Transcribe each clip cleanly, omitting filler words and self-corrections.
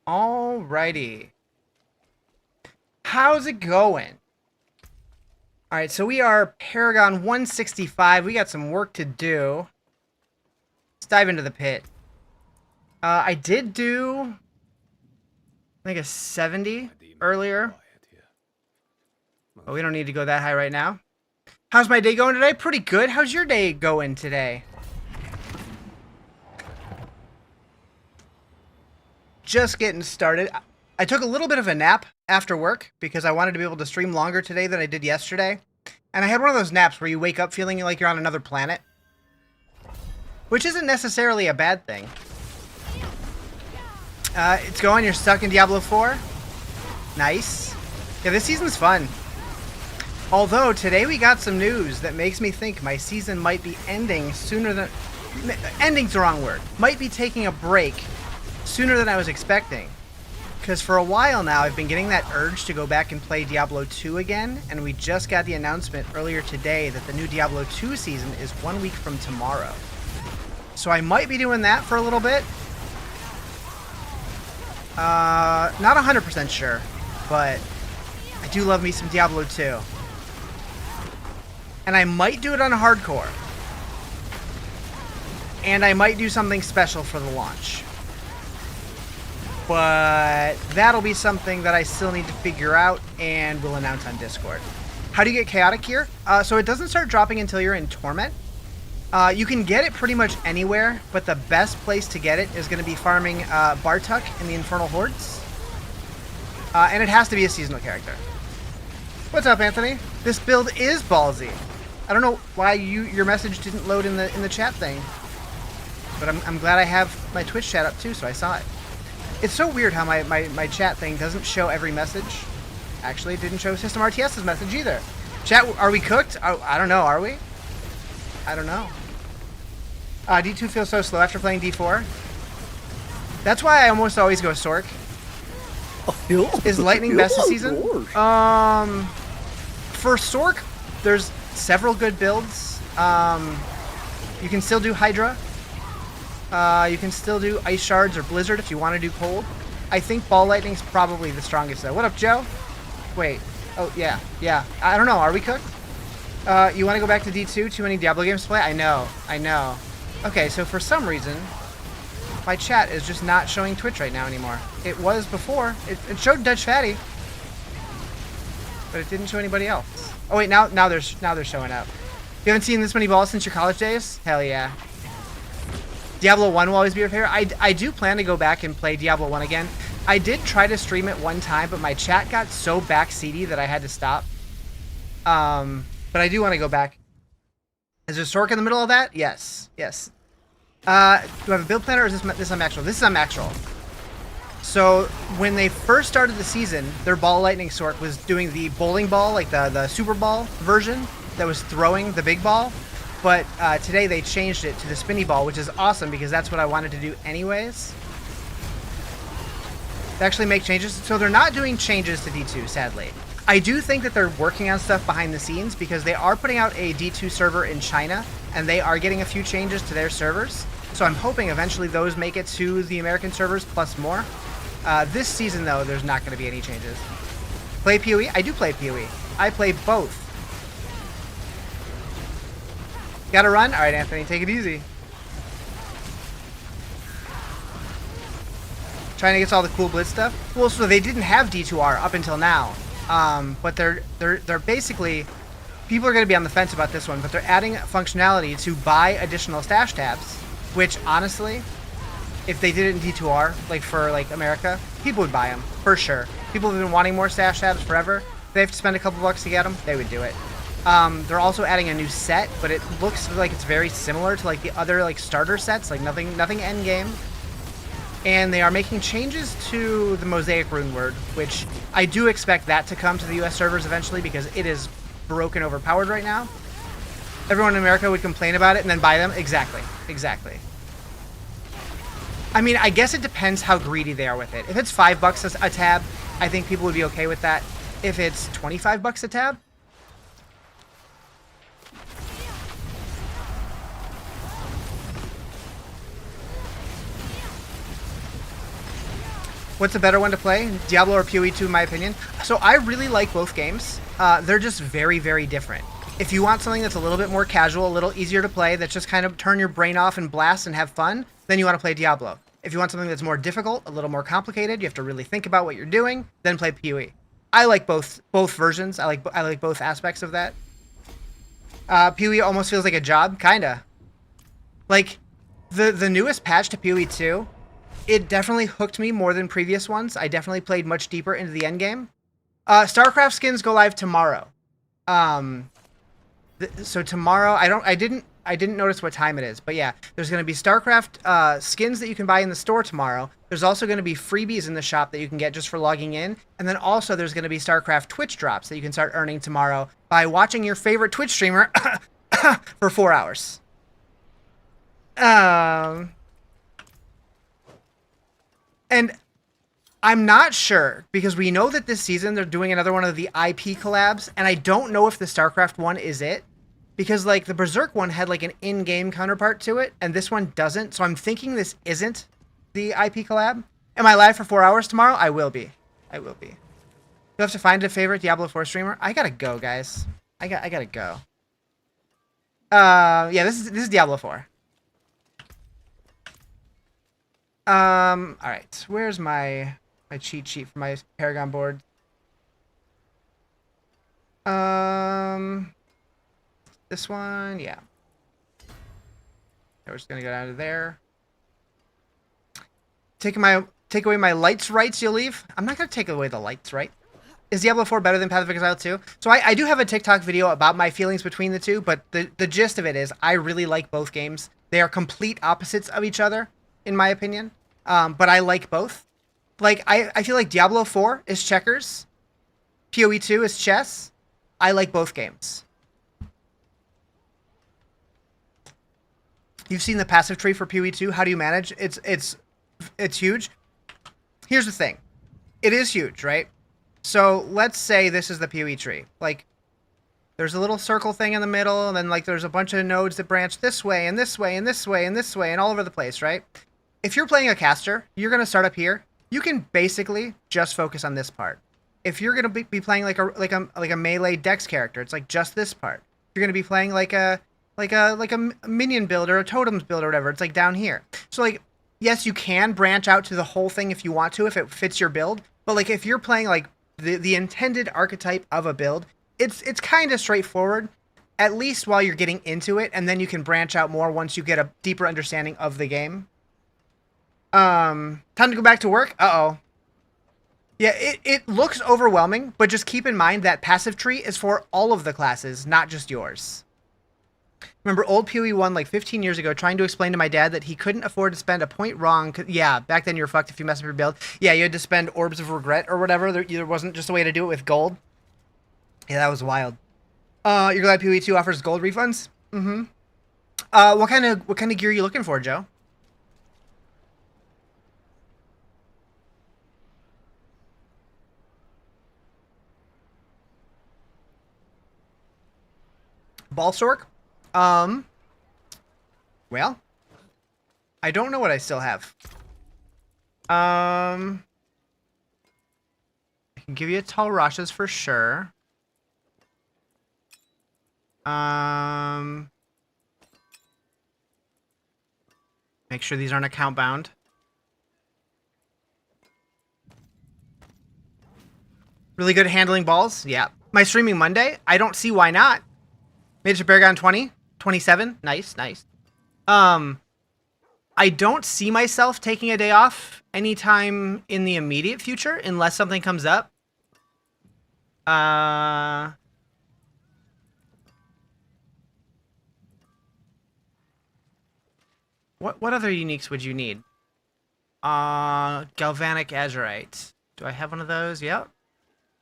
Alrighty. How's it going? Alright, so we are Paragon 165. We got some work to do. Let's dive into the pit. I did do, I think, a 70 earlier. But we don't need to go that high right now. How's my day going today? Pretty good. How's your day going today? Just getting started. I took a little bit of a nap after work because I wanted to be able to stream longer today than I did yesterday. And I had one of those naps where you wake up feeling like you're on another planet. Which isn't necessarily a bad thing. It's going. You're stuck in Diablo 4. Nice. Yeah, this season's fun. Although, today we got some news that makes me think my season might be ending sooner than... Ending's the wrong word. Might be taking a break sooner than I was expecting. Because for a while now, I've been getting that urge to go back and play Diablo 2 again, and we just got the announcement earlier today that the new Diablo 2 season is 1 week from tomorrow. So I might be doing that for a little bit. Not 100% sure, but I do love me some Diablo 2. And I might do it on hardcore. And I might do something special for the launch. But that'll be something that I still need to figure out and will announce on Discord. How do you get Chaotic here? So it doesn't start dropping until you're in Torment. You can get it pretty much anywhere, but the best place to get it is going to be farming Bartuc in the Infernal Hordes. And it has to be a seasonal character. What's up, Anthony? This build is ballsy. I don't know why your message didn't load in the chat thing. But I'm glad I have my Twitch chat up too, so I saw it. It's so weird how my chat thing doesn't show every message. Actually, it didn't show System RTS's message either. Chat, are we cooked? Oh, I don't know, are we? I don't know. D2 feels so slow after playing D4. That's why I almost always go Sorc. Is Lightning best this season? For Sorc, there's several good builds. You can still do Hydra. You can still do Ice Shards or Blizzard if you want to do Cold. I think Ball Lightning's probably the strongest though. What up, Joe? Wait. Oh, yeah. Yeah. I don't know. Are we cooked? You want to go back to D2? Too many Diablo games to play? I know. I know. Okay, so for some reason, my chat is just not showing Twitch right now anymore. It was before. It showed Dutch Fatty. But it didn't show anybody else. Oh, wait. Now they're showing up. You haven't seen this many balls since your college days? Hell yeah. Diablo 1 will always be your favorite. I do plan to go back and play Diablo 1 again. I did try to stream it one time, but my chat got so backseaty that I had to stop. But I do want to go back. Is there Sorc in the middle of that? Yes. Yes. Do I have a build planner or is this on Maxroll? This is on Maxroll. So when they first started the season, their Ball Lightning Sorc was doing the bowling ball, like the Super Ball version that was throwing the big ball. But today they changed it to the spinny ball, which is awesome because that's what I wanted to do anyways. They actually make changes. So they're not doing changes to D2, sadly. I do think that they're working on stuff behind the scenes because they are putting out a D2 server in China and they are getting a few changes to their servers. So I'm hoping eventually those make it to the American servers plus more. This season, though, there's not going to be any changes. Play PoE? I do play PoE. I play both. Gotta run? Alright, Anthony, take it easy. Trying to get all the cool Blitz stuff. Well, so they didn't have D2R up until now. But they're basically... People are going to be on the fence about this one, but they're adding functionality to buy additional stash tabs, which, honestly, if they did it in D2R, like for like America, people would buy them, for sure. People have been wanting more stash tabs forever. If they have to spend a couple bucks to get them, they would do it. They're also adding a new set, but it looks like it's very similar to like the other like starter sets, like nothing endgame. And they are making changes to the Mosaic rune word, which I do expect that to come to the US servers eventually because it is broken overpowered right now. Everyone in America would complain about it and then buy them. Exactly. Exactly. I mean, I guess it depends how greedy they are with it. If it's $5 a tab, I think people would be okay with that. If it's $25 a tab, What's a better one to play, Diablo or PoE 2 in my opinion? So I really like both games. They're just very, very different. If you want something that's a little bit more casual, a little easier to play, that's just kind of turn your brain off and blast and have fun, then you want to play Diablo. If you want something that's more difficult, a little more complicated, you have to really think about what you're doing, then play PoE. I like both versions. I like both aspects of that. PoE almost feels like a job, kinda. Like the newest patch to PoE 2, it definitely hooked me more than previous ones. I definitely played much deeper into the endgame. StarCraft skins go live tomorrow. So tomorrow, I didn't notice what time it is, but yeah, there's going to be StarCraft skins that you can buy in the store tomorrow. There's also going to be freebies in the shop that you can get just for logging in, and then also there's going to be StarCraft Twitch drops that you can start earning tomorrow by watching your favorite Twitch streamer for 4 hours. And I'm not sure, because we know that this season they're doing another one of the IP collabs, and I don't know if the StarCraft one is it, because like the Berserk one had like an in-game counterpart to it, and this one doesn't, so I'm thinking this isn't the IP collab. Am I live for 4 hours tomorrow? I will be. I will be. You'll have to find a favorite Diablo 4 streamer. I gotta go, guys. I gotta go. Yeah, this is Diablo 4. All right. Where's my cheat sheet for my Paragon board? This one, yeah. We're just gonna go down to there. Take away my lights rights, you'll leave? I'm not gonna take away the lights, right? Is Diablo 4 better than Path of Exile 2? So I do have a TikTok video about my feelings between the two, but the gist of it is I really like both games. They are complete opposites of each other, in my opinion. But I like both. Like, I feel like Diablo 4 is checkers. PoE 2 is chess. I like both games. You've seen the passive tree for PoE 2. How do you manage? It's huge. Here's the thing. It is huge, right? So let's say this is the PoE tree. Like, there's a little circle thing in the middle, and then like there's a bunch of nodes that branch this way and this way and this way and this way and all over the place, right? If you're playing a caster, you're going to start up here. You can basically just focus on this part. If you're going to be playing like a melee dex character, it's like just this part. You're going to be playing like a minion build or a totems build or whatever. It's like down here. So like, yes, you can branch out to the whole thing if you want to, if it fits your build. But like if you're playing like the intended archetype of a build, it's kind of straightforward, at least while you're getting into it, and then you can branch out more once you get a deeper understanding of the game. Time to go back to work. Uh-oh. Yeah, it looks overwhelming, but just keep in mind that passive tree is for all of the classes, not just yours. Remember old PoE 1 like 15 years ago trying to explain to my dad that he couldn't afford to spend a point wrong. Yeah, back then you were fucked if you messed up your build. Yeah, you had to spend orbs of regret or whatever. There wasn't just a way to do it with gold. Yeah, that was wild. You're glad PoE 2 offers gold refunds? Mm-hmm. What kind of gear are you looking for, Joe? Ball Sorc? Well, I don't know what I still have. I can give you a Tall Rashas for sure. Make sure these aren't account bound. Really good at handling balls? Yeah. My streaming Monday? I don't see why not. Made it to Paragon 20? 27? Nice, nice. I don't see myself taking a day off anytime in the immediate future, unless something comes up. What other uniques would you need? Galvanic Azurite. Do I have one of those? Yep.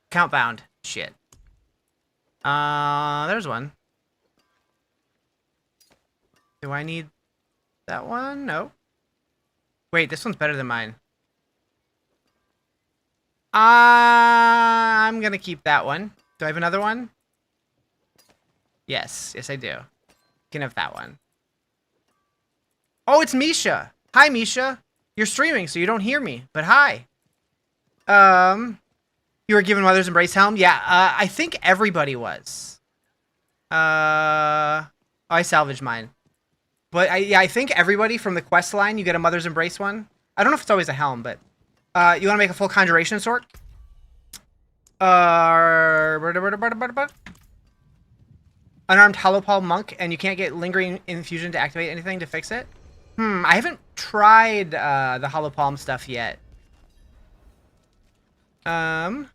Count bound. Shit. There's one. Do I need that one? No. Wait, this one's better than mine. I'm gonna keep that one. Do I have another one? Yes. Yes, I do. You can have that one. Oh, it's Misha. Hi, Misha. You're streaming, so you don't hear me, but hi. You were given Mother's Embrace helm? Yeah, I think everybody was. I salvaged mine. But I think everybody from the quest line, you get a Mother's Embrace one. I don't know if it's always a helm, but you want to make a full conjuration Sorc? Unarmed Hollow Palm Monk, and you can't get Lingering Infusion to activate anything to fix it? I haven't tried the Hollow Palm stuff yet. Here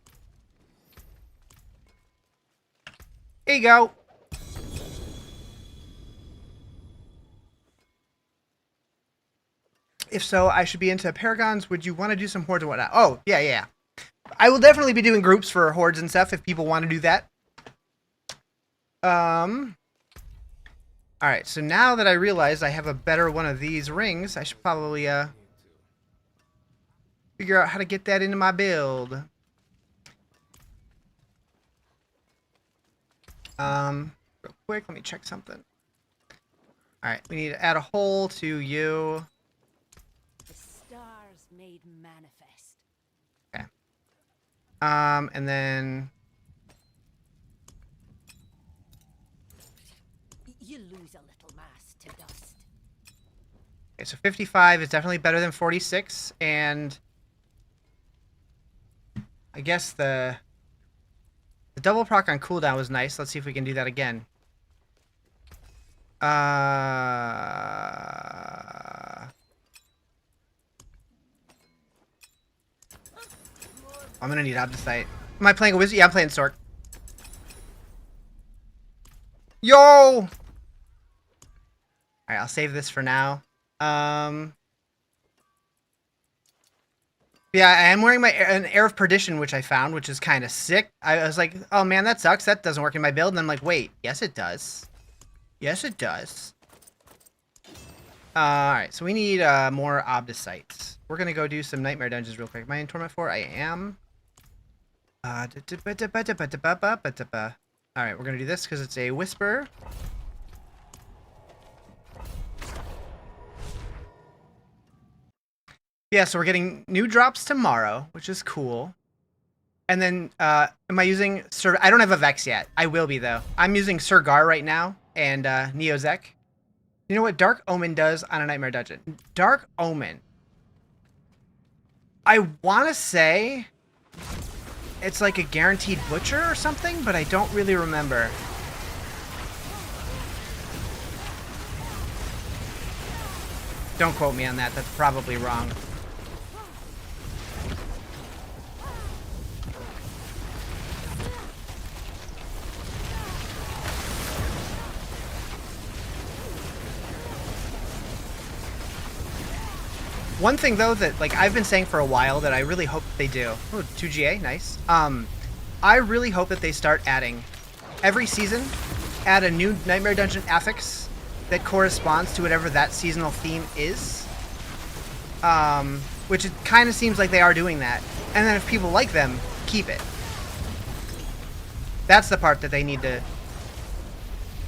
you go. If so, I should be into Paragons. Would you want to do some Hordes or whatnot? Oh, yeah. I will definitely be doing groups for Hordes and stuff if people want to do that. Alright, so now that I realize I have a better one of these rings, I should probably, figure out how to get that into my build. Real quick, let me check something. Alright, we need to add a hole to you. The stars made manifest. Okay. And then... You lose a little mass to dust. Okay, so 55 is definitely better than 46, and... I guess the double proc on cooldown was nice. Let's see if we can do that again. I'm gonna need Obdicite. Am I playing a wizard? Yeah, I'm playing Sorc. Yo! Alright, I'll save this for now. Yeah, I am wearing an Air of Perdition, which I found, which is kind of sick. I was like, oh man, that sucks. That doesn't work in my build. And I'm like, wait, yes it does. Yes it does. Alright, so we need more Obdicites. We're going to go do some Nightmare Dungeons real quick. Am I in Torment 4? I am. Alright, we're going to do this because it's a Whisper. Yeah, so we're getting new drops tomorrow, which is cool. And then, am I using... I don't have a Vex yet. I will be, though. I'm using Surgar right now, and Neozek. You know what Dark Omen does on a Nightmare Dungeon? Dark Omen. I want to say... it's like a guaranteed butcher or something, but I don't really remember. Don't quote me on that. That's probably wrong. One thing, though, that like I've been saying for a while that I really hope they do. Oh, 2GA, nice. I really hope that they start adding every season, add a new Nightmare Dungeon affix that corresponds to whatever that seasonal theme is. Which it kind of seems like they are doing that. And then if people like them, keep it. That's the part that they need to.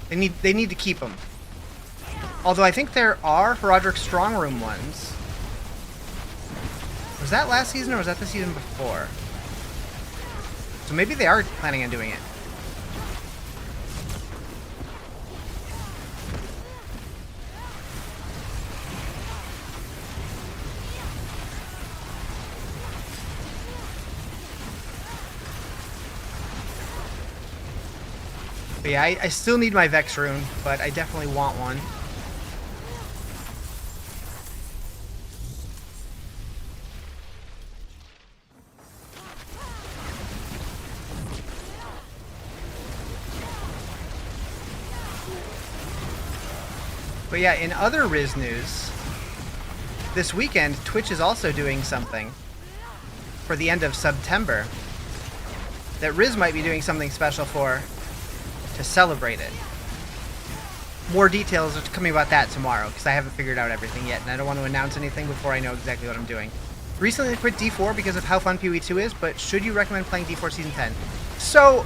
They need to keep them. Although I think there are Roderick Strong Room ones. Was that last season or was that the season before? So maybe they are planning on doing it. But yeah, I still need my Vex rune, but I definitely want one. But yeah, in other Riz news, this weekend, Twitch is also doing something for the end of September that Riz might be doing something special for to celebrate it. More details are coming about that tomorrow because I haven't figured out everything yet and I don't want to announce anything before I know exactly what I'm doing. Recently I quit D4 because of how fun PoE2 is, but should you recommend playing D4 Season 10? So,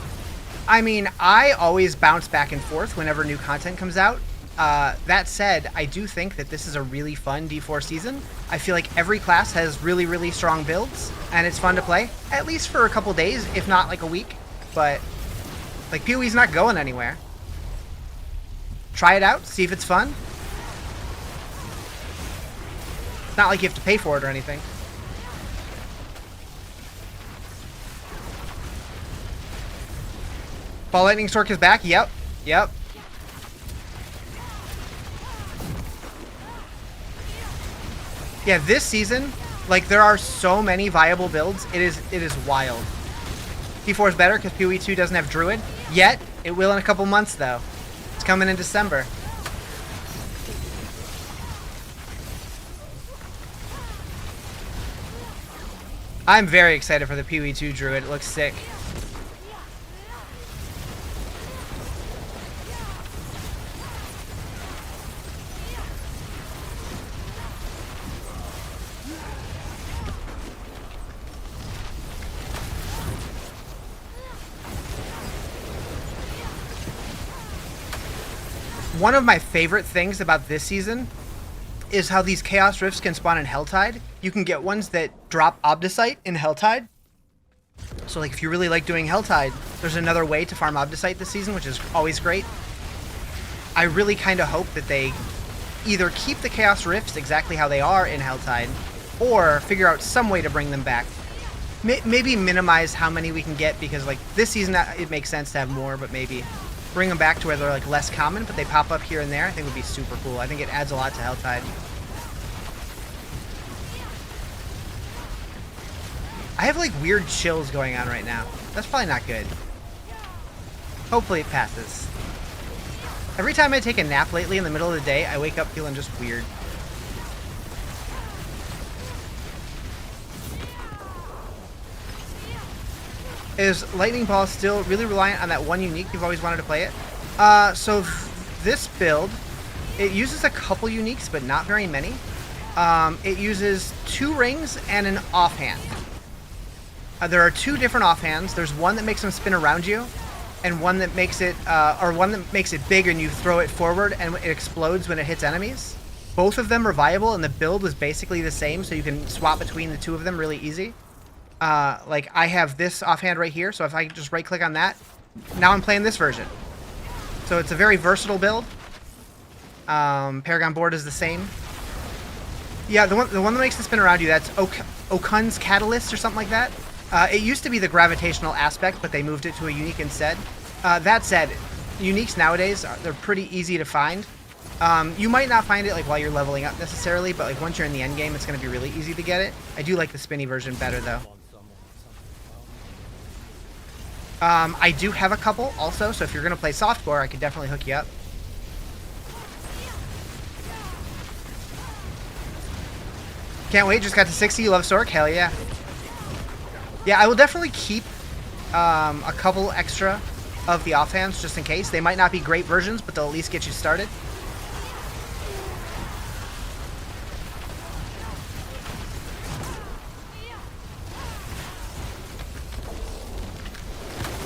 I mean, I always bounce back and forth whenever new content comes out. That said, I do think that this is a really fun D4 season. I feel like every class has really, really strong builds, and it's fun to play, at least for a couple days, if not like a week. But, like, PoE's not going anywhere. Try it out, see if it's fun. It's not like you have to pay for it or anything. Ball Lightning Sorc is back. Yep. Yep. Yeah, this season, like, there are so many viable builds. It is wild. P4 is better because PoE 2 doesn't have Druid. Yet, it will in a couple months, though. It's coming in December. I'm very excited for the PoE 2 Druid. It looks sick. One of my favorite things about this season is how these Chaos Rifts can spawn in Helltide. You can get ones that drop Obdicite in Helltide. So, like, if you really like doing Helltide, there's another way to farm Obdicite this season, which is always great. I really kind of hope that they either keep the Chaos Rifts exactly how they are in Helltide, or figure out some way to bring them back. Maybe minimize how many we can get, because, like, this season it makes sense to have more, but maybe bring them back to where they're, like, less common, but they pop up here and there. I think would be super cool. I think it adds a lot to Helltide. I have, like, weird chills going on right now. That's probably not good. Hopefully it passes. Every time I take a nap lately in the middle of the day, I wake up feeling just weird. Is Lightning Ball still really reliant on that one unique you've always wanted to play it? So this build, it uses a couple uniques, but not very many. It uses 2 rings and an offhand. There are 2 different offhands. There's one that makes them spin around you, and one that makes it, big and you throw it forward and it explodes when it hits enemies. Both of them are viable, and the build is basically the same, so you can swap between the 2 of them really easy. Like, I have this offhand right here, so if I just right-click on that, now I'm playing this version. So it's a very versatile build. Paragon board is the same. Yeah, the one that makes the spin around you, that's Okun's Catalyst or something like that. It used to be the gravitational aspect, but they moved it to a unique instead. That said, uniques nowadays, they're pretty easy to find. You might not find it, like, while you're leveling up necessarily, but, like, once you're in the endgame, it's going to be really easy to get it. I do like the spinny version better, though. I do have a couple also, so if you're going to play softcore, I could definitely hook you up. Can't wait, just got to 60, you love Sorc? Hell yeah. Yeah, I will definitely keep a couple extra of the offhands just in case. They might not be great versions, but they'll at least get you started.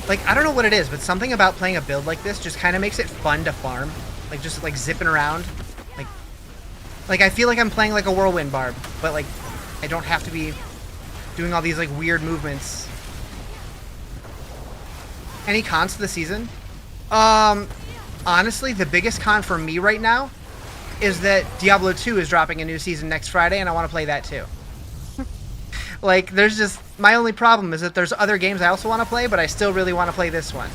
Like, I don't know what it is, but something about playing a build like this just kind of makes it fun to farm. Like, just, like, zipping around. Like, I feel like I'm playing, like, a Whirlwind Barb, but, like, I don't have to be doing all these, like, weird movements. Any cons to the season? Honestly, the biggest con for me right now is that Diablo 2 is dropping a new season next Friday, and I want to play that too. Like, there's just... My only problem is that there's other games I also want to play, but I still really want to play this one.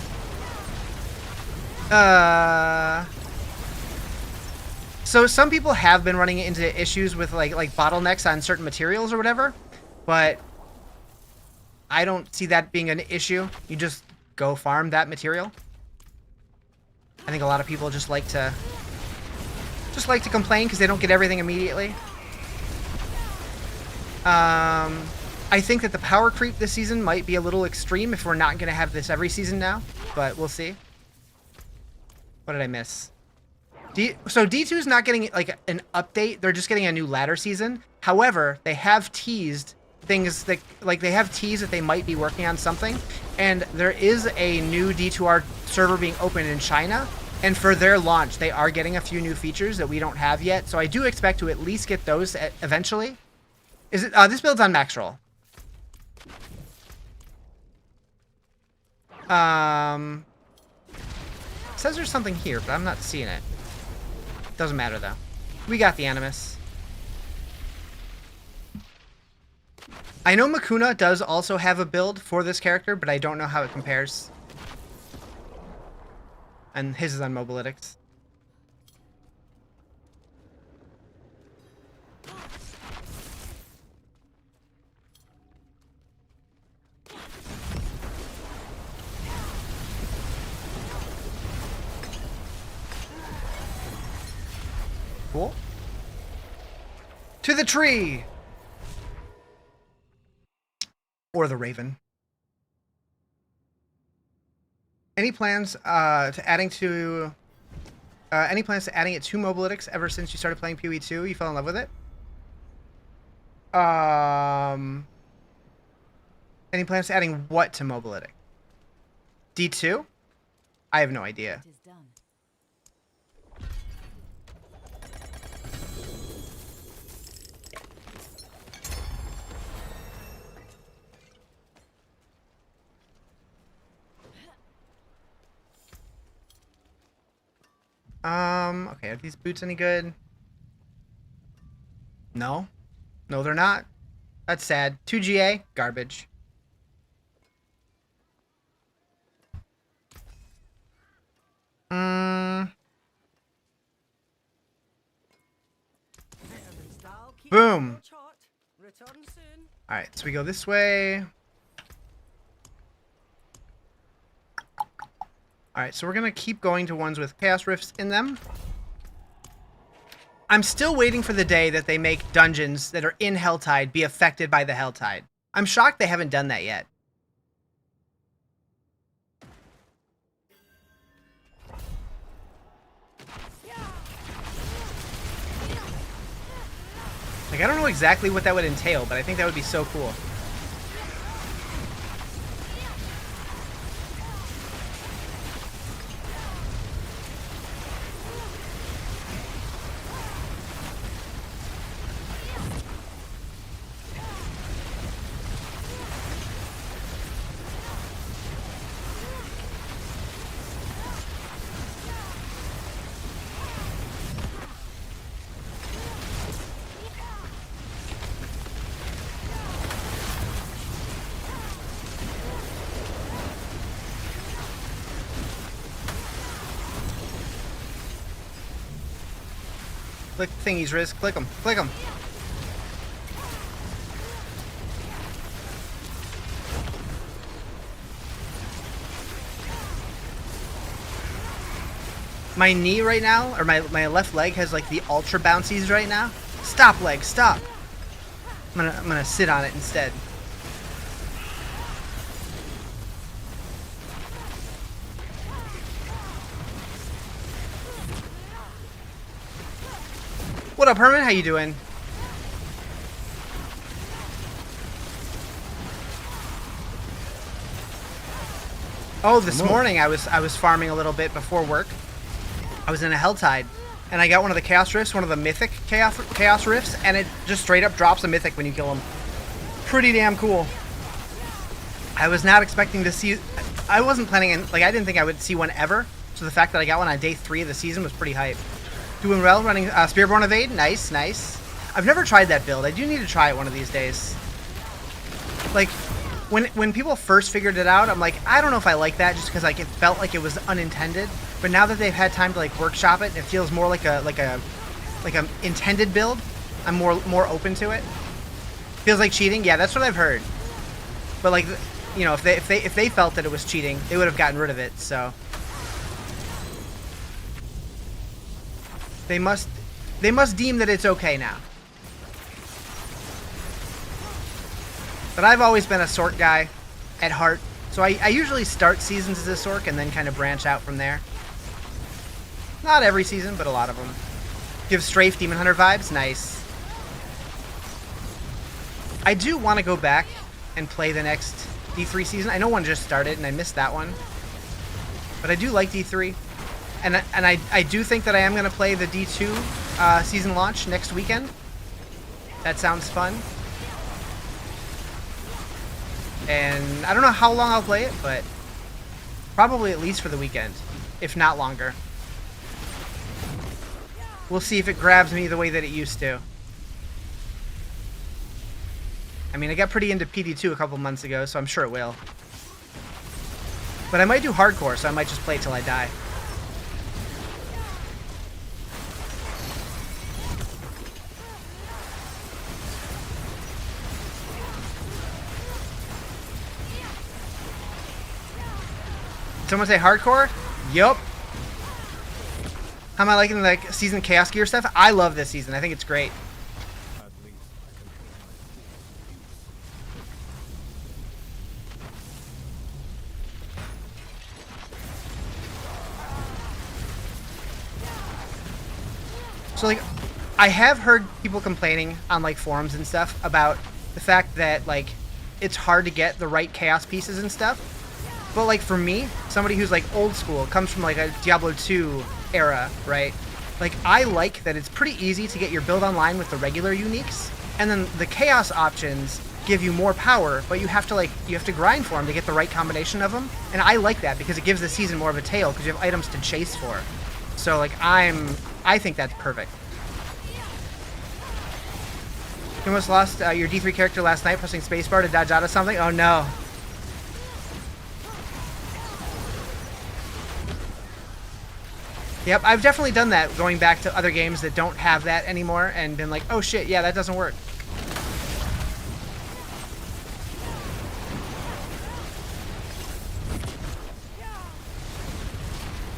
So some people have been running into issues with, like bottlenecks on certain materials or whatever, but I don't see that being an issue. You just go farm that material. I think a lot of people just like to complain because they don't get everything immediately. I think that the power creep this season might be a little extreme if we're not going to have this every season now, but we'll see. What did I miss? So D2 is not getting, like, an update. They're just getting a new ladder season. However, they have teased things that, like, they have teased that they might be working on something. And there is a new D2R server being opened in China And for their launch, they are getting a few new features that we don't have yet. So I do expect to at least get those eventually. Is it? This build's on max roll. Says there's something here, but I'm not seeing it. Doesn't matter though. We got the Animus. I know Makuna does also have a build for this character, but I don't know how it compares. And his is on Mobalytics. Cool. To the tree! Or the Raven. Any plans to adding it to Mobalytics ever since you started playing PoE2? You fell in love with it? Any plans to adding what to Mobalytics? D2? I have no idea. It is done. Okay, are these boots any good? No. No, they're not. That's sad. 2GA, garbage. Boom. Alright, so we go this way. Alright, so we're going to keep going to ones with Chaos Rifts in them. I'm still waiting for the day that they make dungeons that are in Helltide be affected by the Helltide. I'm shocked they haven't done that yet. Like, I don't know exactly what that would entail, but I think that would be so cool. Click thingies, Riz. Click them. Click them. My knee right now, or my left leg has like the ultra bouncies right now. Stop, leg, stop. I'm gonna sit on it instead. What up, Herman? How you doing? Oh, this morning I was farming a little bit before work. I was in a Helltide, and I got one of the Chaos Rifts, one of the Mythic Chaos Rifts, and it just straight up drops a Mythic when you kill him. Pretty damn cool. I was not expecting to see... I wasn't planning... Like, I didn't think I would see one ever, so the fact that I got one on day 3 of the season was pretty hype. Doing well, running Spearborn Evade. Nice, nice. I've never tried that build. I do need to try it one of these days. Like, when people first figured it out, I'm like, I don't know if I like that, just because like it felt like it was unintended. But now that they've had time to like workshop it, it feels more like a intended build. I'm more open to it. Feels like cheating. Yeah, that's what I've heard. But like, you know, if they felt that it was cheating, they would have gotten rid of it. So they must deem that it's okay now. But I've always been a Sorc guy at heart, so I usually start seasons as a Sorc and then kind of branch out from there. Not every season, but a lot of them. Give Strafe Demon Hunter vibes? Nice. I do want to go back and play the next D3 season. I know one just started and I missed that one. But I do like D3. And I do think that I am going to play the D2 season launch next weekend. That sounds fun. And I don't know how long I'll play it, but probably at least for the weekend, if not longer. We'll see if it grabs me the way that it used to. I mean, I got pretty into PD2 a couple months ago, so I'm sure it will. But I might do hardcore, so I might just play till I die. Someone say hardcore? Yup. How am I liking the season chaos gear stuff? I love this season. I think it's great. So like, I have heard people complaining on like forums and stuff about the fact that like it's hard to get the right chaos pieces and stuff. But like for me, somebody who's like old school, comes from like a Diablo 2 era, right? Like I like that it's pretty easy to get your build online with the regular uniques, and then the chaos options give you more power, but you have to grind for them to get the right combination of them. And I like that because it gives the season more of a tail because you have items to chase for. So like I think that's perfect. You almost lost your D3 character last night pressing spacebar to dodge out of something. Oh no. Yep, I've definitely done that going back to other games that don't have that anymore and been like, oh shit, yeah, that doesn't work.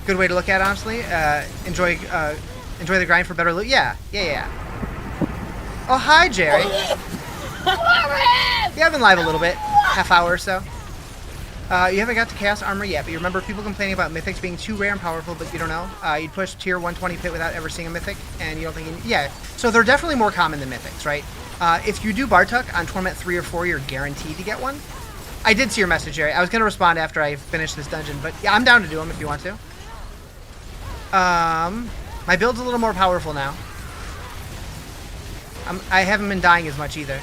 Good way to look at it, honestly. Enjoy the grind for better loot. Yeah. Oh, hi, Jerry. Yeah, I've been live a little bit, half hour or so. You haven't got to Chaos Armor yet, but you remember people complaining about Mythics being too rare and powerful, but you don't know? You'd push tier 120 pit without ever seeing a Mythic, and you don't think... Yeah, so they're definitely more common than Mythics, right? If you do Bartuc on Torment 3 or 4, you're guaranteed to get one. I did see your message, Jerry. I was going to respond after I finished this dungeon, but yeah, I'm down to do them if you want to. My build's a little more powerful now. I haven't been dying as much either.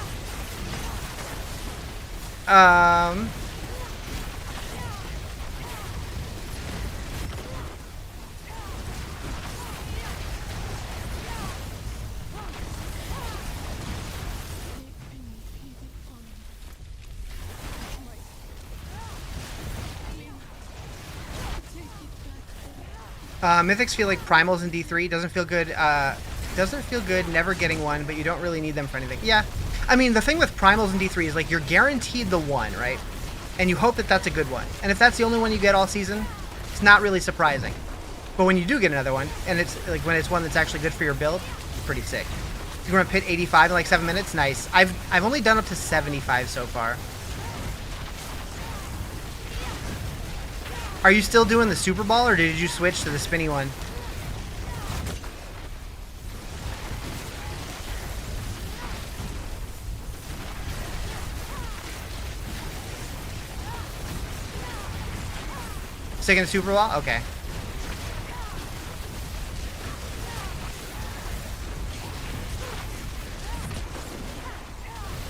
Mythics feel like primals in D3. Doesn't feel good. Doesn't feel good never getting one, but you don't really need them for anything. Yeah. I mean, the thing with primals in D3 is like you're guaranteed the one, right? And you hope that that's a good one. And if that's the only one you get all season, it's not really surprising. But when you do get another one, and it's like when it's one that's actually good for your build, it's pretty sick. You're gonna pit 85 in like 7 minutes. Nice. I've only done up to 75 so far. Are you still doing the Super Ball, or did you switch to the spinny one? Sticking to Super Ball? Okay.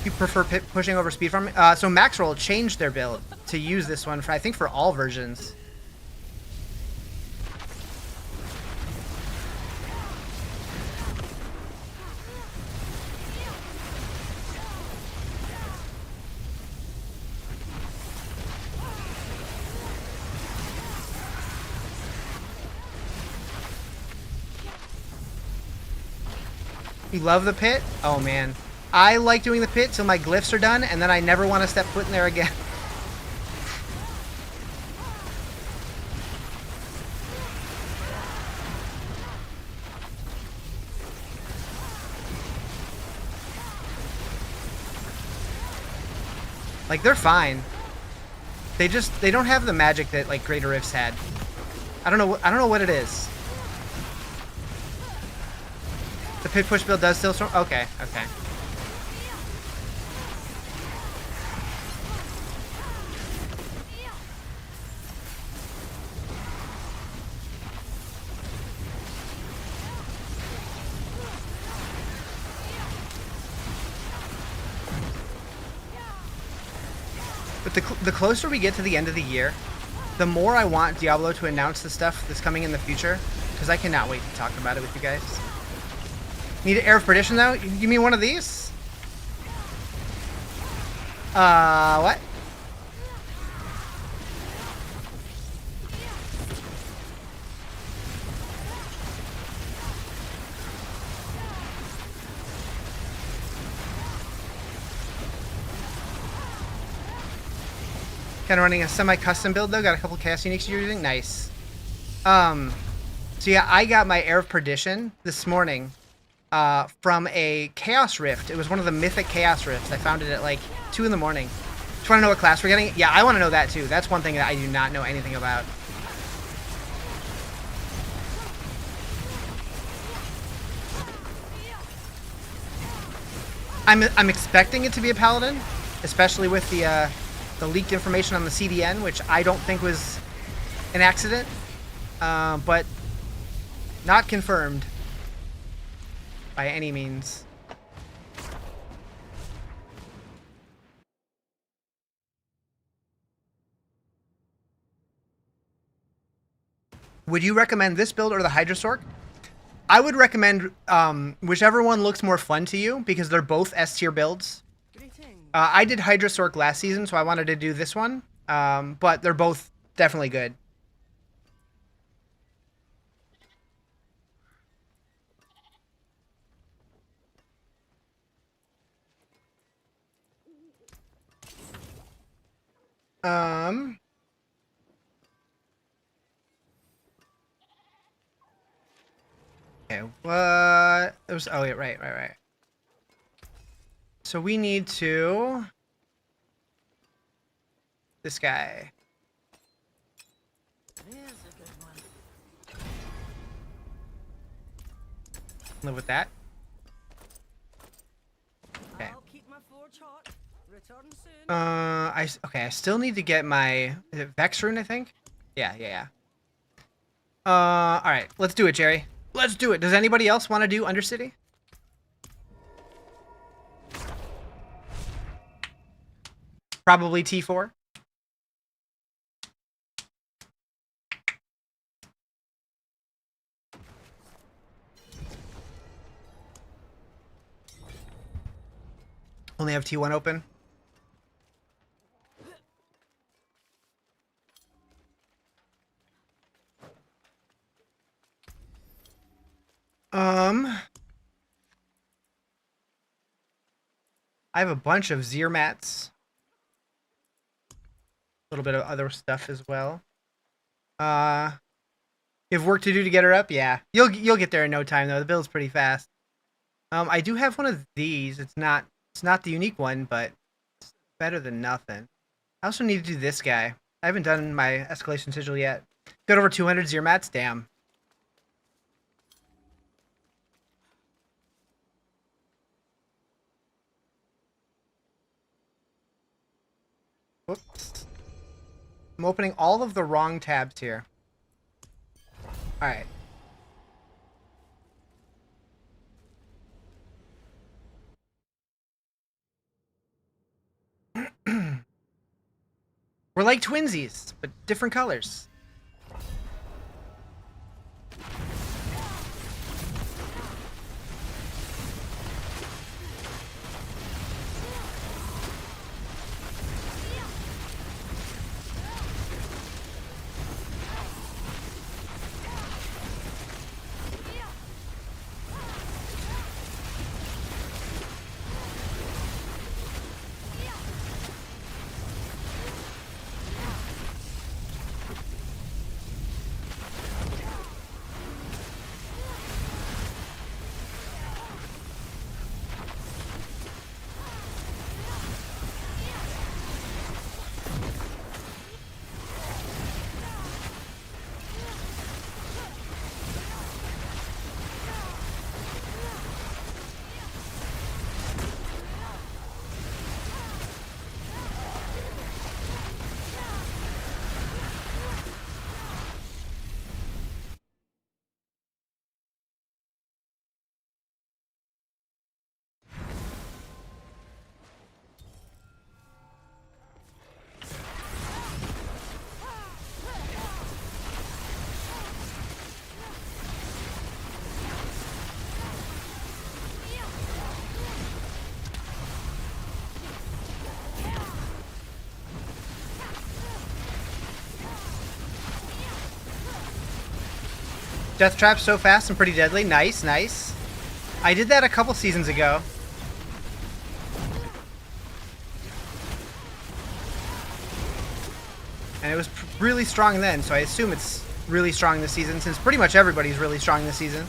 You prefer pushing over speed farming? So Maxroll changed their build to use this one for, I think, for all versions. You love the pit? Oh man. I like doing the pit till my glyphs are done, and then I never want to step foot in there again. Like, they're fine. They don't have the magic that like Greater Rifts had. I don't know what it is. The pit push build does still storm? Okay. But the closer we get to the end of the year, the more I want Diablo to announce the stuff that's coming in the future, because I cannot wait to talk about it with you guys. Need an Air of Perdition, though? You give me one of these? What? Kind of running a semi-custom build though. Got a couple chaos uniques you're using. Nice. So yeah, I got my Air of Perdition this morning from a Chaos Rift. It was one of the mythic Chaos Rifts. I found it at like 2 in the morning. Do you want to know what class we're getting? Yeah, I want to know that too. That's one thing that I do not know anything about. I'm expecting it to be a Paladin, especially with the leaked information on the CDN, which I don't think was an accident, but not confirmed by any means. Would you recommend this build or the Hydra Sorc? I would recommend whichever one looks more fun to you, because they're both S tier builds. I did Hydra Sorc last season, so I wanted to do this one, but they're both definitely good. Okay, what? It was, oh, yeah, right. So we need to... This guy. Live with that. Okay. I still need to get my... Is it Vex Rune, I think? Yeah. Alright, let's do it, Jerry. Let's do it. Does anybody else want to do Undercity? Probably T4. Only have T1 open. I have a bunch of Zir mats. A little bit of other stuff as well. You have work to do to get her up? Yeah. You'll get there in no time though. The build's pretty fast. I do have one of these. It's not the unique one, but it's better than nothing. I also need to do this guy. I haven't done my escalation sigil yet. Got over 200 Zir mats? Damn. Whoops. I'm opening all of the wrong tabs here. Alright. We're like twinsies, but different colors. Death Trap so fast and pretty deadly. Nice, nice. I did that a couple seasons ago. And it was really strong then, so I assume it's really strong this season, since pretty much everybody's really strong this season.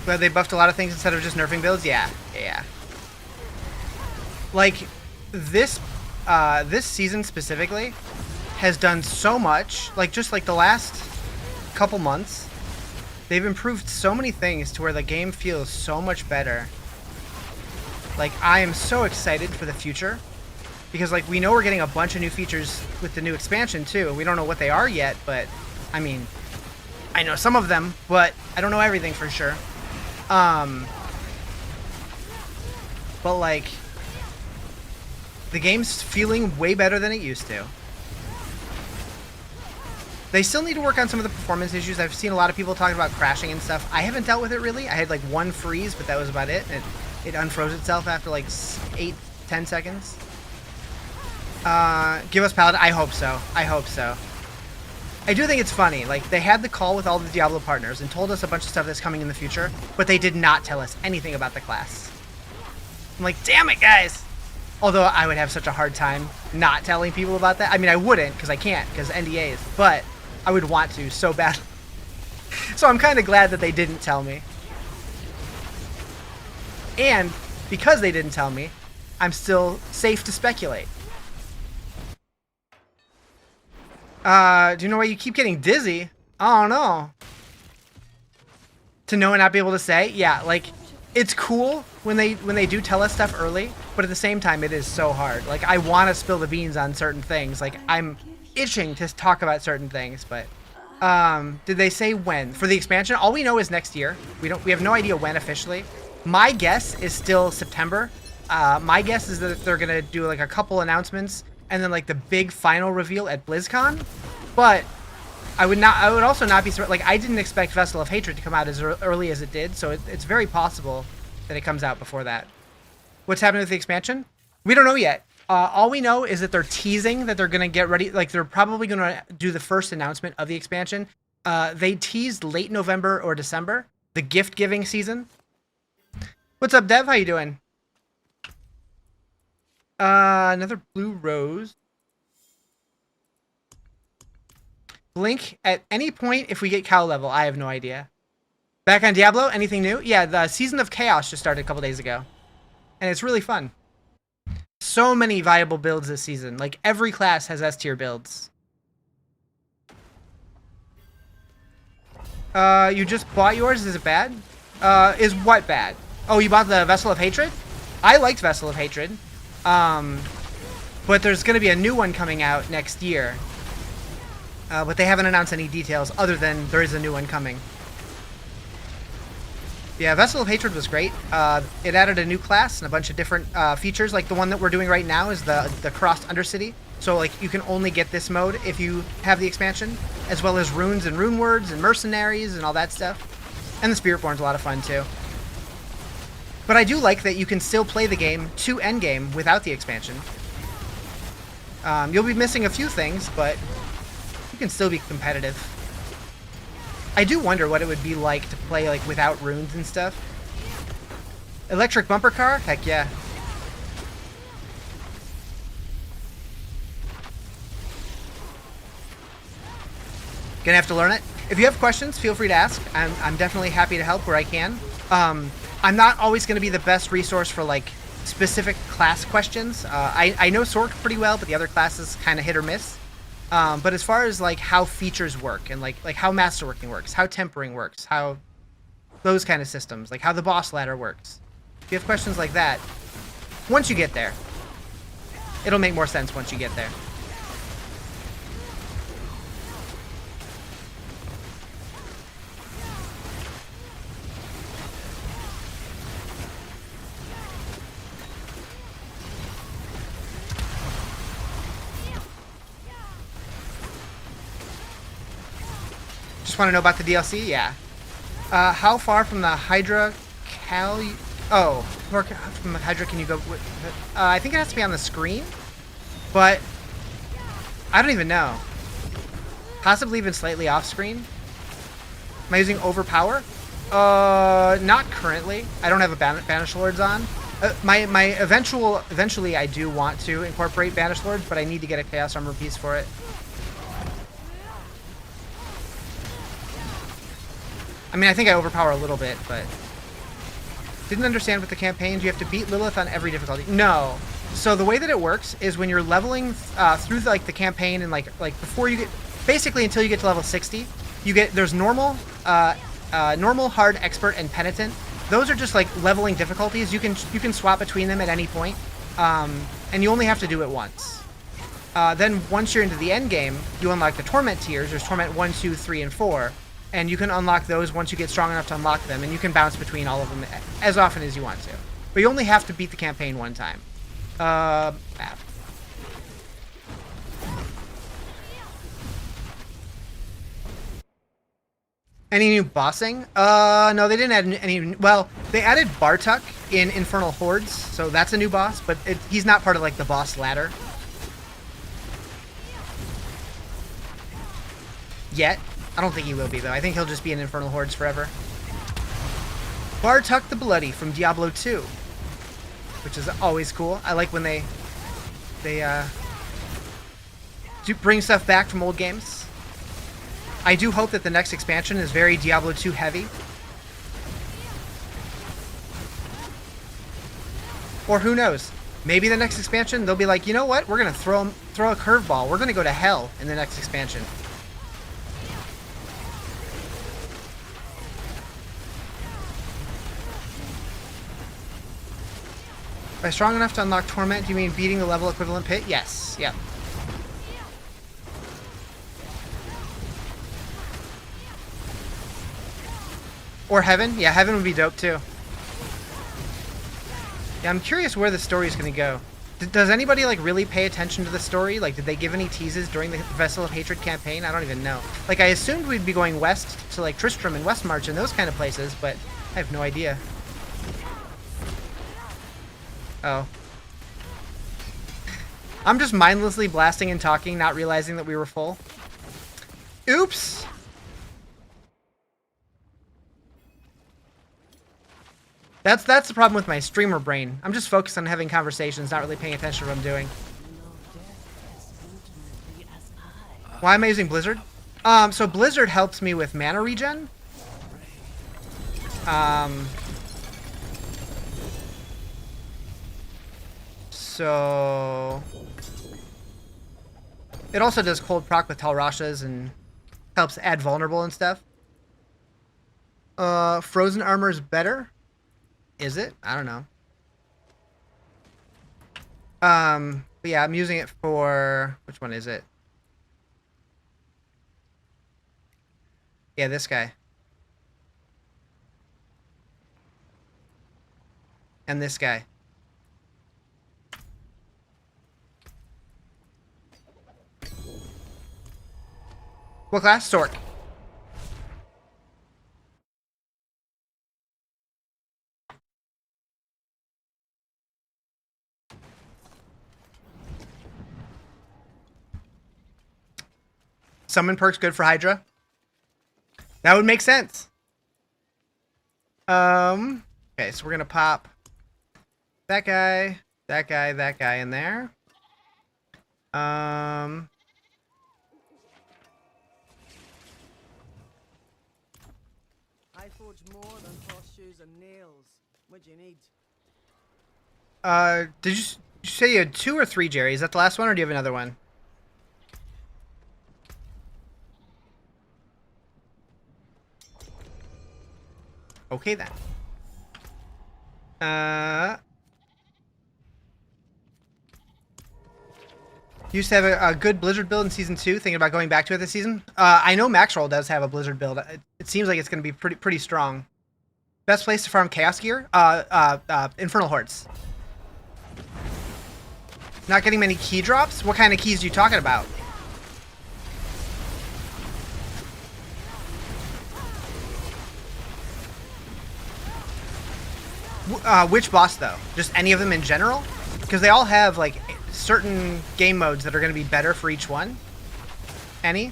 But they buffed a lot of things instead of just nerfing builds? Yeah, yeah. Like, this season specifically has done so much. Like, just like the last couple months, they've improved so many things to where the game feels so much better. Like, I am so excited for the future. Because, like, we know we're getting a bunch of new features with the new expansion, too. We don't know what they are yet, but, I mean, I know some of them, but I don't know everything for sure. But like, the game's feeling way better than it used to. They still need to work on some of the performance issues. I've seen a lot of people talking about crashing and stuff. I haven't dealt with it really. I had like one freeze, but that was about it. It unfroze itself after like 8-10 seconds. Give us Paladin. I hope so. I hope so. I do think it's funny, like, they had the call with all the Diablo partners and told us a bunch of stuff that's coming in the future, but they did not tell us anything about the class. I'm like, damn it, guys! Although I would have such a hard time not telling people about that. I mean, I wouldn't, because I can't, because NDAs, but I would want to so bad. So I'm kind of glad that they didn't tell me. And because they didn't tell me, I'm still safe to speculate. Do you know why you keep getting dizzy? I don't know. To know and not be able to say? Yeah, like, it's cool when they do tell us stuff early, but at the same time, it is so hard. Like, I want to spill the beans on certain things. Like, I'm itching to talk about certain things, but, did they say when? For the expansion, all we know is next year. We have no idea when officially. My guess is still September. My guess is that they're gonna do, like, a couple announcements and then like the big final reveal at BlizzCon, but I would also not be surprised. Like, I didn't expect Vessel of Hatred to come out as early as it did, so it's very possible that it comes out before that. What's happening with the expansion? We don't know yet. All we know is that they're teasing that they're gonna get ready. Like, they're probably gonna do the first announcement of the expansion. They teased late November or December, the gift giving season. What's up, Dev? How you doing? Another blue rose. Blink at any point if we get cow level. I have no idea. Back on Diablo, anything new? Yeah, the Season of Chaos just started a couple days ago. And it's really fun. So many viable builds this season. Like, every class has S tier builds. You just bought yours? Is it bad? Is what bad? Oh, you bought the Vessel of Hatred? I liked Vessel of Hatred. But there's going to be a new one coming out next year. But they haven't announced any details other than there is a new one coming. Yeah, Vessel of Hatred was great. It added a new class and a bunch of different features. Like the one that we're doing right now is the Crossed Undercity. So like you can only get this mode if you have the expansion, as well as runes and rune words and mercenaries and all that stuff. And the Spiritborn's a lot of fun too. But I do like that you can still play the game to endgame without the expansion. You'll be missing a few things, but you can still be competitive. I do wonder what it would be like to play like without runes and stuff. Electric bumper car? Heck yeah. Gonna have to learn it. If you have questions, feel free to ask. I'm definitely happy to help where I can. I'm not always going to be the best resource for like specific class questions. I know Sorc pretty well, but the other classes kind of hit or miss. But as far as like how features work and like how masterworking works, how tempering works, how those kind of systems, like how the boss ladder works. If you have questions like that, once you get there, it'll make more sense once you get there. Just want to know about the DLC? Yeah. How far from the Hydra Oh, from the Hydra can you go? I think it has to be on the screen, but I don't even know. Possibly even slightly off screen. Am I using Overpower? Not currently. I don't have a Banish Lords on. Eventually I do want to incorporate Banish Lords, but I need to get a Chaos Armor piece for it. I mean, I think I overpower a little bit, but didn't understand with the campaigns. You have to beat Lilith on every difficulty. No. So the way that it works is when you're leveling through the campaign and like before you get, basically until you get to level 60, there's normal, normal, hard, expert, and penitent. Those are just like leveling difficulties. You can swap between them at any point, and you only have to do it once. Then once you're into the end game, you unlock the torment tiers. There's torment 1, 2, 3, and 4. And you can unlock those once you get strong enough to unlock them, and you can bounce between all of them as often as you want to. But you only have to beat the campaign one time. Any new bossing? No, they didn't add any. Well, they added Bartuc in Infernal Hordes, so that's a new boss, but he's not part of like the boss ladder yet. I don't think he will be, though. I think he'll just be in Infernal Hordes forever. Bartuc the Bloody from Diablo 2. Which is always cool. I like when they do bring stuff back from old games. I do hope that the next expansion is very Diablo 2 heavy. Or who knows? Maybe the next expansion, they'll be like, you know what? We're going to throw a curveball. We're going to go to hell in the next expansion. By strong enough to unlock Torment, do you mean beating the level equivalent pit? Yes. Yep. Or Heaven? Yeah, Heaven would be dope too. Yeah, I'm curious where the story is going to go. Does anybody like really pay attention to the story? Like, did they give any teases during the Vessel of Hatred campaign? I don't even know. Like, I assumed we'd be going west to like Tristram and Westmarch and those kind of places, but I have no idea. Oh. I'm just mindlessly blasting and talking, not realizing that we were full. Oops! That's the problem with my streamer brain. I'm just focused on having conversations, not really paying attention to what I'm doing. Why am I using Blizzard? So Blizzard helps me with mana regen. So it also does cold proc with Talrashas and helps add vulnerable and stuff. Frozen armor is better. Is it? I don't know. But yeah, I'm using it for, which one is it? Yeah, this guy. And this guy. What class? Sorc. Summon perks good for Hydra. That would make sense. Okay, so we're gonna pop that guy, that guy, that guy in there. I forge more than horseshoes and nails. What do you need? Did you say you had 2 or 3, Jerry? Is that the last one, or do you have another one? Okay then. Used to have a good Blizzard build in Season 2, thinking about going back to it this season. I know Maxroll does have a Blizzard build. It seems like it's going to be pretty strong. Best place to farm Chaos Gear? Infernal Hordes. Not getting many key drops? What kind of keys are you talking about? Which boss though? Just any of them in general? Because they all have like certain game modes that are going to be better for each one. Any?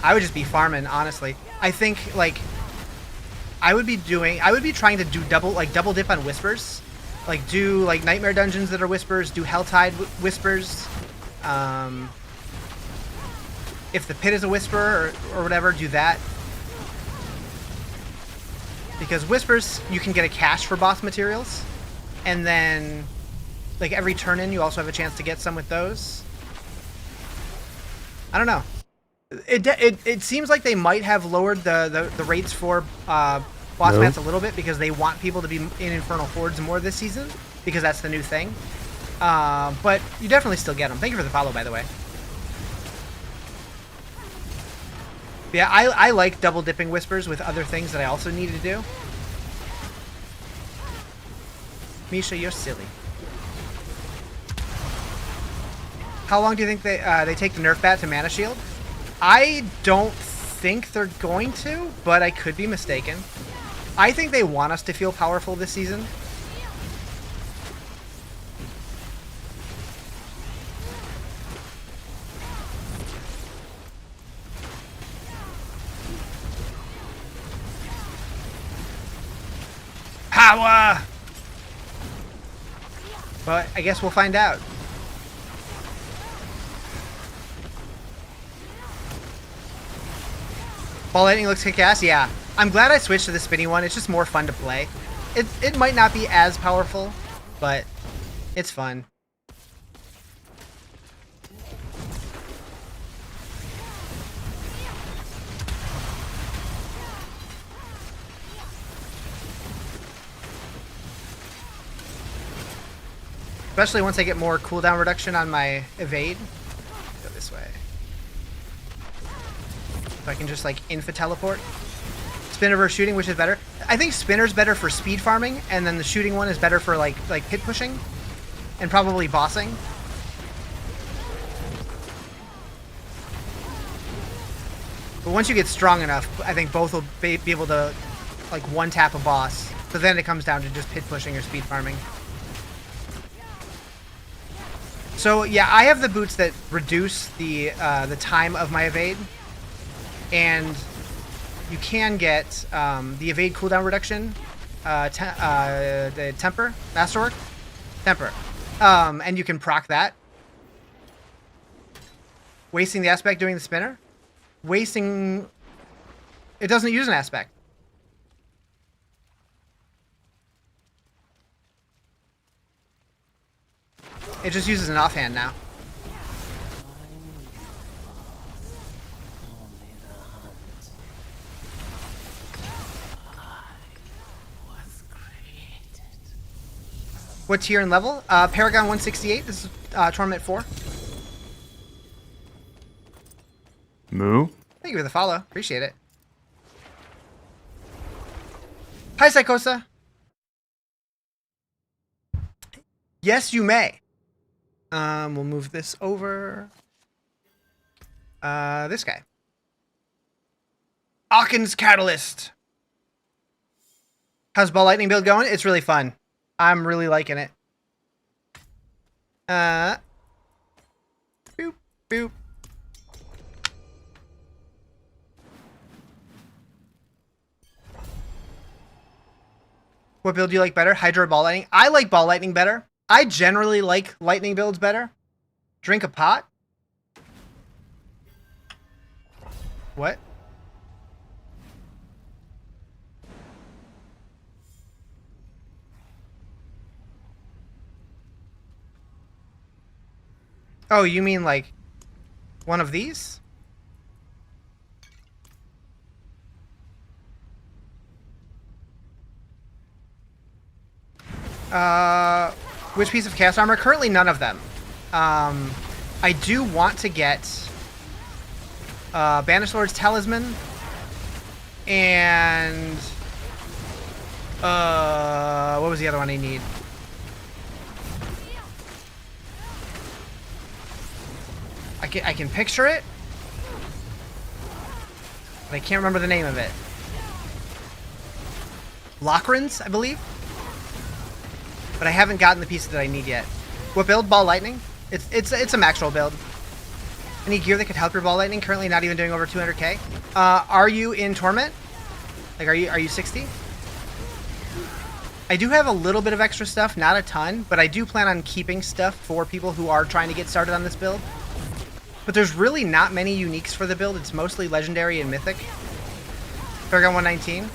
I would just be farming, honestly. I think like I would be trying to do double dip on whispers. Like do like nightmare dungeons that are whispers, do Helltide whispers. If the pit is a whisper or whatever, do that. Because whispers, you can get a cache for boss materials. And then like every turn in, you also have a chance to get some with those. I don't know. It seems like they might have lowered the rates for boss mats a little bit because they want people to be in Infernal Hordes more this season because that's the new thing. But you definitely still get them. Thank you for the follow, by the way. Yeah, I like double dipping whispers with other things that I also need to do. Misha, you're silly. How long do you think they take the nerf bat to mana shield? I don't think they're going to, but I could be mistaken. I think they want us to feel powerful this season. Power! But I guess we'll find out. Ball Lightning looks kick-ass? Yeah. I'm glad I switched to the spinny one. It's just more fun to play. It might not be as powerful, but it's fun. Especially once I get more cooldown reduction on my evade. Go this way. So I can just like infa teleport. Spinner versus shooting, which is better? I think spinner's better for speed farming, and then the shooting one is better for like pit pushing, and probably bossing. But once you get strong enough, I think both will be able to like one tap a boss. So then it comes down to just pit pushing or speed farming. So yeah, I have the boots that reduce the time of my evade, and you can get the evade cooldown reduction, the temper, masterwork, temper, and you can proc that. Wasting the aspect doing the spinner, wasting. It doesn't use an aspect. It just uses an offhand now. What tier and level? Paragon 168. This is Torment 4. Moo? Thank you for the follow. Appreciate it. Hi, Psychosa. Yes, you may. We'll move this over. This guy. Aaken's Catalyst. How's Ball Lightning build going? It's really fun. I'm really liking it. Boop, boop. What build do you like better? Hydra or Ball Lightning? I like Ball Lightning better. I generally like lightning builds better. Drink a pot? What? Oh, you mean like one of these? Which piece of chaos armor? Currently none of them. I do want to get Banished Lord's Talisman and what was the other one I need? I can picture it, but I can't remember the name of it. Lockrins, I believe. but I haven't gotten the pieces that I need yet. What build? Ball Lightning? It's a max roll build. Any gear that could help your Ball Lightning? Currently not even doing over 200k. Are you in Torment? Like, are you 60? I do have a little bit of extra stuff, not a ton, but I do plan on keeping stuff for people who are trying to get started on this build. But there's really not many uniques for the build. It's mostly Legendary and Mythic. Paragon 119.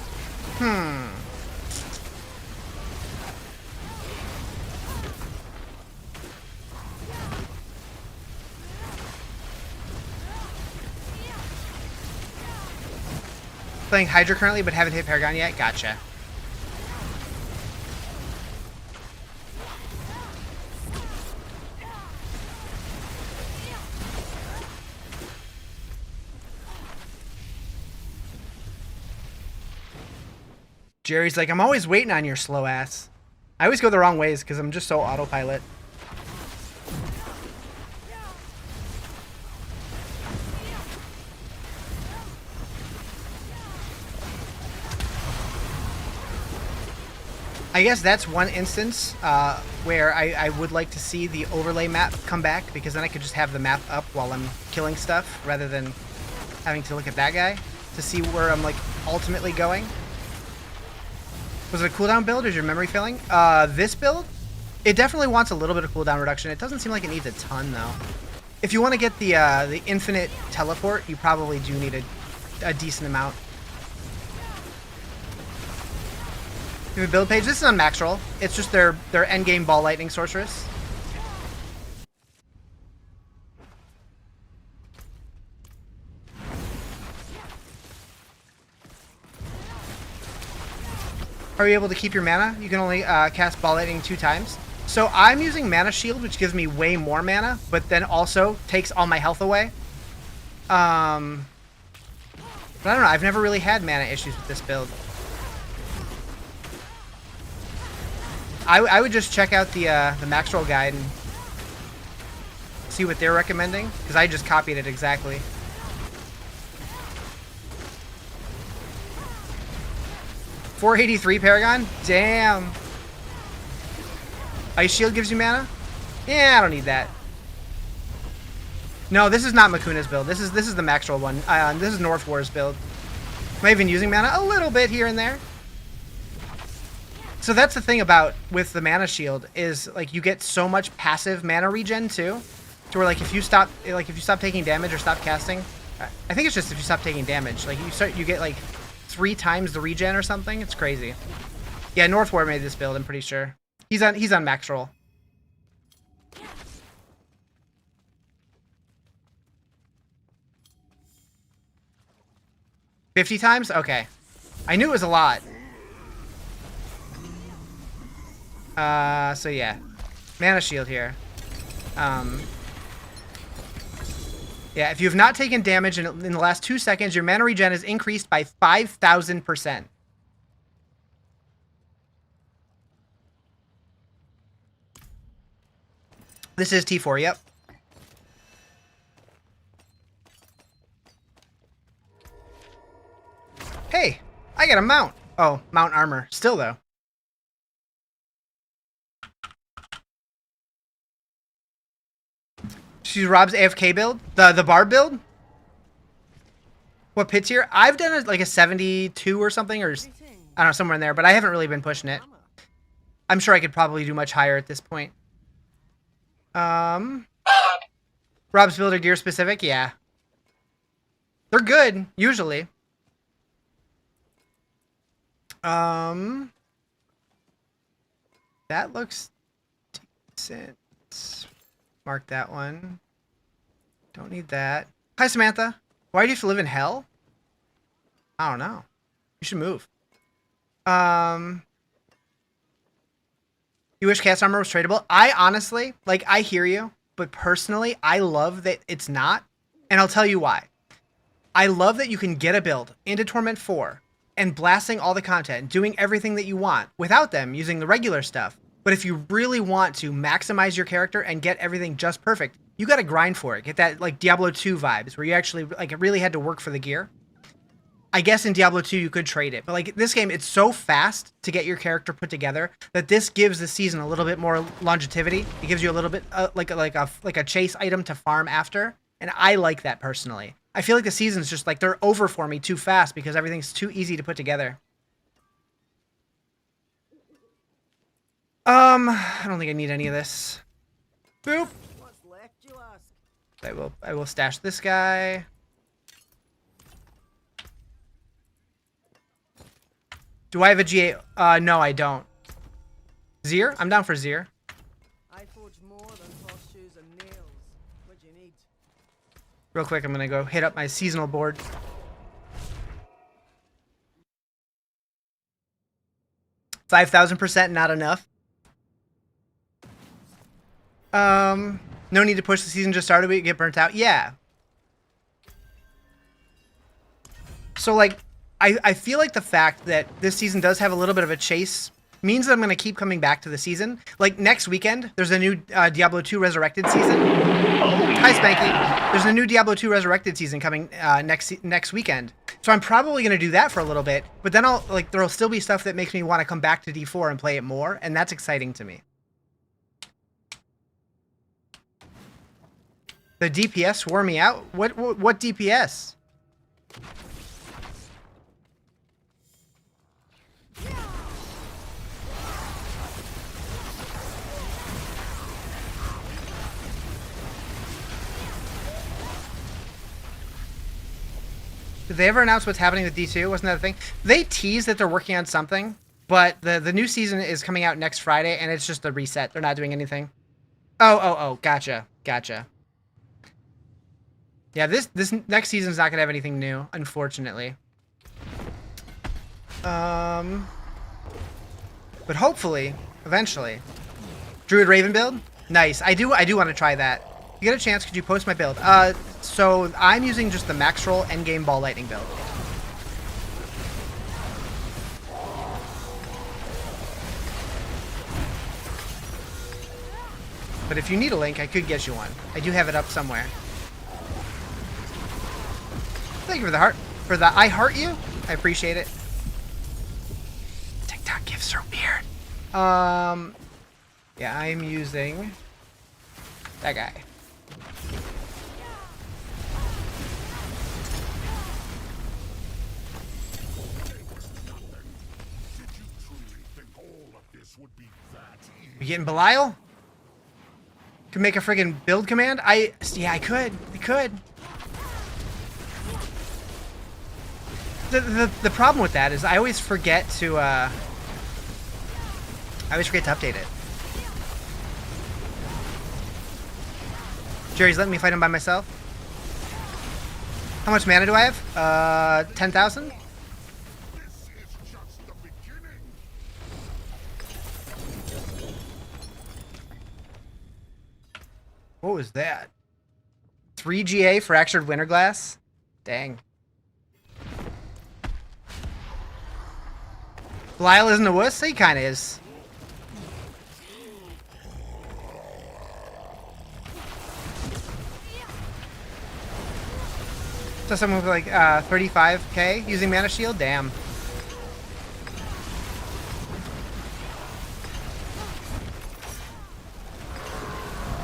Playing Hydra currently, but haven't hit Paragon yet. Gotcha. Jerry's like, I'm always waiting on your slow ass. I always go the wrong ways because I'm just so autopilot. I guess that's one instance where I would like to see the overlay map come back, because then I could just have the map up while I'm killing stuff rather than having to look at that guy to see where I'm like ultimately going. Was it a cooldown build or is your memory failing? This build, it definitely wants a little bit of cooldown reduction. It doesn't seem like it needs a ton though. If you want to get the infinite teleport, you probably do need a decent amount. You have a build page. This is on max roll. It's just their endgame Ball Lightning Sorceress. Are you able to keep your mana? You can only cast Ball Lightning 2 times. So I'm using Mana Shield, which gives me way more mana, but then also takes all my health away. But I don't know. I've never really had mana issues with this build. I would just check out the max roll guide and see what they're recommending, because I just copied it exactly. $483 Paragon? Damn. Ice Shield gives you mana? Yeah, I don't need that. No, this is not Makuna's build. This is the max roll one. This is North Wars build. Am I even using mana? A little bit here and there. So that's the thing about with the Mana Shield is like you get so much passive mana regen too, to where like if you stop taking damage or stop casting, I think it's just if you stop taking damage, like you get like 3 times the regen or something. It's crazy. Yeah, North War made this build. I'm pretty sure he's on max roll. $50 times? Okay, I knew it was a lot. So yeah, Mana Shield here. Yeah, if you have not taken damage in the last 2 seconds, your mana regen is increased by 5,000%. This is T4, yep. Hey, I got a mount. Oh, mount armor. Still though. She's Rob's AFK build? The Barb build? What pit tier? I've done like a 72 or something, or I don't know, somewhere in there, but I haven't really been pushing it. I'm sure I could probably do much higher at this point. Rob's build are gear specific? Yeah. They're good, usually. That looks decent. Mark that one. Don't need that. Hi, Samantha. Why do you have to live in hell? I don't know. You should move. You wish cast armor was tradable? I honestly, like, I hear you, but personally, I love that it's not, and I'll tell you why. I love that you can get a build into Torment 4 and blasting all the content, doing everything that you want without them using the regular stuff. But if you really want to maximize your character and get everything just perfect, you got to grind for it. Get that like Diablo 2 vibes where you actually like really had to work for the gear. I guess in Diablo 2 you could trade it, but like this game, it's so fast to get your character put together that this gives the season a little bit more longevity. It gives you a little bit like a chase item to farm after, and I like that personally. I feel like the seasons just like they're over for me too fast because everything's too easy to put together. I don't think I need any of this. Boop. What's left, you ask? I will stash this guy. Do I have a GA? No, I don't. Zir? I'm down for Zir. I forge more than horseshoes and nails. What do you need? Real quick, I'm gonna go hit up my seasonal board. $5,000% not enough. No need to push, the season just started, we get burnt out. Yeah. So like, I feel like the fact that this season does have a little bit of a chase means that I'm going to keep coming back to the season. Like next weekend, there's a new Diablo 2 Resurrected season. Hi, Spanky. There's a new Diablo 2 Resurrected season coming next weekend. So I'm probably going to do that for a little bit, but then there'll still be stuff that makes me want to come back to D4 and play it more, and that's exciting to me. The DPS wore me out? What DPS? Did they ever announce what's happening with D2? Wasn't that a thing? They tease that they're working on something, but the new season is coming out next Friday, and it's just a reset. They're not doing anything. Oh, gotcha. Yeah, this next season's not gonna have anything new, unfortunately. But hopefully, eventually. Druid Raven build? Nice. I do want to try that. If you get a chance, could you post my build? So I'm using just the max roll endgame Ball Lightning build. But if you need a link, I could get you one. I do have it up somewhere. Thank you for the heart. For the I heart you. I appreciate it. TikTok gifts are weird. Yeah, I'm using that guy. You getting Belial? Could make a friggin' build command? Yeah, I could. The problem with that is I always forget to update it. Jerry's letting me fight him by myself. How much mana do I have? 10,000? What was that? 3 GA Fractured Winterglass? Dang. Belial isn't a wuss? He kinda is. So someone with like 35k using Mana Shield? Damn.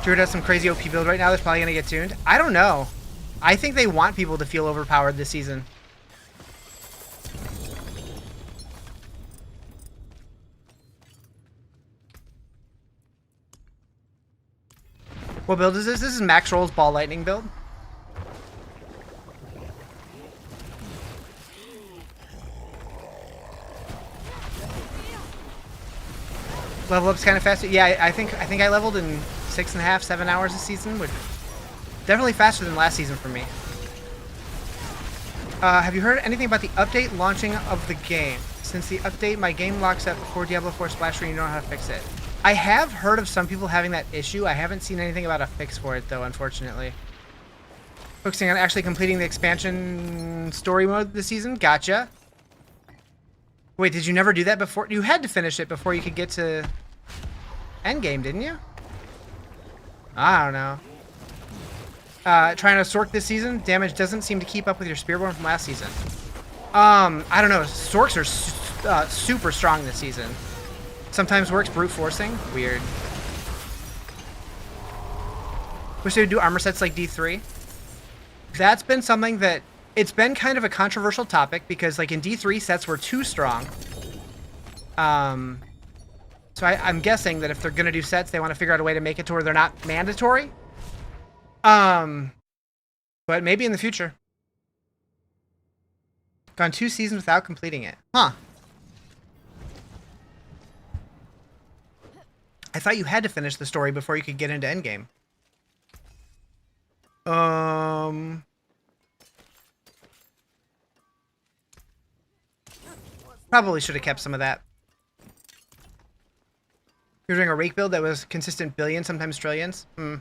Druid has some crazy OP build right now that's probably gonna get tuned. I don't know. I think they want people to feel overpowered this season. What build is this? This is Max Roll's Ball Lightning build. Level up's kind of fast. Yeah, I think I leveled in 6.5, 7 hours this season, which definitely faster than last season for me. Have you heard anything about the update launching of the game? Since the update, my game locks up before Diablo 4 splash screen. You don't know how to fix it. I have heard of some people having that issue. I haven't seen anything about a fix for it, though, unfortunately. Focusing on actually completing the expansion story mode this season? Gotcha. Wait, did you never do that before? You had to finish it before you could get to endgame, didn't you? I don't know. Trying to Sorc this season? Damage doesn't seem to keep up with your Spearborn from last season. I don't know. Sorcs are super strong this season. Sometimes works brute forcing. Weird. Wish they would do armor sets like D3. That's been something that it's been kind of a controversial topic because like in D3 sets were too strong. So I'm guessing that if they're gonna do sets, they want to figure out a way to make it to where they're not mandatory. But maybe in the future. Gone 2 seasons without completing it. Huh. I thought you had to finish the story before you could get into endgame. Probably should have kept some of that. You're doing a rake build that was consistent billions, sometimes trillions. It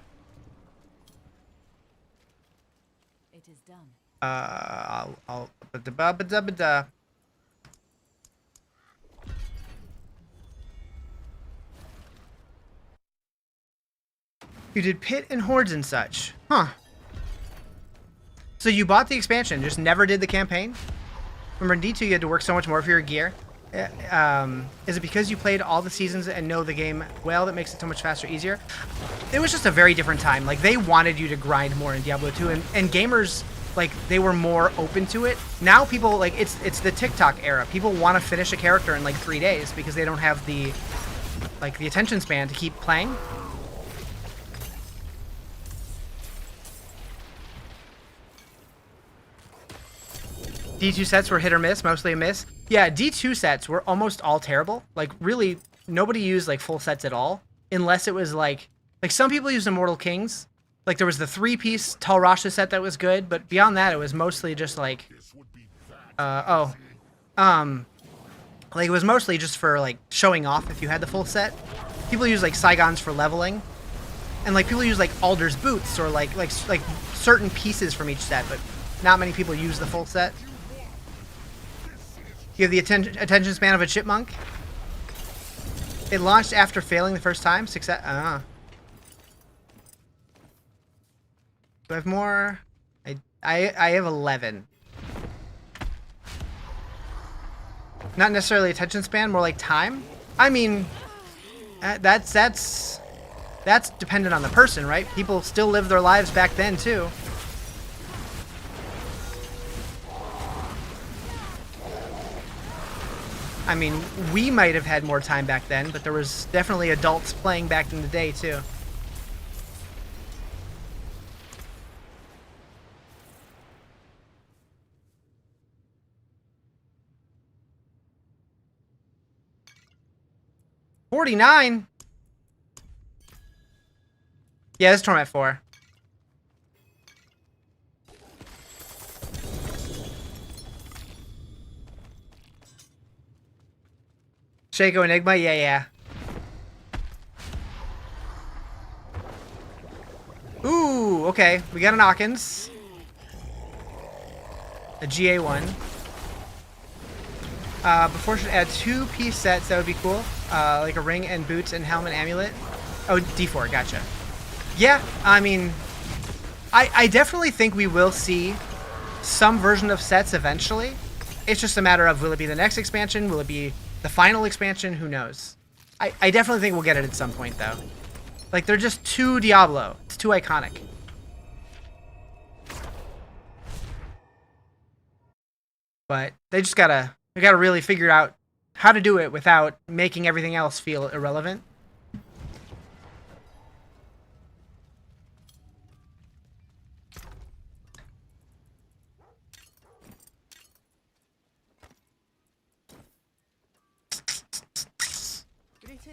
is done. I'll ba-da-ba-da-ba-da. You did pit and hordes and such. Huh. So you bought the expansion, just never did the campaign? Remember in D2 you had to work so much more for your gear. Is it because you played all the seasons and know the game well that makes it so much faster, easier? It was just a very different time. Like, they wanted you to grind more in Diablo 2, and gamers, like, they were more open to it. Now people, like, it's the TikTok era. People want to finish a character in, like, 3 days because they don't have the, like, the attention span to keep playing. D2 sets were hit or miss, mostly a miss. Yeah, D2 sets were almost all terrible. Like, really, nobody used, like, full sets at all. Unless it was, like some people used Immortal Kings. Like, there was the 3-piece Tal Rasha set that was good, but beyond that, it was mostly just, like... like, it was mostly just for, like, showing off if you had the full set. People use, like, Saigons for leveling. And, like, people use, like, Alder's Boots or, like certain pieces from each set, but not many people use the full set. You have the attention span of a chipmunk. It launched after failing the first time. Success. Do I have more? I have 11. Not necessarily attention span, more like time. I mean, that's dependent on the person, right? People still live their lives back then too. I mean, we might have had more time back then, but there was definitely adults playing back in the day, too. $49? Yeah, this is Torment 4. Shaco Enigma? Yeah. Ooh, okay. We got an Hawkins. A GA1. Before should add 2-piece sets. That would be cool. Like a ring and boots and helmet amulet. Oh, D4. Gotcha. Yeah, I mean... I definitely think we will see some version of sets eventually. It's just a matter of, will it be the next expansion? Will it be the final expansion? Who knows? I definitely think we'll get it at some point, though. Like, they're just too Diablo. It's too iconic. But they just gotta really figure out how to do it without making everything else feel irrelevant.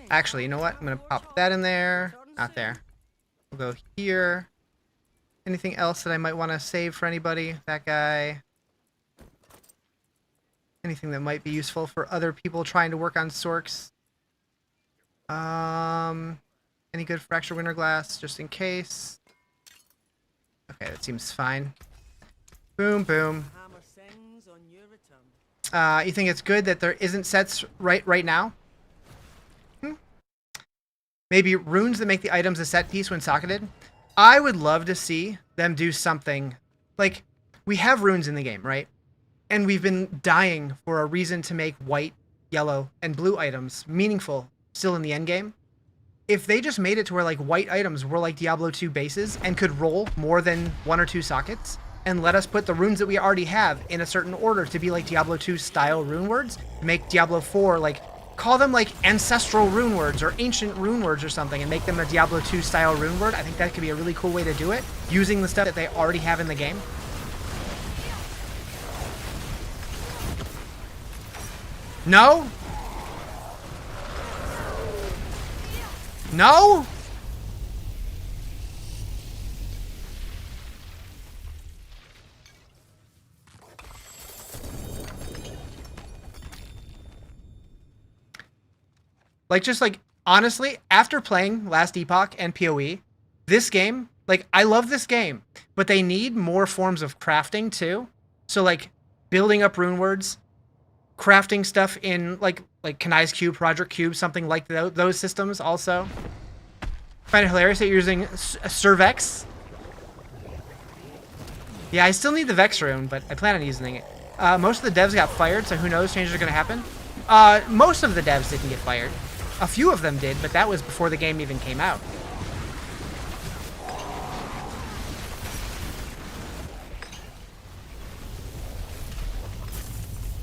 Actually, you know what? I'm gonna pop that in there. Not there. We'll go here. Anything else that I might want to save for anybody? That guy. Anything that might be useful for other people trying to work on Sorcs? Any good fracture winter glass, just in case. Okay, that seems fine. Boom, boom. You think it's good that there isn't sets right now? Maybe runes that make the items a set piece when socketed. I would love to see them do something like, we have runes in the game, right? And we've been dying for a reason to make white, yellow, and blue items meaningful still in the endgame. If they just made it to where like white items were like Diablo 2 bases and could roll more than 1 or 2 sockets and let us put the runes that we already have in a certain order to be like Diablo 2 style rune words, make Diablo 4 like, call them like ancestral rune words or ancient rune words or something and make them a Diablo 2 style rune word. I think that could be a really cool way to do it using the stuff that they already have in the game. No? No? Like, just like, honestly, after playing Last Epoch and PoE, this game, like, I love this game, but they need more forms of crafting too. So, like, building up rune words, crafting stuff in, like Kanai's Cube, Project Cube, something like those systems also. I find it hilarious that you're using Cervex. Yeah, I still need the Vex rune, but I plan on using it. Most of the devs got fired, so who knows, changes are going to happen. Most of the devs didn't get fired. A few of them did, but that was before the game even came out.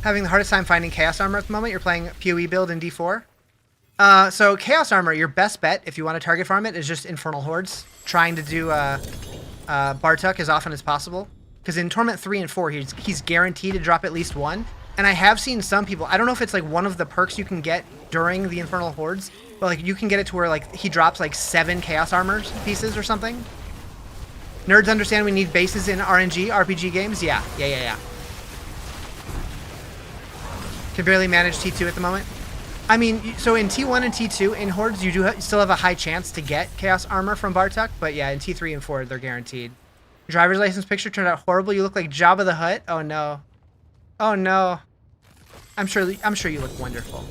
Having the hardest time finding Chaos Armor at the moment? You're playing PoE build in D4? So Chaos Armor, your best bet, if you want to target farm it, is just Infernal Hordes. Trying to do Bartuc as often as possible. Because in Torment 3 and 4, he's guaranteed to drop at least one. And I have seen some people, I don't know if it's like one of the perks you can get during the Infernal Hordes, but like you can get it to where like he drops like 7 Chaos Armor pieces or something. Nerds understand we need bases in RNG, RPG games? Yeah. Can barely manage T2 at the moment. I mean, so in T1 and T2, in Hordes, you do still have a high chance to get Chaos Armor from Bartuc, but yeah, in T3 and 4, they're guaranteed. Your driver's license picture turned out horrible. You look like Jabba the Hutt. Oh no. Oh no. I'm sure you look wonderful.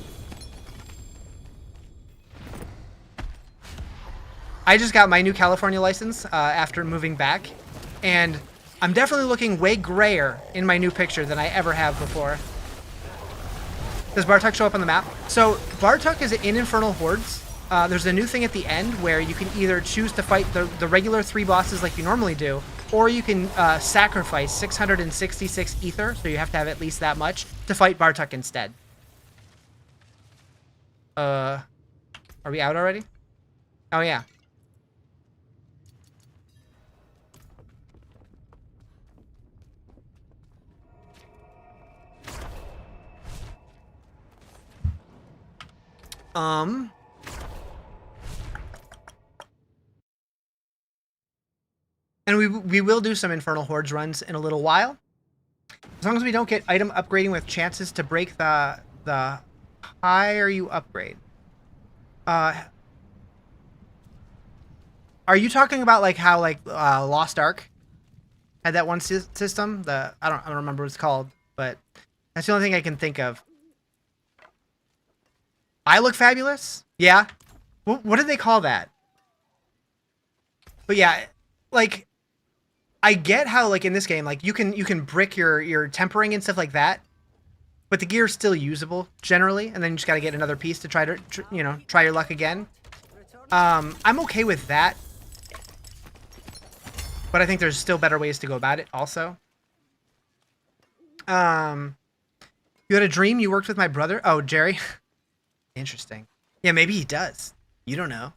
I just got my new California license after moving back, and I'm definitely looking way grayer in my new picture than I ever have before. Does Bartuc show up on the map? So Bartuc is in Infernal Hordes. There's a new thing at the end where you can either choose to fight the regular 3 bosses like you normally do, or you can sacrifice 666 ether, so you have to have at least that much, to fight Bartuc instead. Are we out already? Oh yeah. And we will do some Infernal Hordes runs in a little while. As long as we don't get item upgrading with chances to break the higher you upgrade. Are you talking about like how like Lost Ark had that one system? I don't remember what it's called, but that's the only thing I can think of. I look fabulous? Yeah. What did they call that? But yeah, like I get how like in this game like you can brick your tempering and stuff like that, but the gear's still usable generally, and then you just got to get another piece to try your luck again. I'm okay with that, but I think there's still better ways to go about it also. You had a dream you worked with my brother? Oh, Jerry. Interesting. Yeah, maybe he does. You don't know.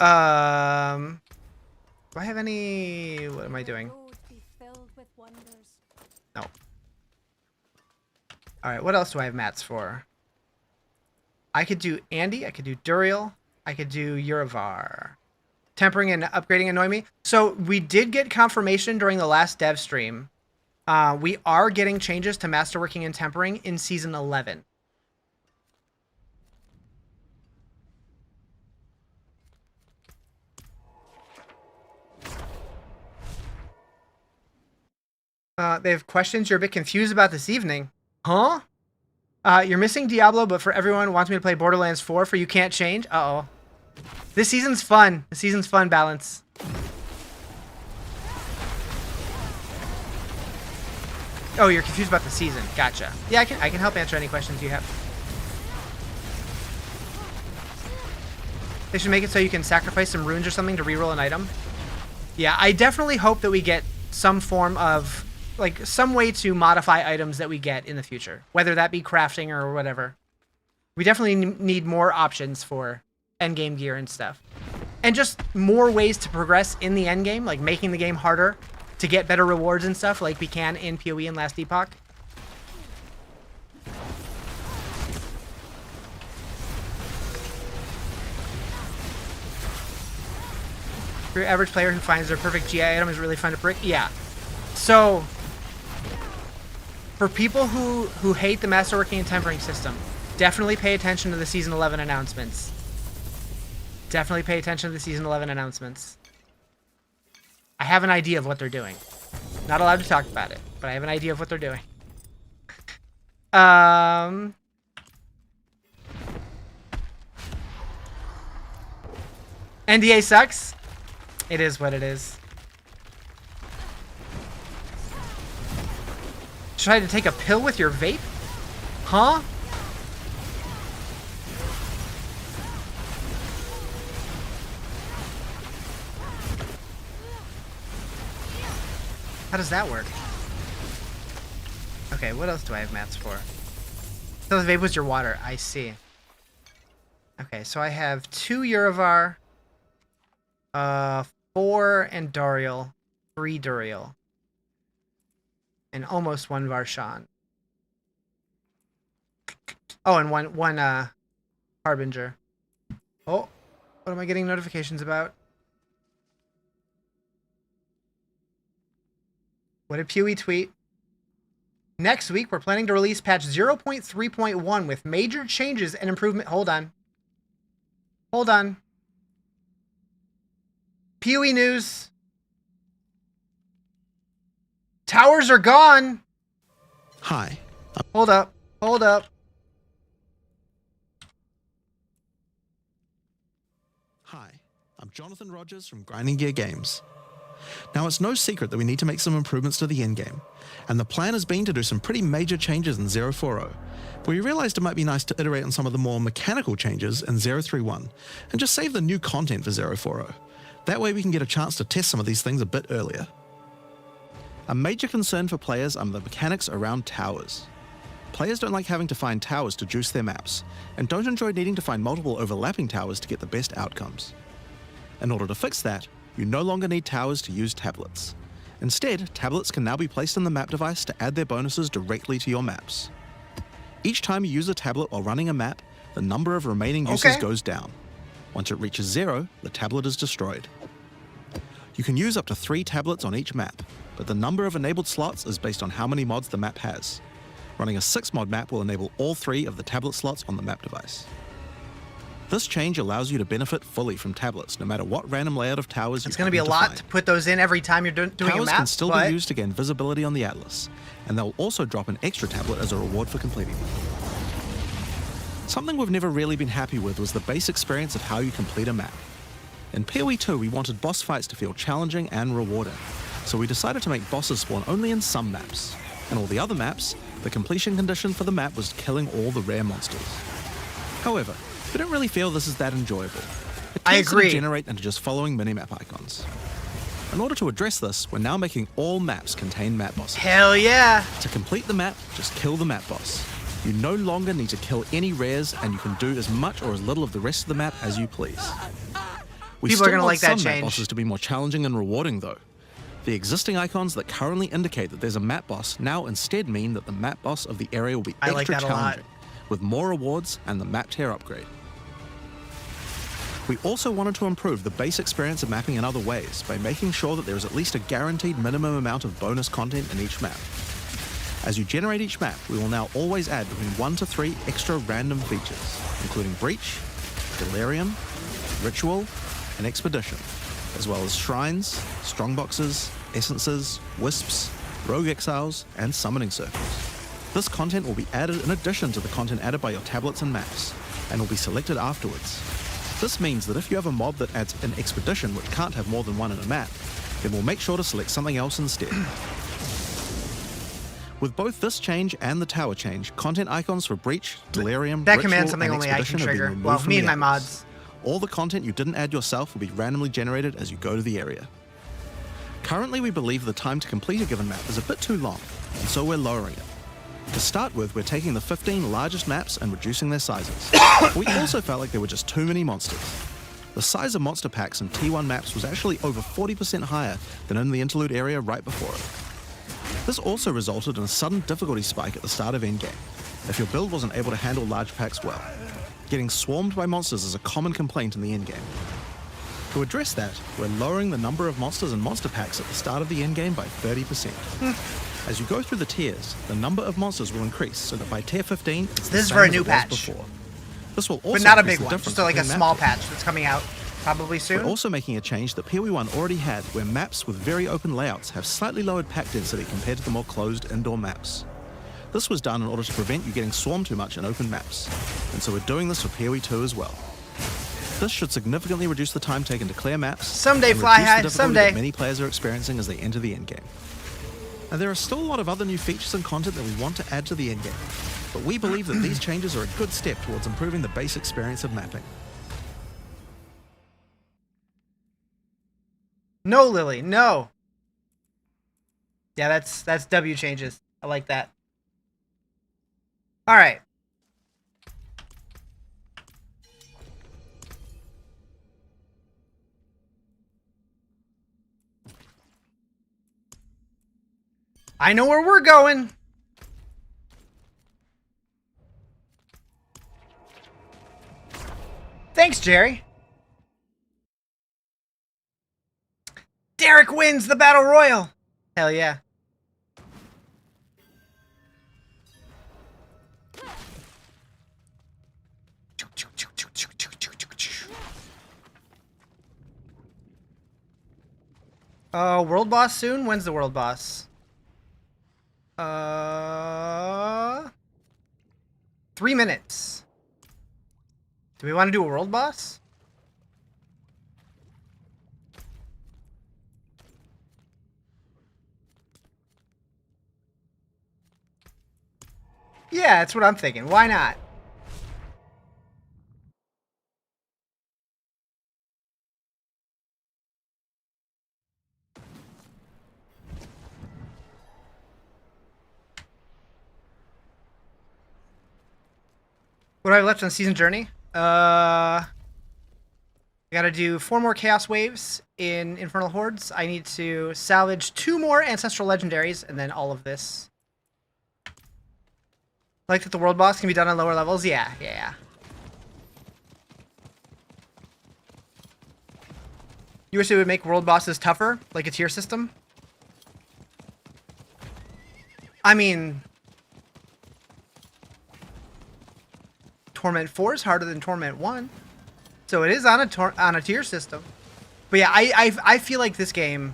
Do I have any... What am I doing? No. Alright, what else do I have mats for? I could do Andy, I could do Duriel, I could do Uravar. Tempering and upgrading annoy me. So we did get confirmation during the last dev stream. We are getting changes to Masterworking and Tempering in Season 11. They have questions you're a bit confused about this evening. Huh? You're missing Diablo, but for everyone who wants me to play Borderlands 4 for You Can't Change? Uh-oh. This season's fun. This season's fun, Balance. Oh, you're confused about the season. Gotcha. Yeah, I can help answer any questions you have. They should make it so you can sacrifice some runes or something to reroll an item. Yeah, I definitely hope that we get some form of, like, some way to modify items that we get in the future, whether that be crafting or whatever. We definitely need more options for endgame gear and stuff. And just more ways to progress in the endgame, like making the game harder to get better rewards and stuff like we can in PoE and Last Epoch. For your average player who finds their perfect GI item is really fun to brick. Yeah. So, for people who hate the masterworking and tempering system, definitely pay attention to the Season 11 announcements. Definitely pay attention to the Season 11 announcements. I have an idea of what they're doing. Not allowed to talk about it, but I have an idea of what they're doing. NDA sucks. It is what it is. Try to take a pill with your vape? Huh? How does that work? Okay, what else do I have mats for? So the vape was your water. I see. Okay, so I have 2 Urivar, 4 Andariel, 3 Duriel, and almost 1 Varshan. Oh, and one Harbinger. Oh, what am I getting notifications about? What did PoE tweet? Next week, we're planning to release patch 0.3.1 with major changes and improvement. Hold on. Hold on. PoE news. Towers are gone. Hi. Hold up. Hold up. Hi. I'm Jonathan Rogers from Grinding Gear Games. Now, it's no secret that we need to make some improvements to the endgame, and the plan has been to do some pretty major changes in 0.4.0, but we realized it might be nice to iterate on some of the more mechanical changes in 0.3.1, and just save the new content for 0.4.0. That way we can get a chance to test some of these things a bit earlier. A major concern for players are the mechanics around towers. Players don't like having to find towers to juice their maps, and don't enjoy needing to find multiple overlapping towers to get the best outcomes. In order to fix that, you no longer need towers to use tablets. Instead, tablets can now be placed in the map device to add their bonuses directly to your maps. Each time you use a tablet while running a map, the number of remaining uses goes down. Once it reaches 0, the tablet is destroyed. You can use up to 3 tablets on each map, but the number of enabled slots is based on how many mods the map has. Running a 6-mod map will enable all 3 of the tablet slots on the map device. This change allows you to benefit fully from tablets, no matter what random layout of towers you It's going to be a lot to put those in every time you're doing a map. Towers can still be used to gain visibility on the atlas, and they'll also drop an extra tablet as a reward for completing them. Something we've never really been happy with was the base experience of how you complete a map. In PoE 2, we wanted boss fights to feel challenging and rewarding, so we decided to make bosses spawn only in some maps. In all the other maps, the completion condition for the map was killing all the rare monsters. However, we don't really feel this is that enjoyable. It tends to degenerate into just following minimap icons. In order to address this, we're now making all maps contain map bosses. Hell yeah! To complete the map, just kill the map boss. You no longer need to kill any rares, and you can do as much or as little of the rest of the map as you please. We People are going to want like that some map change. bosses to be more challenging and rewarding, though. The existing icons that currently indicate that there's a map boss now instead mean that the map boss of the area will be extra challenging, with more rewards and the map tier upgrade. We also wanted to improve the base experience of mapping in other ways by making sure that there is at least a guaranteed minimum amount of bonus content in each map. As you generate each map, we will now always add between 1 to 3 extra random features, including Breach, Delirium, Ritual, and Expedition, as well as Shrines, Strongboxes, Essences, Wisps, Rogue Exiles, and Summoning Circles. This content will be added in addition to the content added by your tablets and maps, and will be selected afterwards. This means that if you have a mob that adds an expedition which can't have more than one in a map, then we'll make sure to select something else instead. With both this change and the tower change, content icons for Breach, Delirium, That Ritual, command's something and only I can Expedition have been trigger. removed Well, from me the and my apples. mods. All the content you didn't add yourself will be randomly generated as you go to the area. Currently, we believe the time to complete a given map is a bit too long, and so we're lowering it. To start with, we're taking the 15 largest maps and reducing their sizes. We also felt like there were just too many monsters. The size of monster packs in T1 maps was actually over 40% higher than in the interlude area right before it. This also resulted in a sudden difficulty spike at the start of endgame, if your build wasn't able to handle large packs well. Getting swarmed by monsters is a common complaint in the endgame. To address that, we're lowering the number of monsters and monster packs at the start of the endgame by 30%. As you go through the tiers, the number of monsters will increase so that by tier 15, it's the This is same for a as new it was patch. before. This will also But not a increase big the one, difference just like a between small map patch that's coming out probably soon. We're also making a change that PoE1 already had, where maps with very open layouts have slightly lowered pack density compared to the more closed indoor maps. This was done in order to prevent you getting swarmed too much in open maps, and so we're doing this for PoE2 as well. This should significantly reduce the time taken to clear maps. Someday, and Fly reduce the High, difficulty someday. that many players are experiencing as they enter the endgame. Now, there are still a lot of other new features and content that we want to add to the endgame, but we believe that these changes are a good step towards improving the base experience of mapping. No, Lily, no. Yeah, that's W changes. I like that. All right. I know where we're going. Thanks, Jerry. Derek wins the Battle Royal. Hell yeah. World boss soon? When's the world boss? 3 minutes. Do we want to do a world boss? Yeah, that's what I'm thinking. Why not? What do I have left on Season Journey? I gotta do 4 more Chaos Waves in Infernal Hordes. I need to salvage 2 more Ancestral Legendaries, and then all of this. Like that the world boss can be done on lower levels? Yeah. You wish it would make world bosses tougher, like a tier system? I mean, Torment 4 is harder than Torment 1. So it is on a tier system. But yeah, I feel like this game,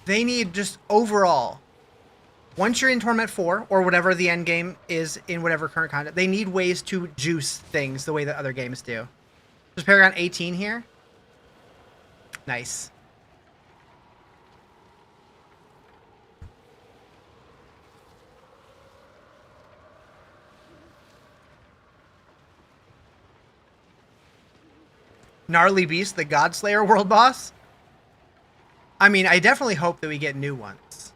they need just overall, once you're in Torment 4, or whatever the end game is in whatever current content, they need ways to juice things the way that other games do. There's Paragon 18 here. Nice. Gnarly Beast, the Godslayer world boss? I mean, I definitely hope that we get new ones.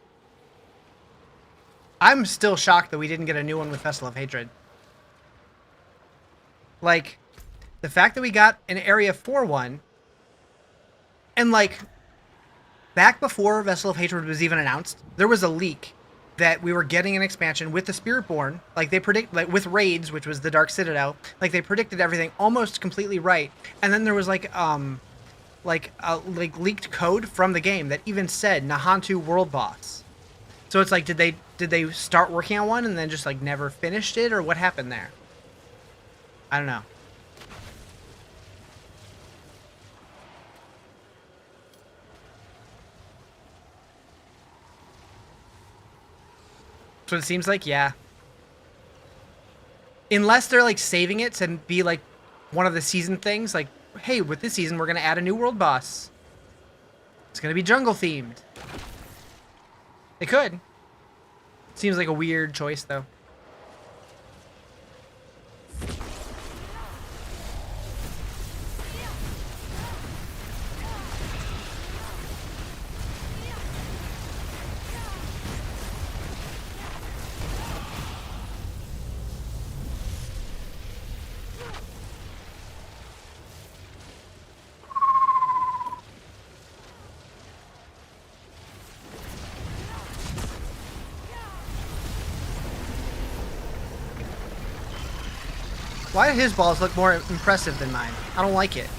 I'm still shocked that we didn't get a new one with Vessel of Hatred. Like, the fact that we got an Area 4 one, and like, back before Vessel of Hatred was even announced, there was a leak that we were getting an expansion with the Spiritborn. Like, they predict, like, with Raids, which was the Dark Citadel, like, they predicted everything almost completely right. And then there was like leaked code from the game that even said Nahantu world boss. So it's like, did they start working on one and then just like never finished it, or what happened there? I don't know. That's what it seems like, yeah. Unless they're like saving it to be like one of the season things, like, hey, with this season we're gonna add a new world boss. It's gonna be jungle themed. They could. Seems like a weird choice, though. Why do his balls look more impressive than mine? I don't like it.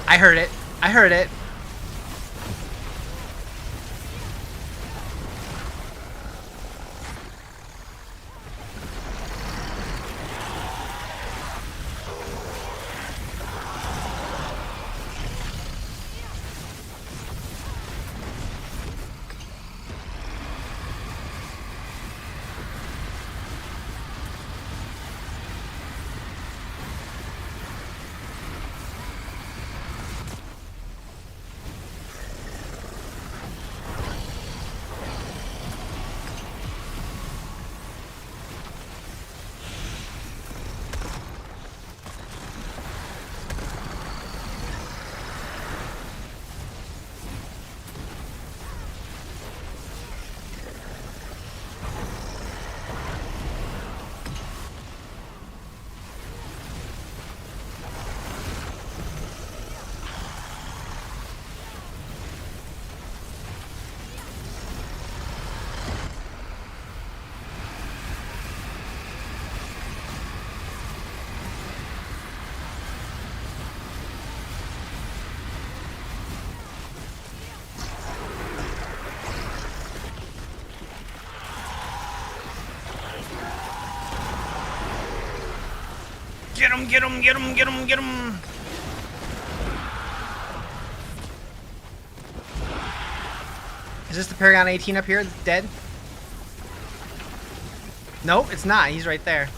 I heard it. I heard it. Get him, get him, get him, get him, get him. Is this the Paragon 18 up here that's dead? Nope, it's not. He's right there.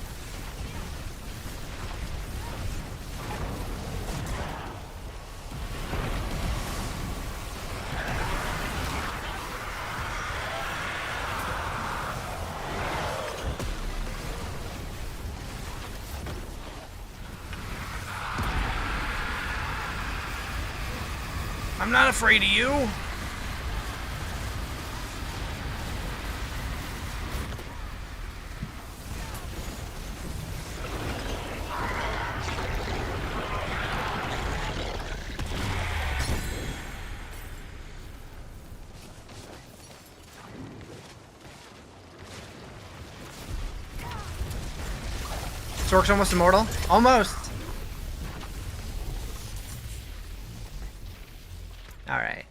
I'm not afraid of you. Sorc's almost immortal. Almost. All right.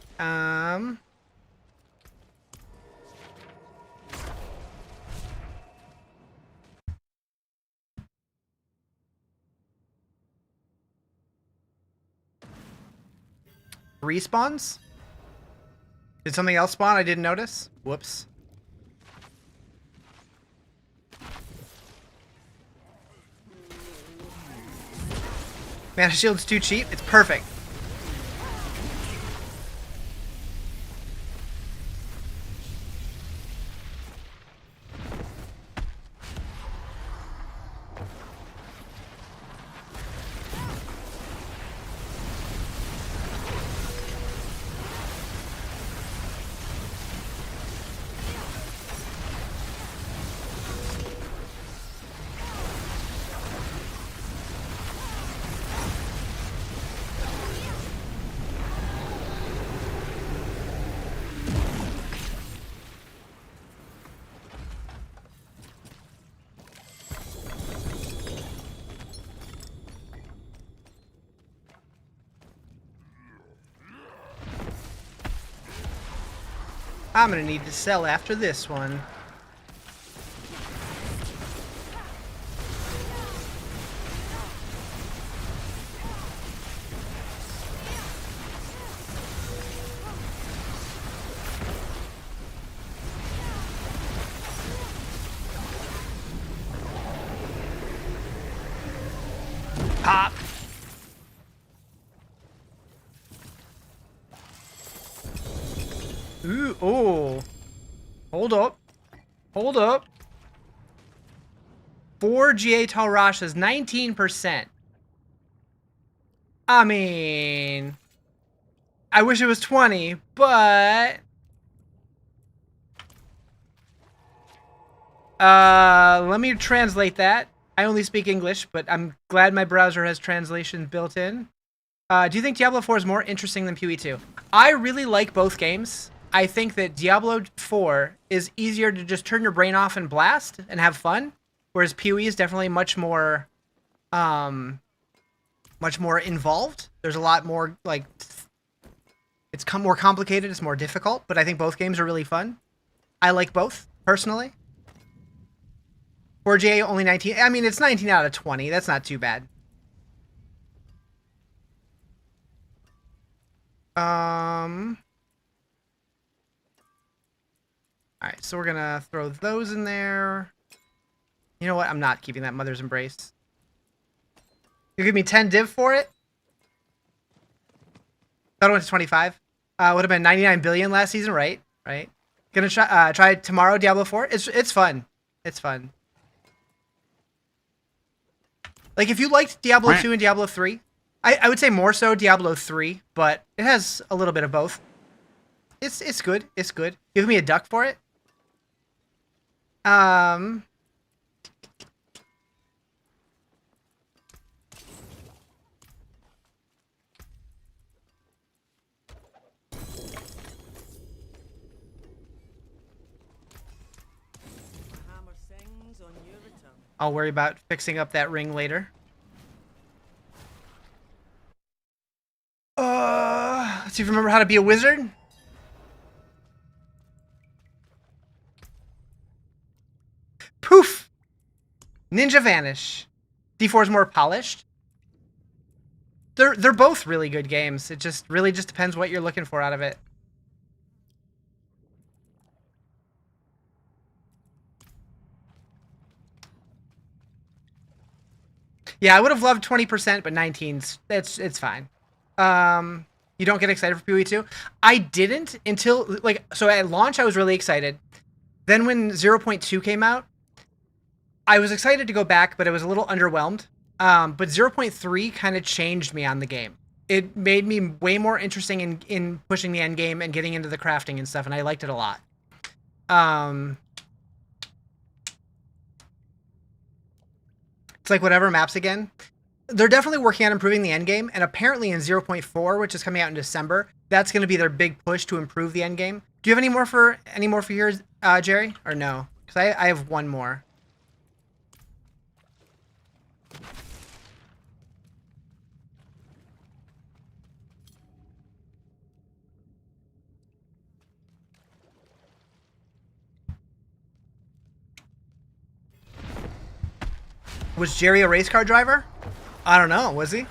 Respawns? Did something else spawn I didn't notice? Whoops. Mana shield's too cheap. It's perfect. I'm gonna need to sell after this one. Pop. Ooh, oh. Hold up. Hold up. 4 GA Talrashas, 19%. I mean, I wish it was 20, but let me translate that. I only speak English, but I'm glad my browser has translation built in. Do you think Diablo 4 is more interesting than PoE 2? I really like both games. I think that Diablo 4 is easier to just turn your brain off and blast and have fun, whereas PoE is definitely much more involved. There's a lot more, like, it's more complicated, it's more difficult, but I think both games are really fun. I like both, personally. 4J only 19. I mean, it's 19 out of 20. That's not too bad. Alright, so we're gonna throw those in there. You know what? I'm not keeping that Mother's Embrace. You give me 10 div for it? Thought it went to 25. Would have been 99 billion last season, right? Right. Gonna try tomorrow Diablo 4. It's fun. It's fun. Like, if you liked Diablo 2 and Diablo 3, I would say more so Diablo 3, but it has a little bit of both. It's good. It's good. Give me a duck for it. I'll worry about fixing up that ring later. Let's see if I remember how to be a wizard. Poof! Ninja Vanish. D4 is more polished. They're both really good games. It just really just depends what you're looking for out of it. Yeah, I would have loved 20%, but 19's it's fine. You don't get excited for PoE 2? I didn't until, like, so at launch I was really excited. Then when 0.2 came out, I was excited to go back, but I was a little underwhelmed. But 0.3 kind of changed me on the game. It made me way more interesting in pushing the end game and getting into the crafting and stuff, and I liked it a lot. It's like whatever maps again. They're definitely working on improving the end game, and apparently in 0.4, which is coming out in December, that's going to be their big push to improve the end game. Do you have any more for yours, Jerry, or no? Because I have one more. Was Jerry a race car driver? I don't know. Was he?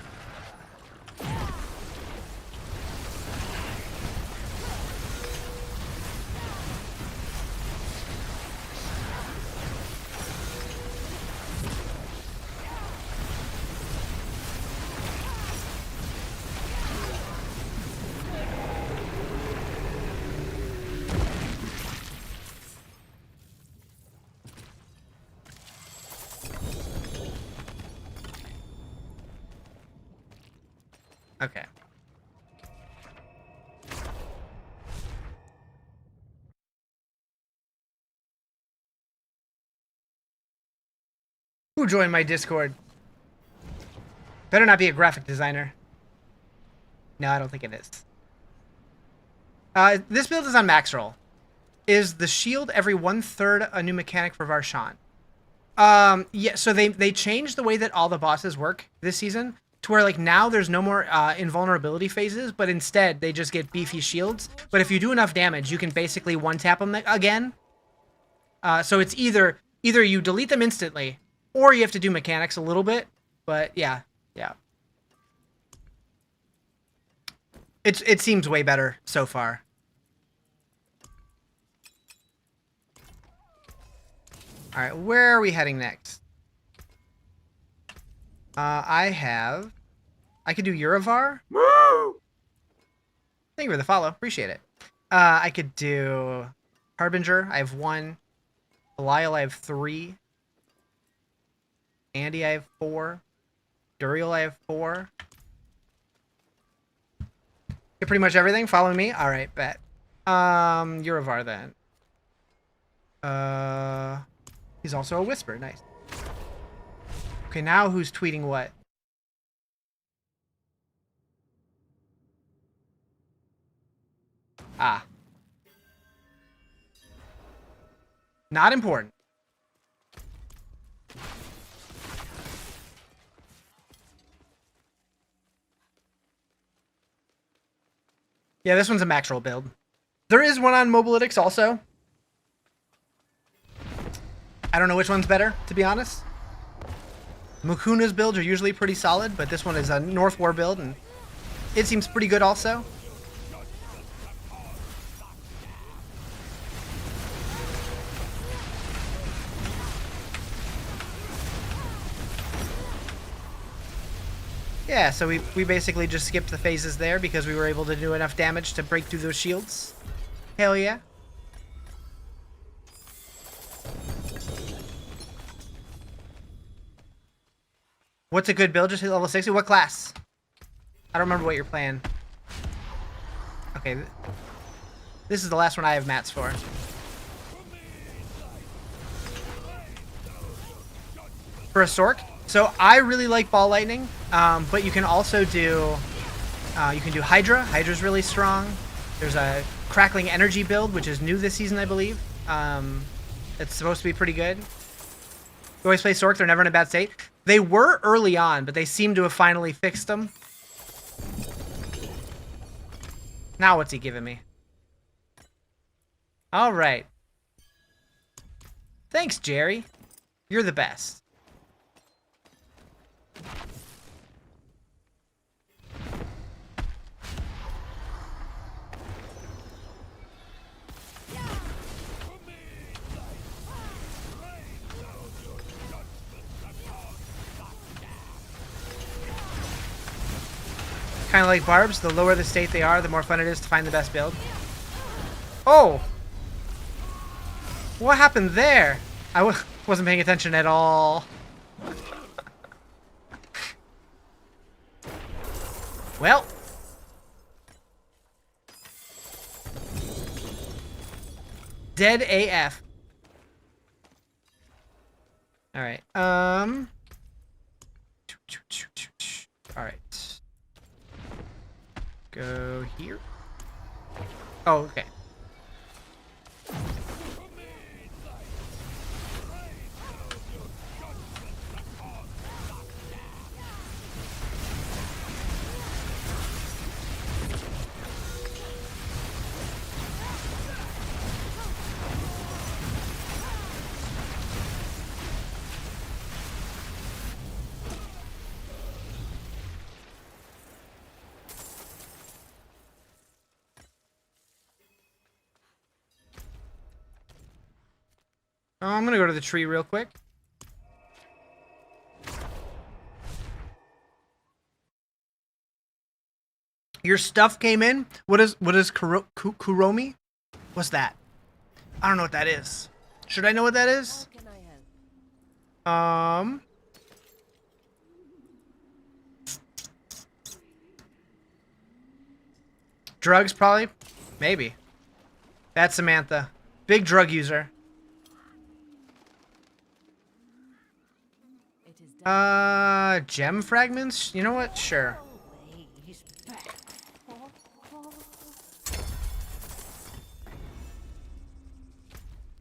Okay. Who joined my Discord? Better not be a graphic designer. No, I don't think it is. This build is on max roll. Is the shield every 1/3 a new mechanic for Varshan? Yeah, so they changed the way that all the bosses work this season to where, like, now there's no more invulnerability phases, but instead they just get beefy shields. But if you do enough damage, you can basically one-tap them again. So it's either you delete them instantly, or you have to do mechanics a little bit. But yeah. It seems way better so far. All right, where are we heading next? I could do Urivar. Woo! Thank you for the follow. Appreciate it. I could do Harbinger. I have 1. Belial, I have 3. Andy, I have 4. Duriel, I have 4. Get pretty much everything. Following me. All right, bet. Urivar then. He's also a Whisper. Nice. Okay, now who's tweeting what? Ah. Not important. Yeah, this one's a max roll build. There is one on Mobalytics also. I don't know which one's better, to be honest. Mukuna's builds are usually pretty solid, but this one is a North War build, and it seems pretty good also. Yeah, so we basically just skipped the phases there because we were able to do enough damage to break through those shields. Hell yeah. What's a good build? Just hit level 60? What class? I don't remember what you're playing. Okay. This is the last one I have mats for. For a Sorc? So I really like Ball Lightning, but you can also do Hydra. Hydra's really strong. There's a Crackling Energy build, which is new this season, I believe. It's supposed to be pretty good. You always play Sorc, they're never in a bad state. They were early on, but they seem to have finally fixed them. Now what's he giving me? All right. Thanks, Jerry. You're the best. Kind of like barbs, the lower the state they are, the more fun it is to find the best build. Oh! What happened there? I wasn't paying attention at all. Well. Dead AF. Alright, Alright. Go here. Oh, okay. I'm gonna go to the tree real quick. Your stuff came in? What is Kuromi? What's that? I don't know what that is. Should I know what that is? How can I help? Drugs, probably? Maybe. That's Samantha. Big drug user. It is done. Gem fragments? You know what? Sure. Always back.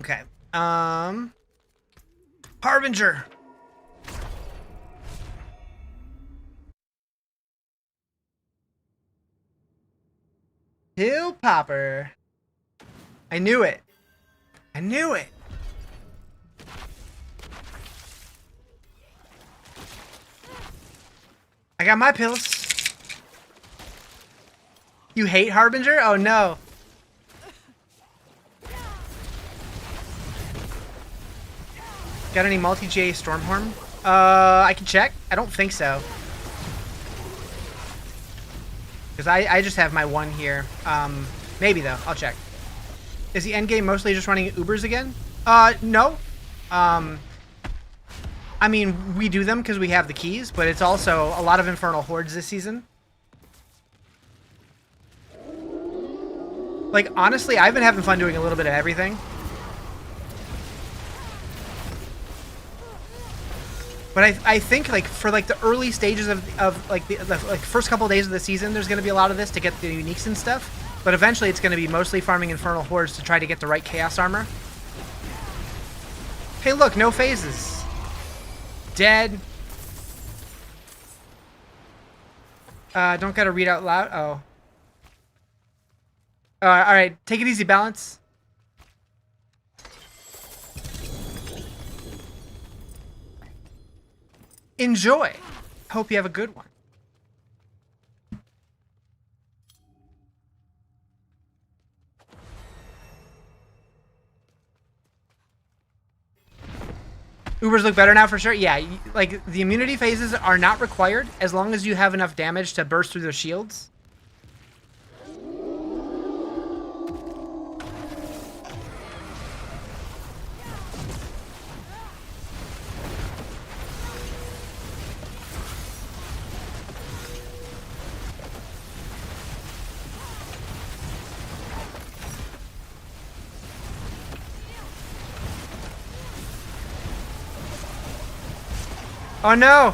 Okay. Harbinger. Hill Popper. I knew it. I knew it. I got my pills. You hate Harbinger? Oh no. Got any multi-J Stormhorn? I can check. I don't think so. Because I just have my one here. Maybe though. I'll check. Is the endgame mostly just running Ubers again? No. I mean, we do them because we have the keys, but it's also a lot of Infernal Hordes this season. Like, honestly, I've been having fun doing a little bit of everything. But I think, like, for, like, the early stages of like, the first couple of days of the season, there's going to be a lot of this to get the uniques and stuff. But eventually, it's going to be mostly farming Infernal Hordes to try to get the right Chaos Armor. Hey, look, no phases. Dead. Don't gotta read out loud. Oh. Alright, take it easy, Balance. Enjoy. Hope you have a good one. Ubers look better now for sure. Yeah, like the immunity phases are not required as long as you have enough damage to burst through their shields. Oh no!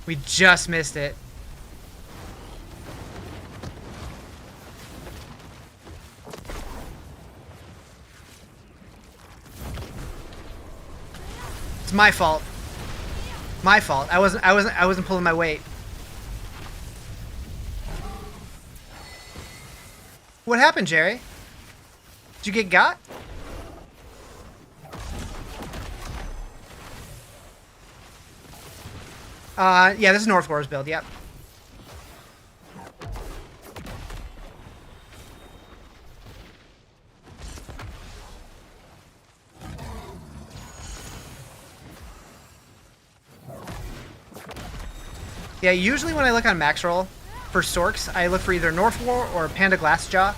We just missed it. It's my fault. My fault. I wasn't pulling my weight. What happened, Jerry? Did you get got? Yeah, this is North Wars build, yep. Yeah, usually when I look on max roll for Sorcs, I look for either North War or Panda Glassjaw.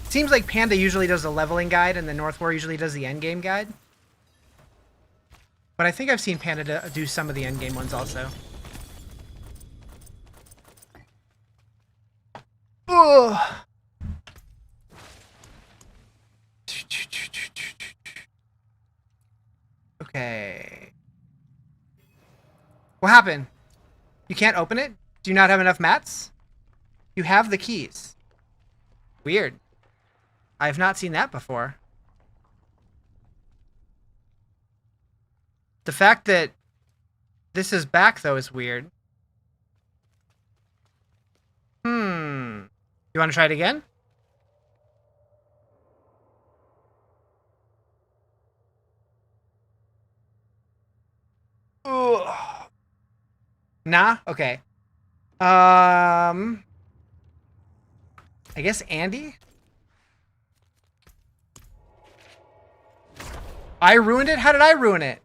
Seems like Panda usually does the leveling guide and the North War usually does the endgame guide. But I think I've seen Panda do some of the endgame ones also. Ugh. Okay. What happened? You can't open it? Do you not have enough mats? You have the keys. Weird. I have not seen that before. The fact that this is back, though, is weird. You want to try it again? Ugh. Nah? Okay. I guess Andy? I ruined it? How did I ruin it?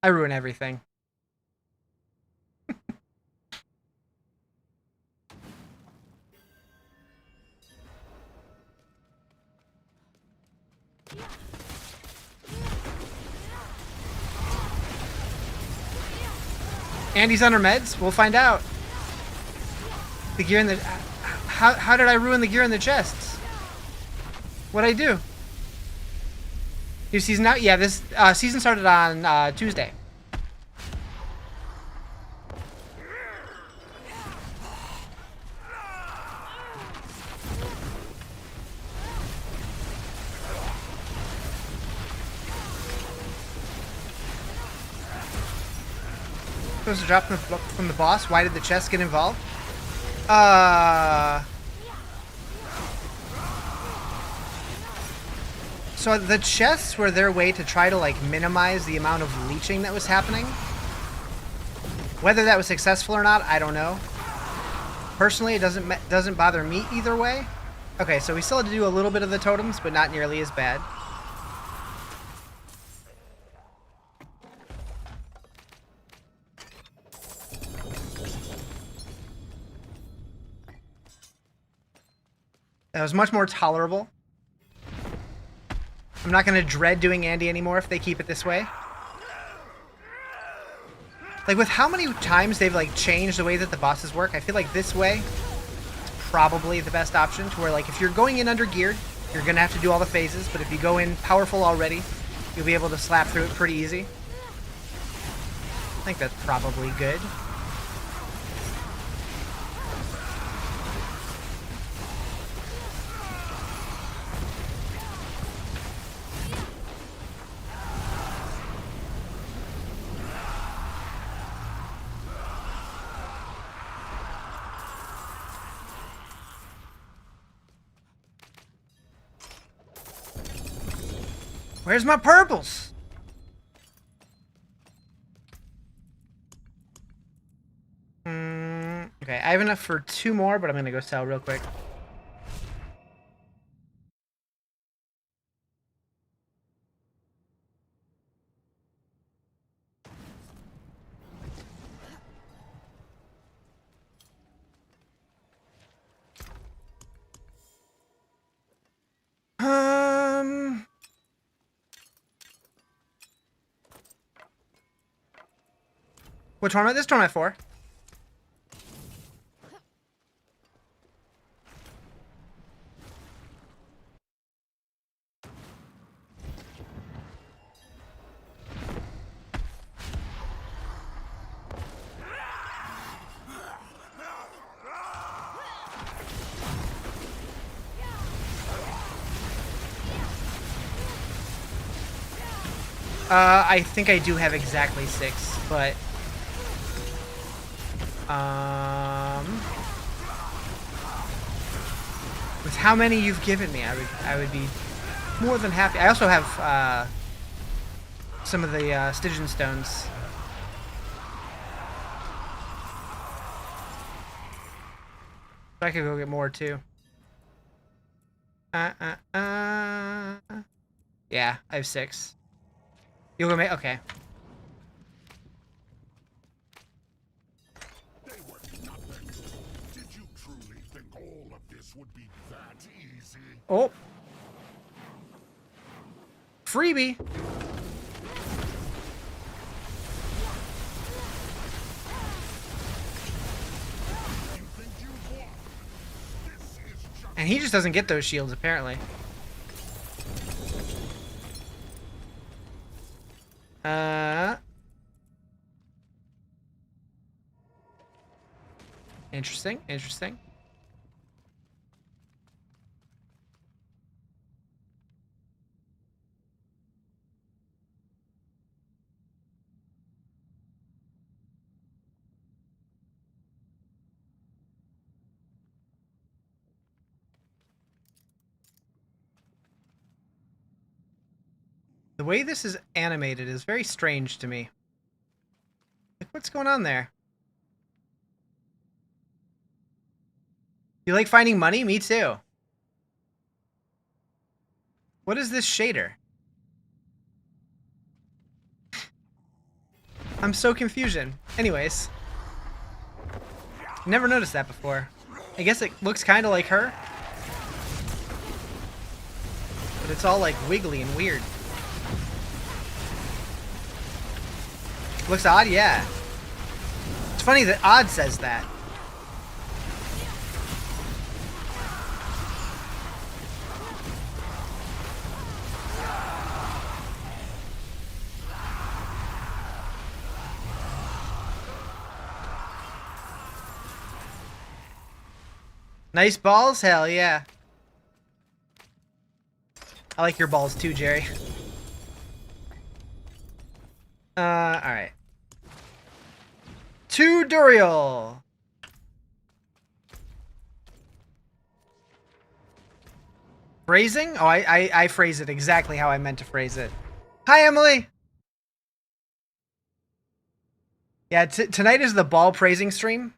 I ruin everything. Andy's on her meds? We'll find out. The gear in the... How did I ruin the gear in the chests? What'd I do? New season out? Yeah, this season started on Tuesday. Supposed to drop from the boss? Why did the chest get involved? So the chests were their way to try to like minimize the amount of leeching that was happening. Whether that was successful or not, I don't know. Personally, it doesn't bother me either way. Okay, so we still had to do a little bit of the totems, but not nearly as bad. That was much more tolerable. I'm not going to dread doing Andy anymore if they keep it this way. Like, with how many times they've, like, changed the way that the bosses work, I feel like this way is probably the best option, to where, like, if you're going in under geared, you're going to have to do all the phases, but if you go in powerful already, you'll be able to slap through it pretty easy. I think that's probably good. Where's my purples? Okay, I have enough for 2 more, but I'm gonna go sell real quick. What tournament? This tournament 4. I think I do have exactly 6, but with how many you've given me, I would be more than happy. I also have some of the Stygian stones. I could go get more too. Yeah, I have 6. You'll go make okay. They were nothing. Did you truly think all of this would be that easy? Oh. Freebie. You think you won? This is just And he just doesn't get those shields, apparently. Interesting, interesting. The way this is animated is very strange to me. Like, what's going on there? You like finding money? Me too. What is this shader? I'm so confusion. Anyways. Never noticed that before. I guess it looks kind of like her. But it's all like wiggly and weird. Looks odd? Yeah. It's funny that odd says that. Nice balls? Hell yeah. I like your balls too, Jerry. Alright. To Duriel. Phrasing? Oh, I phrase it exactly how I meant to phrase it. Hi, Emily! Yeah, tonight is the ball praising stream.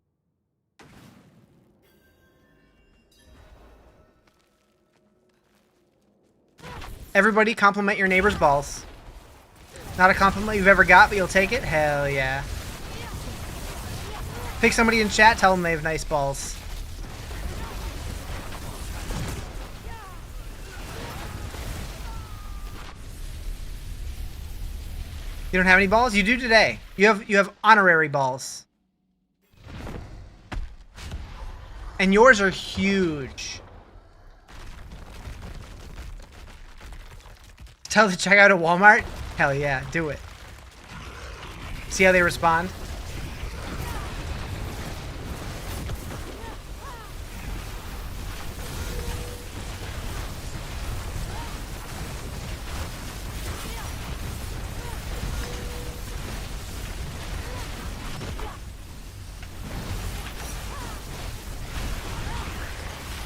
Everybody compliment your neighbor's balls. Not a compliment you've ever got, but you'll take it? Hell yeah. Pick somebody in chat, tell them they have nice balls. You don't have any balls? You do today. You have honorary balls. And yours are huge. Tell them to check out at Walmart? Hell yeah, do it. See how they respond?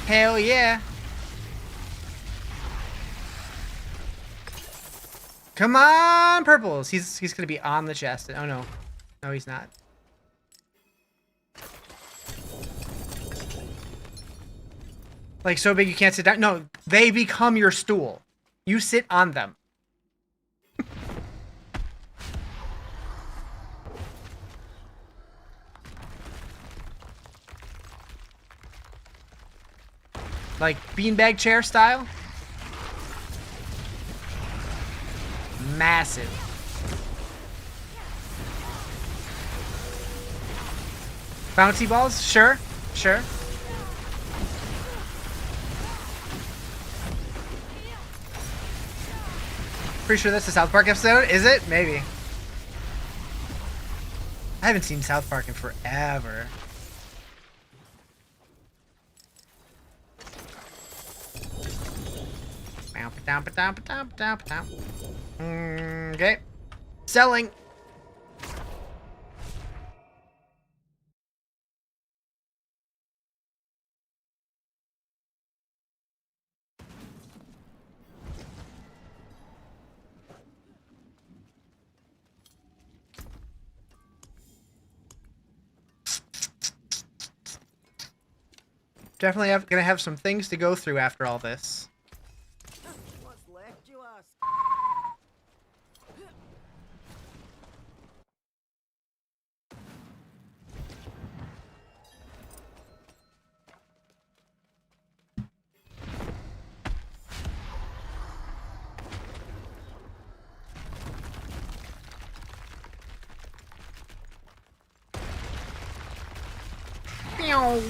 Hell yeah. Come on, purples. He's gonna be on the chest. Oh no. No, he's not. Like so big you can't sit down. No, they become your stool. You sit on them. Like beanbag chair style. Massive. Bouncy balls? Sure. Sure. Pretty sure that's a South Park episode. Is it? Maybe. I haven't seen South Park in forever. Okay. Selling. Definitely gonna have some things to go through after all this. What's left, you ask? Meow.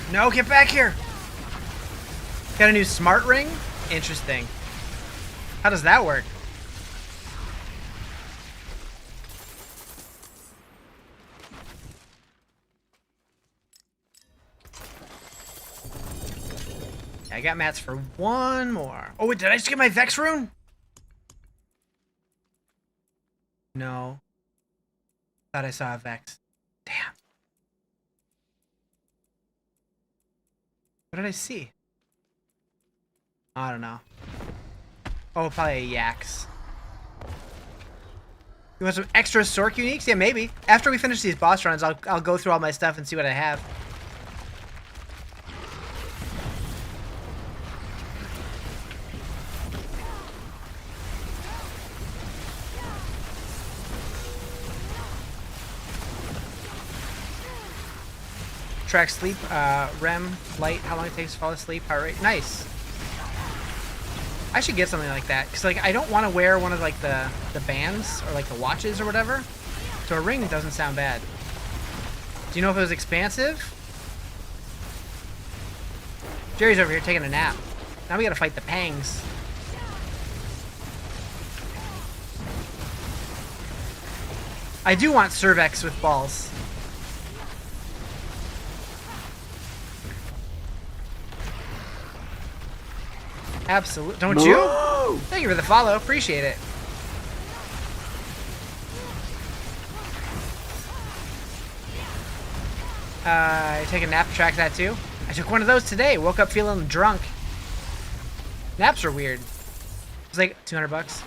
No, get back here! Got a new smart ring? Interesting. How does that work? I got mats for one more. Oh, wait, did I just get my Vex rune? No. Thought I saw a Vex. Damn. What did I see? I don't know. Oh, probably a Yaks. You want some extra Sorc uniques? Yeah, maybe. After we finish these boss runs, I'll go through all my stuff and see what I have. Track sleep, REM, light, how long it takes to fall asleep, heart rate. Nice. I should get something like that, because like I don't want to wear one of like the bands or like the watches or whatever. So a ring doesn't sound bad. Do you know if it was expansive? Jerry's over here taking a nap. Now we gotta fight the Pangs. I do want Cervex with balls. Absolutely. Don't you? Thank you for the follow. Appreciate it. I take a nap to track that too. I took one of those today. Woke up feeling drunk. Naps are weird. It's like 200 bucks.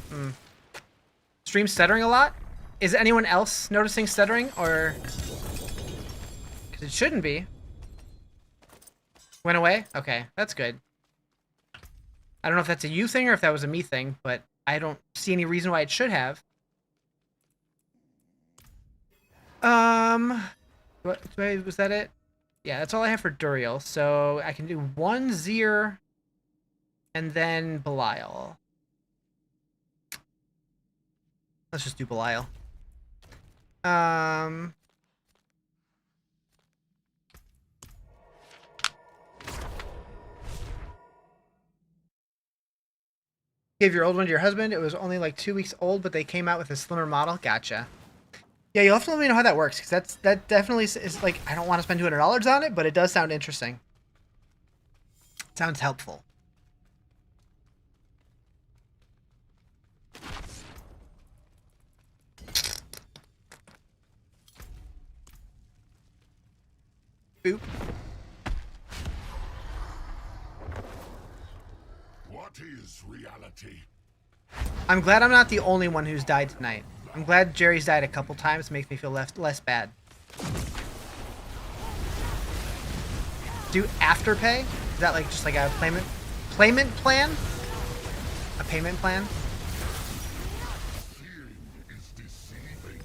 Stream stuttering a lot? Is anyone else noticing stuttering or? Because it shouldn't be. Went away? Okay, that's good. I don't know if that's a you thing or if that was a me thing, but I don't see any reason why it should have. Was that it? Yeah, that's all I have for Duriel. So I can do 1 Zir and then Belial. Let's just do Belial. Gave your old one to your husband. It was only like 2 weeks old, but they came out with a slimmer model. Gotcha. Yeah, you'll have to let me know how that works, because that definitely is like, I don't want to spend $200 on it, but it does sound interesting. Sounds helpful. Boop. What is reality? I'm glad I'm not the only one who's died tonight. I'm glad Jerry's died a couple times. It makes me feel less bad. Do Afterpay? Is that like just like a payment plan? A payment plan? Seeing is deceiving.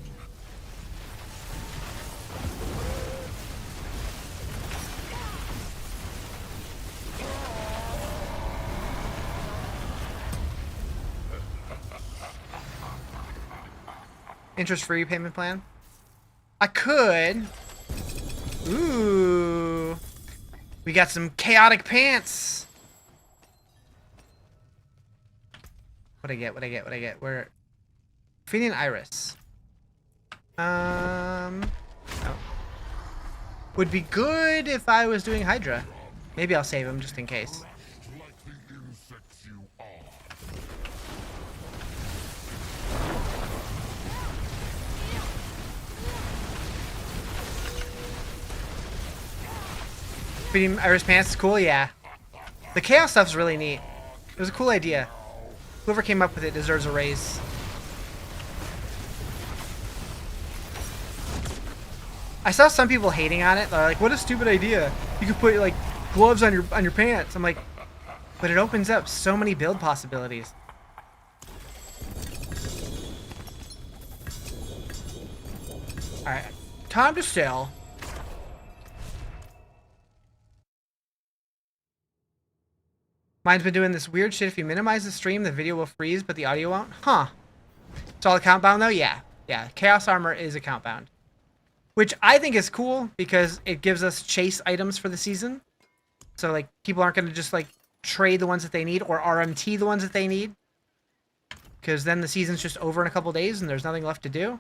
Interest-free payment plan? I could. Ooh. We got some chaotic pants. What'd I get? Where? Feeding Iris. Oh. Would be good if I was doing Hydra. Maybe I'll save him just in case. Like the insects you are. Feeding Iris pants is cool, yeah. The chaos stuff's really neat. It was a cool idea. Whoever came up with it deserves a raise. I saw some people hating on it. They're like, "What a stupid idea! You could put like gloves on your pants." I'm like, but it opens up so many build possibilities. All right, time to sell. Mine's been doing this weird shit. If you minimize the stream, the video will freeze, but the audio won't. Huh. It's all account bound though? Yeah. Yeah. Chaos Armor is account bound. Which I think is cool because it gives us chase items for the season. So like people aren't going to just like trade the ones that they need or RMT the ones that they need. Because then the season's just over in a couple days and there's nothing left to do.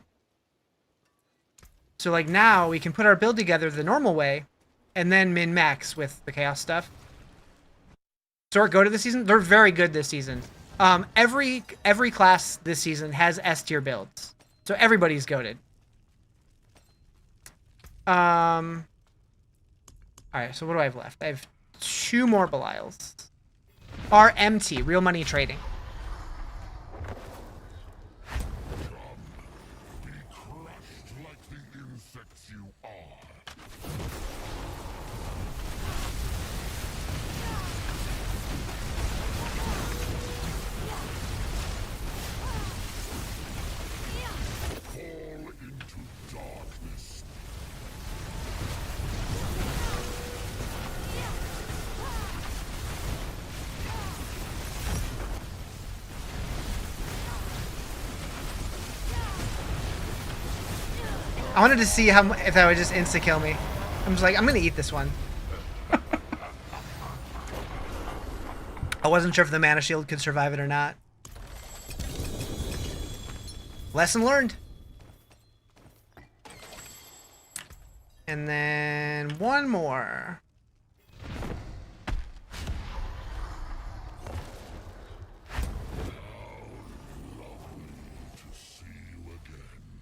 So like now we can put our build together the normal way and then min-max with the chaos stuff. Sorc go to this season? They're very good this season. Every class this season has S tier builds. So everybody's goated. Alright, so what do I have left? I have 2 more Belials. RMT, real money trading. Be crushed like the insects you are. Fall into darkness. I wanted to see if that would just insta-kill me. I'm just like, I'm gonna eat this one. I wasn't sure if the mana shield could survive it or not. Lesson learned. And then one more. To see you again.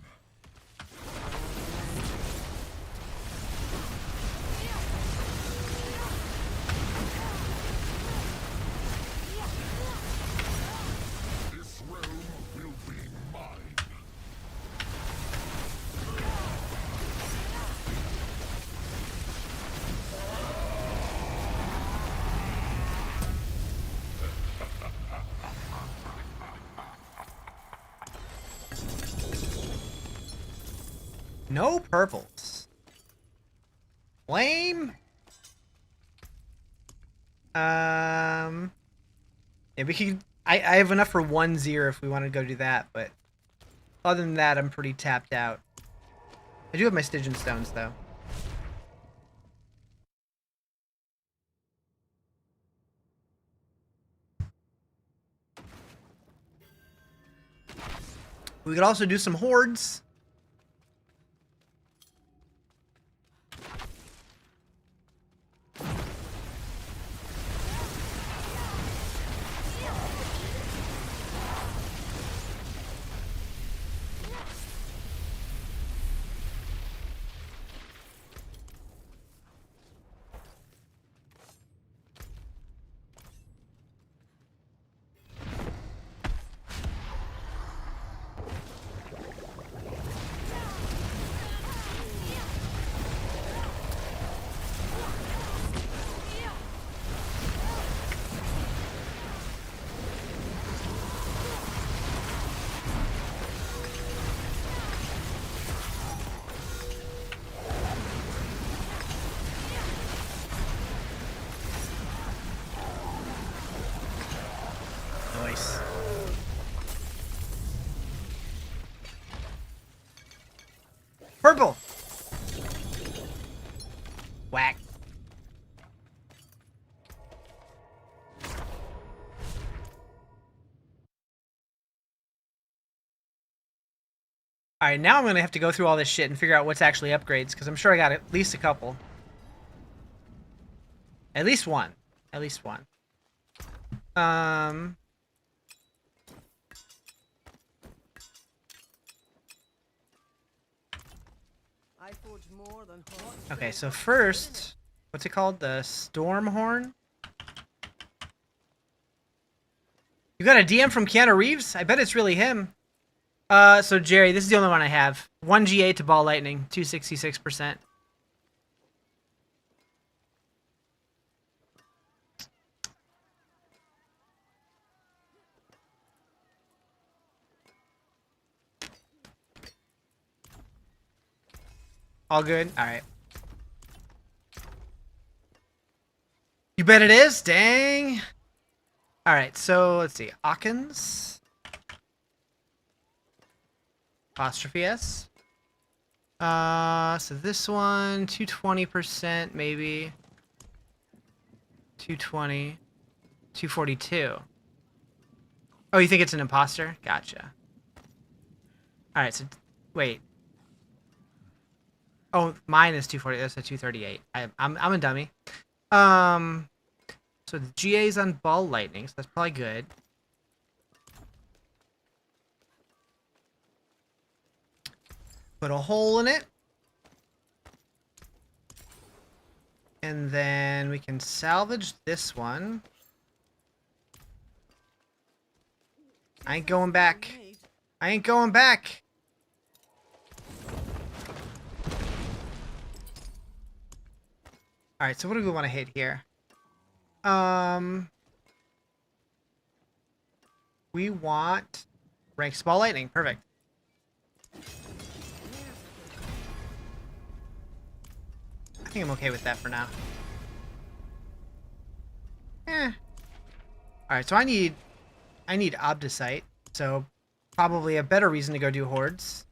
This realm will be mine. No purples. Lame. Yeah, we could. I have enough for 1-0 if we want to go do that, but other than that, I'm pretty tapped out. I do have my Stygian Stones though. We could also do some hordes. Nice. Purple. Whack. Alright, now I'm going to have to go through all this shit and figure out what's actually upgrades, because I'm sure I got at least a couple. At least one. At least one. I forge more than hot. Okay, so first, what's it called? The Storm Horn? You got a DM from Keanu Reeves? I bet it's really him. So Jerry, this is the only one I have. 1 GA to Ball Lightning, 266%. All good? Alright. You bet it is? Dang. Alright, so let's see. Ockens. Apostrophe S. So this one, 220% maybe. 220. 242. Oh, you think it's an imposter? Gotcha. Alright, so wait. Oh, mine is 240. That's a 238. I'm a dummy. So the GA's on Ball Lightning, so that's probably good. Put a hole in it. And then we can salvage this one. I ain't going back. I ain't going back. Alright, so what do we want to hit here? We want rank Ball Lightning. Perfect. I think I'm okay with that for now. Alright, so I need Obdicite, so probably a better reason to go do hordes.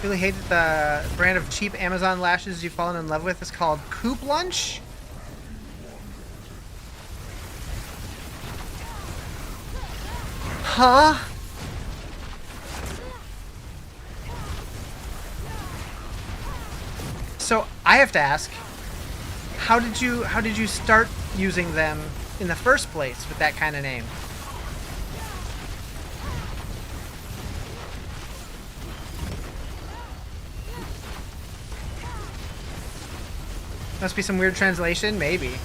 Really hate that the brand of cheap Amazon lashes you've fallen in love with is called Coop Lunch. Huh? So I have to ask, how did you start using them in the first place with that kind of name? Must be some weird translation, maybe.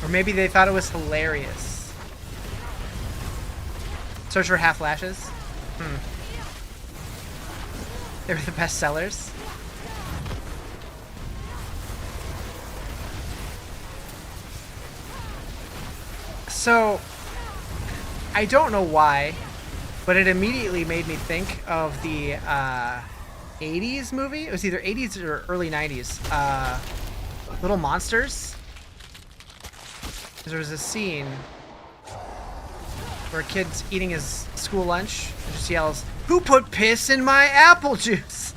Or maybe they thought it was hilarious. Search for half lashes? They were the best sellers. So, I don't know why, but it immediately made me think of the 80s movie. It was either 80s or early 90s. Little Monsters. There was a scene where a kid's eating his school lunch and just yells, "Who put piss in my apple juice?"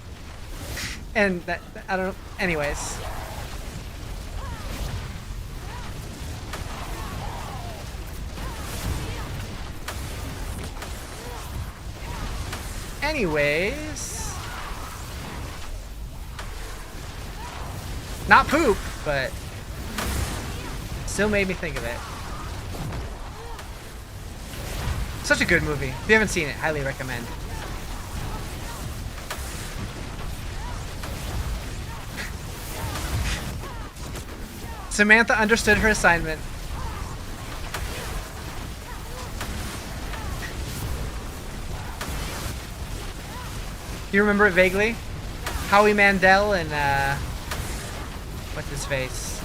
And that, I don't know. Anyways. Not poop, but still made me think of it. Such a good movie. If you haven't seen it, highly recommend. Samantha understood her assignment. You remember it vaguely? Howie Mandel and what's his face?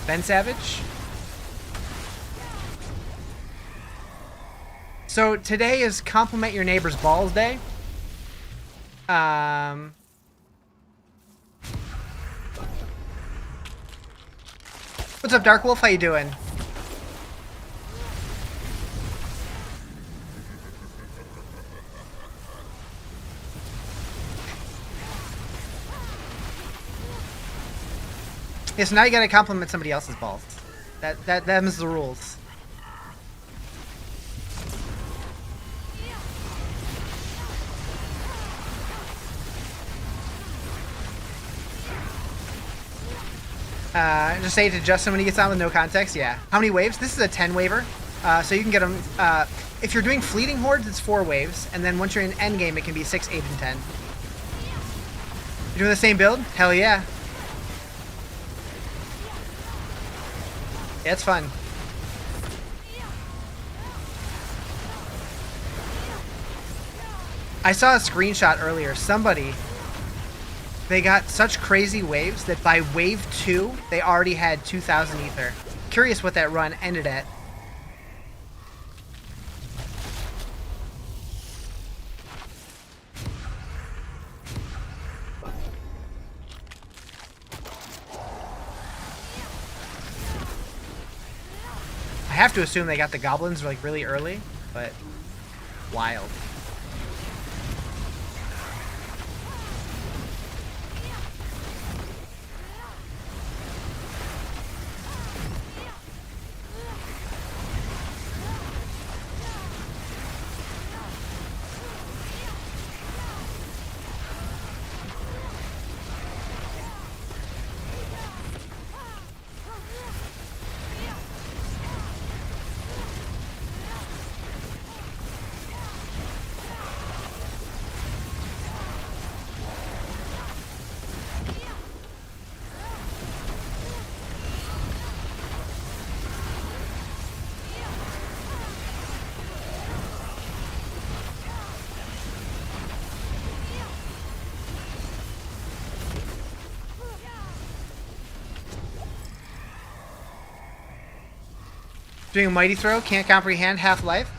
Ben Savage? So today is Compliment Your Neighbor's Balls Day. What's up, Dark Wolf? How you doing? Yeah, so now you gotta compliment somebody else's balls. Them's the rules. Just say it to Justin when he gets on with no context. Yeah. How many waves? This is a 10 waver. So you can get them. If you're doing fleeting hordes, it's 4 waves, and then once you're in endgame, it can be 6, 8, and 10. You're doing the same build? Hell yeah. Yeah, it's fun. I saw a screenshot earlier. Somebody, they got such crazy waves that by wave 2, they already had 2,000 ether. Curious what that run ended at. I have to assume they got the goblins like really early, but wild. Doing a mighty throw, can't comprehend half-life.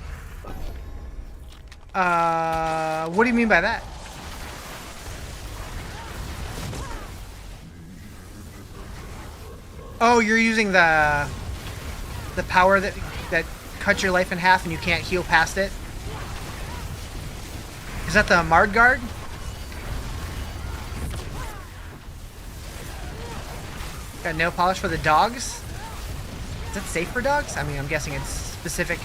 What do you mean by that? Oh, you're using the power that cuts your life in half and you can't heal past it? Is that the Mard Guard? Got nail polish for the dogs? Is that safe for dogs? I mean, I'm guessing it's specific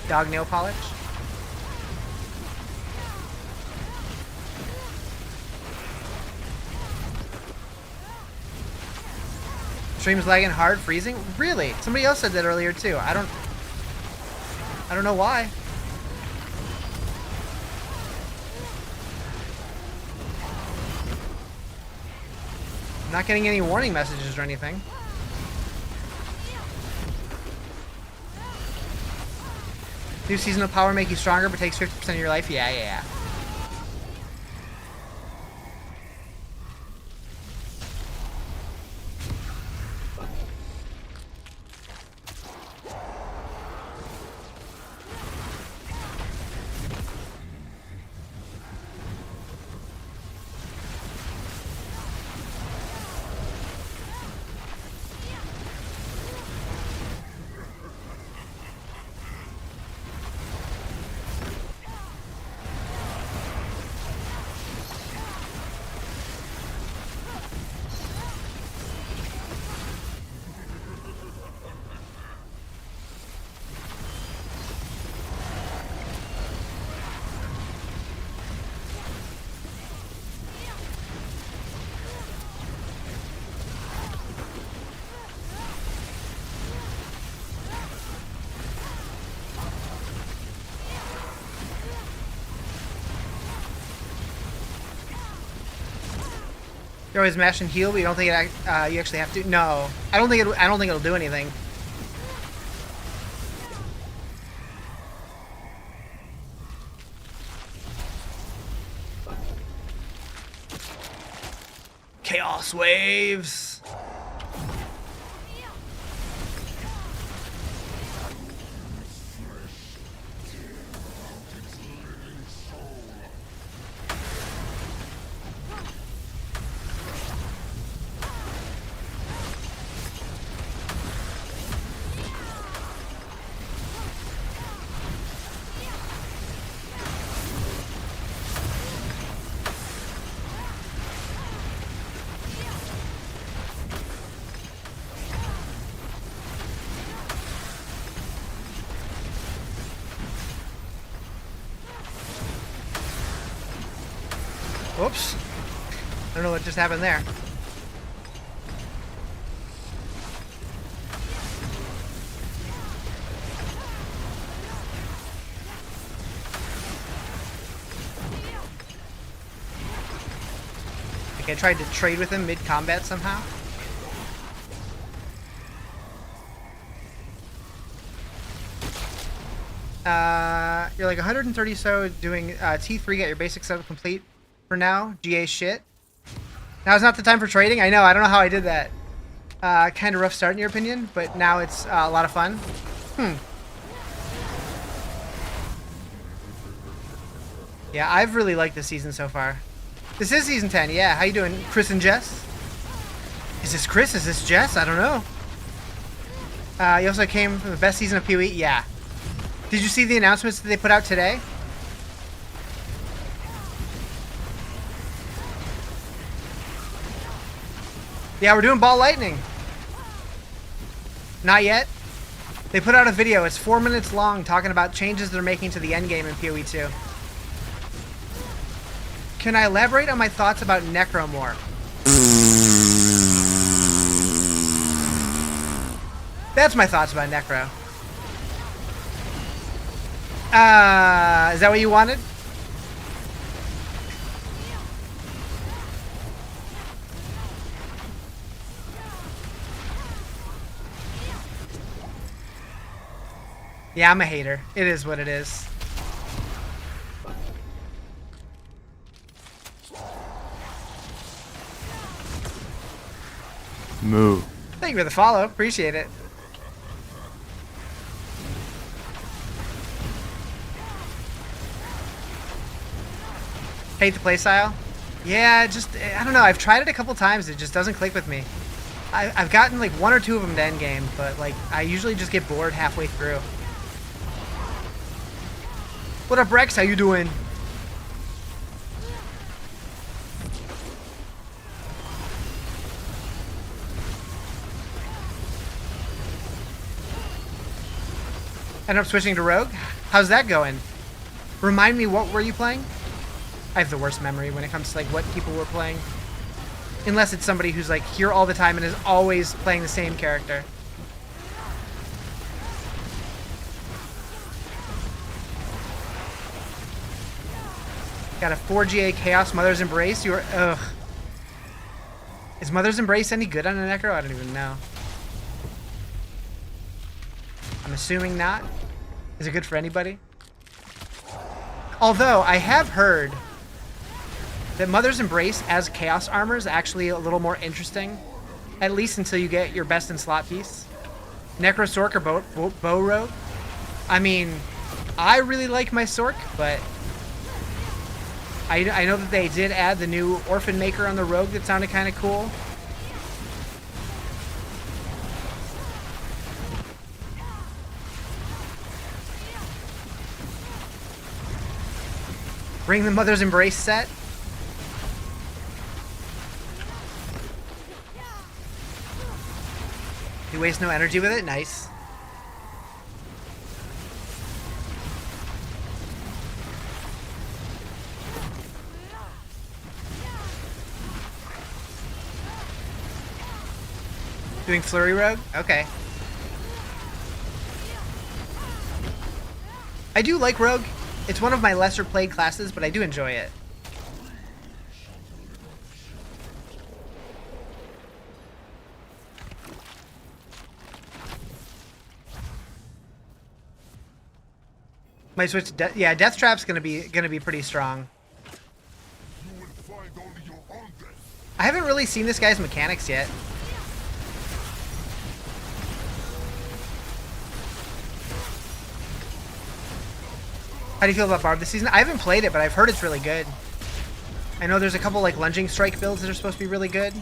dog nail polish. Stream's lagging hard, freezing? Really? Somebody else said that earlier too. I don't know why. I'm not getting any warning messages or anything. New seasonal power make you stronger but takes 50% of your life? Yeah. You're always mashing heal, but you don't think you actually have to? No, I don't think it'll do anything. Chaos waves. Whoops. I don't know what just happened there. Like I tried to trade with him mid-combat somehow. You're like 130 so doing T3, get your basic setup complete for now. GA shit. Now's not the time for trading. I know, I don't know how I did that. Kind of rough start in your opinion, but now it's a lot of fun. Yeah, I've really liked this season so far. This is season 10, yeah. How you doing, Chris and Jess? Is this Chris? Is this Jess? I don't know. You also came from the best season of PoE? Yeah. Did you see the announcements that they put out today? Yeah, we're doing Ball Lightning. Not yet. They put out a video. It's 4 minutes long talking about changes they're making to the endgame in PoE 2. Can I elaborate on my thoughts about Necro more? That's my thoughts about Necro. Is that what you wanted? Yeah, I'm a hater. It is what it is. Move. Thank you for the follow. Appreciate it. Hate the playstyle? Yeah, just, I don't know. I've tried it a couple times. It just doesn't click with me. I've gotten like 1 or 2 of them to endgame, but like I usually just get bored halfway through. What up, Rex? How you doing? End up switching to Rogue? How's that going? Remind me, what were you playing? I have the worst memory when it comes to like what people were playing. Unless it's somebody who's like here all the time and is always playing the same character. Got a 4GA Chaos Mother's Embrace. You're ugh. Is Mother's Embrace any good on a Necro? I don't even know. I'm assuming not. Is it good for anybody? Although I have heard that Mother's Embrace as Chaos Armor is actually a little more interesting, at least until you get your best in slot piece. Necro Sorc or Bow Rogue. I mean, I really like my Sorc, but I know that they did add the new Orphan Maker on the Rogue that sounded kind of cool. Bring the Mother's Embrace set. You waste no energy with it? Nice. Doing Flurry Rogue? Okay. I do like Rogue. It's one of my lesser played classes, but I do enjoy it. Might switch to yeah, Death Trap's gonna be pretty strong. You will find only your own death. I haven't really seen this guy's mechanics yet. How do you feel about Barb this season? I haven't played it, but I've heard it's really good. I know there's a couple like Lunging Strike builds that are supposed to be really good.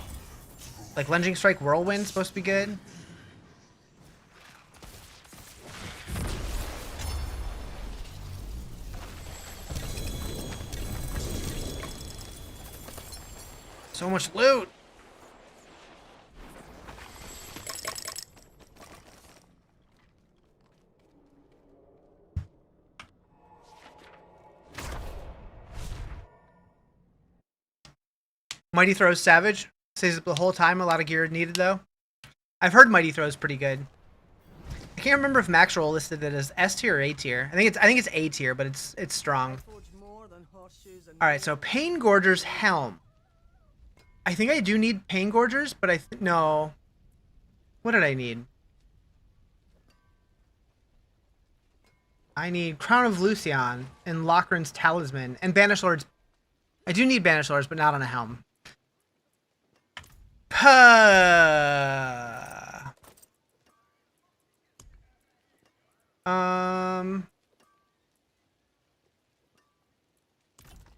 Like Lunging Strike Whirlwind's supposed to be good. So much loot! Mighty Throw's Savage. Stays up the whole time. A lot of gear needed, though. I've heard Mighty Throw's pretty good. I can't remember if Max Roll listed it as S tier or A tier. I think it's A tier, but it's strong. Alright, so Pain Gorger's Helm. I think I do need Pain Gorgers, but no. What did I need? I need Crown of Lucian and Lochran's Talisman and Banish Lords. I do need Banish Lords, but not on a helm.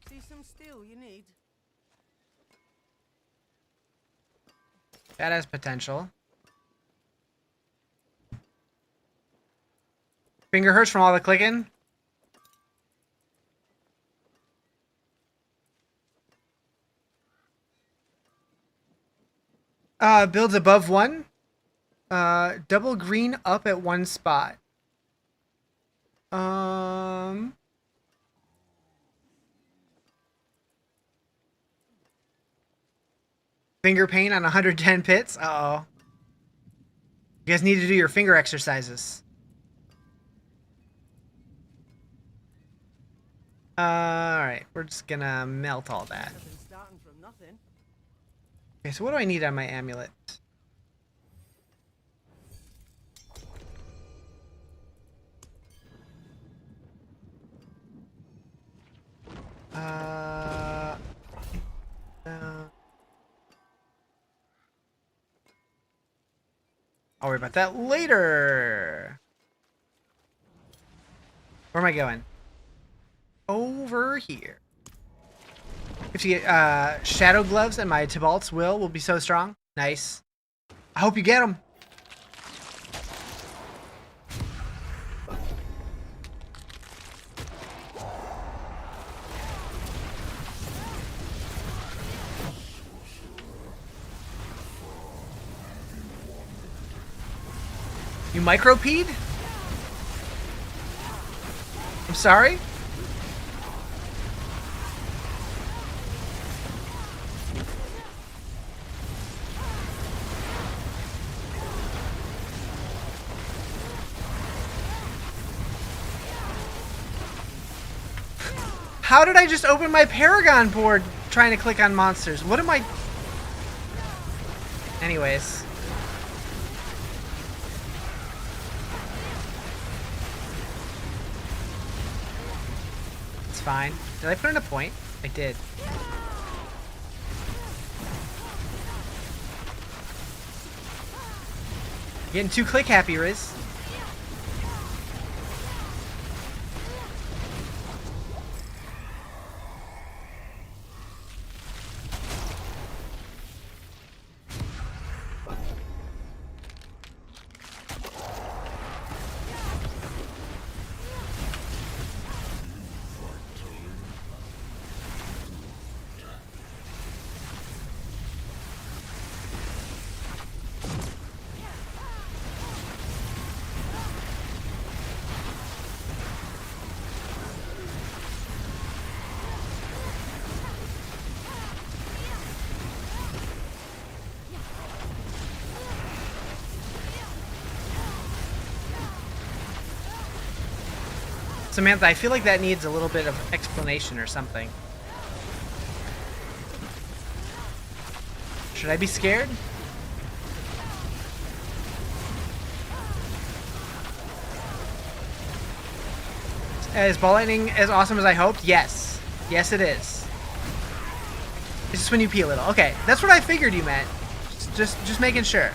See some steel you need. That has potential. Finger hurts from all the clicking. Builds above 1. Double green up at 1 spot. Finger pain on 110 pits. Uh-oh. You guys need to do your finger exercises. Alright, we're just gonna melt all that. Okay, so what do I need on my amulet? I'll worry about that later. Where am I going? Over here. If you get Shadow Gloves and my Tibalt's will be so strong. Nice. I hope you get them. You micropeed? I'm sorry? How did I just open my Paragon board trying to click on monsters? What am I... Anyways. It's fine. Did I put in a point? I did. Getting too click happy, Riz. Samantha, I feel like that needs a little bit of explanation or something. Should I be scared? Is Ball Lightning as awesome as I hoped? Yes. Yes, it is. It's just when you pee a little. Okay, that's what I figured you meant. Just making sure.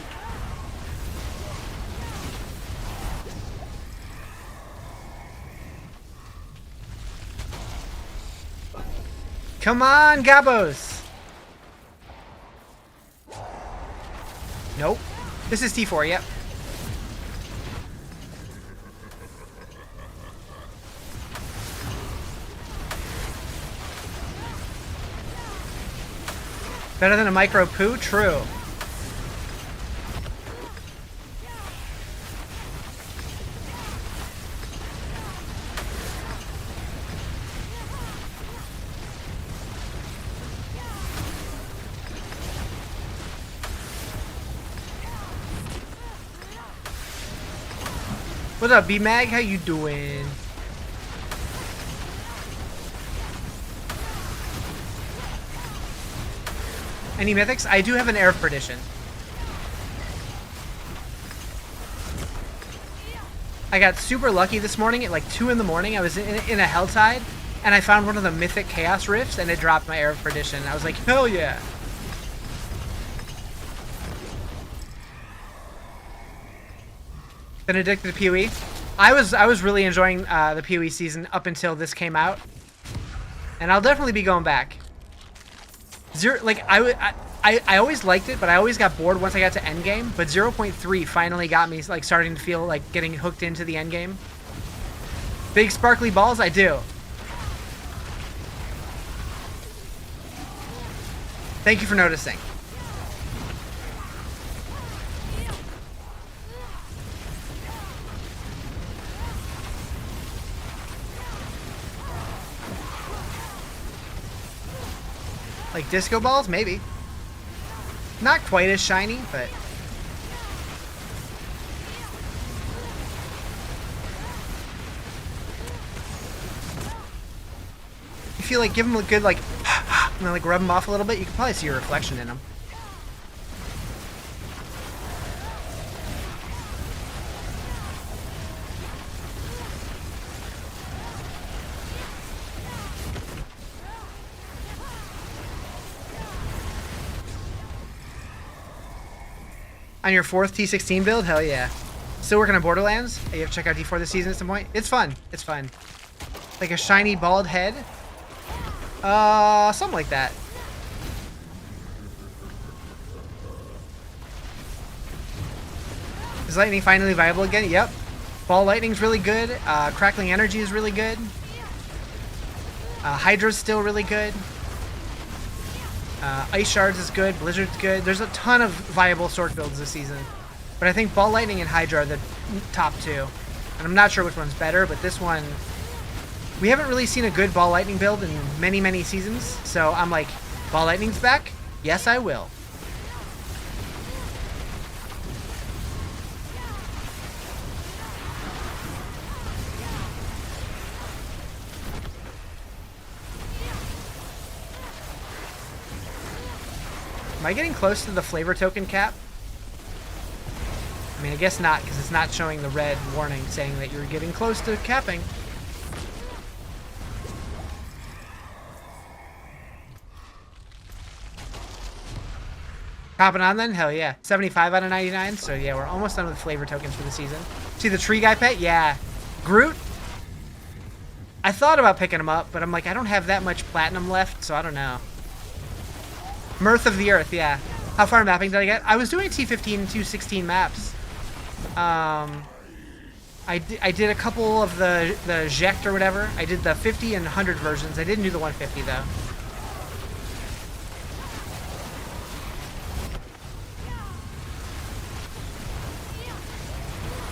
Come on, Gabos! Nope. This is T4, yep. Better than a micro poo? True. What's up, B-Mag? How you doing? Any mythics? I do have an Air of Perdition. I got super lucky this morning at like 2 in the morning. I was in a Helltide, and I found one of the mythic Chaos Rifts, and it dropped my Air of Perdition. I was like, hell yeah. Been addicted to PoE. I was really enjoying the PoE season up until this came out, and I'll definitely be going back. I always liked it, but I always got bored once I got to endgame. But 0.3 finally got me like starting to feel like getting hooked into the endgame. Big sparkly balls, I do. Thank you for noticing. Like disco balls? Maybe. Not quite as shiny, but... If you like give them a good like... and then like rub them off a little bit, you can probably see your reflection in them. On your 4th T16 build? Hell yeah. Still working on Borderlands? You have to check out D4 this season at some point. It's fun. It's fun. Like a shiny bald head? Something like that. Is Lightning finally viable again? Yep. Ball Lightning's really good. Crackling Energy is really good. Hydra's still really good. Ice Shards is good, Blizzard's good. There's a ton of viable Sorc builds this season. But I think Ball Lightning and Hydra are the top 2. And I'm not sure which one's better, but this one... We haven't really seen a good Ball Lightning build in many, many seasons. So I'm like, Ball Lightning's back? Yes, I will. Am I getting close to the flavor token cap? I mean, I guess not, because it's not showing the red warning saying that you're getting close to capping. Copping on then? Hell yeah. 75 out of 99. So yeah, we're almost done with flavor tokens for the season. See the tree guy pet? Yeah. Groot? I thought about picking him up, but I'm like, I don't have that much platinum left, so I don't know. Mirth of the Earth, yeah. How far mapping did I get? I was doing T15 and 216 maps. I did a couple of the Ject or whatever. I did the 50 and 100 versions. I didn't do the 150 though.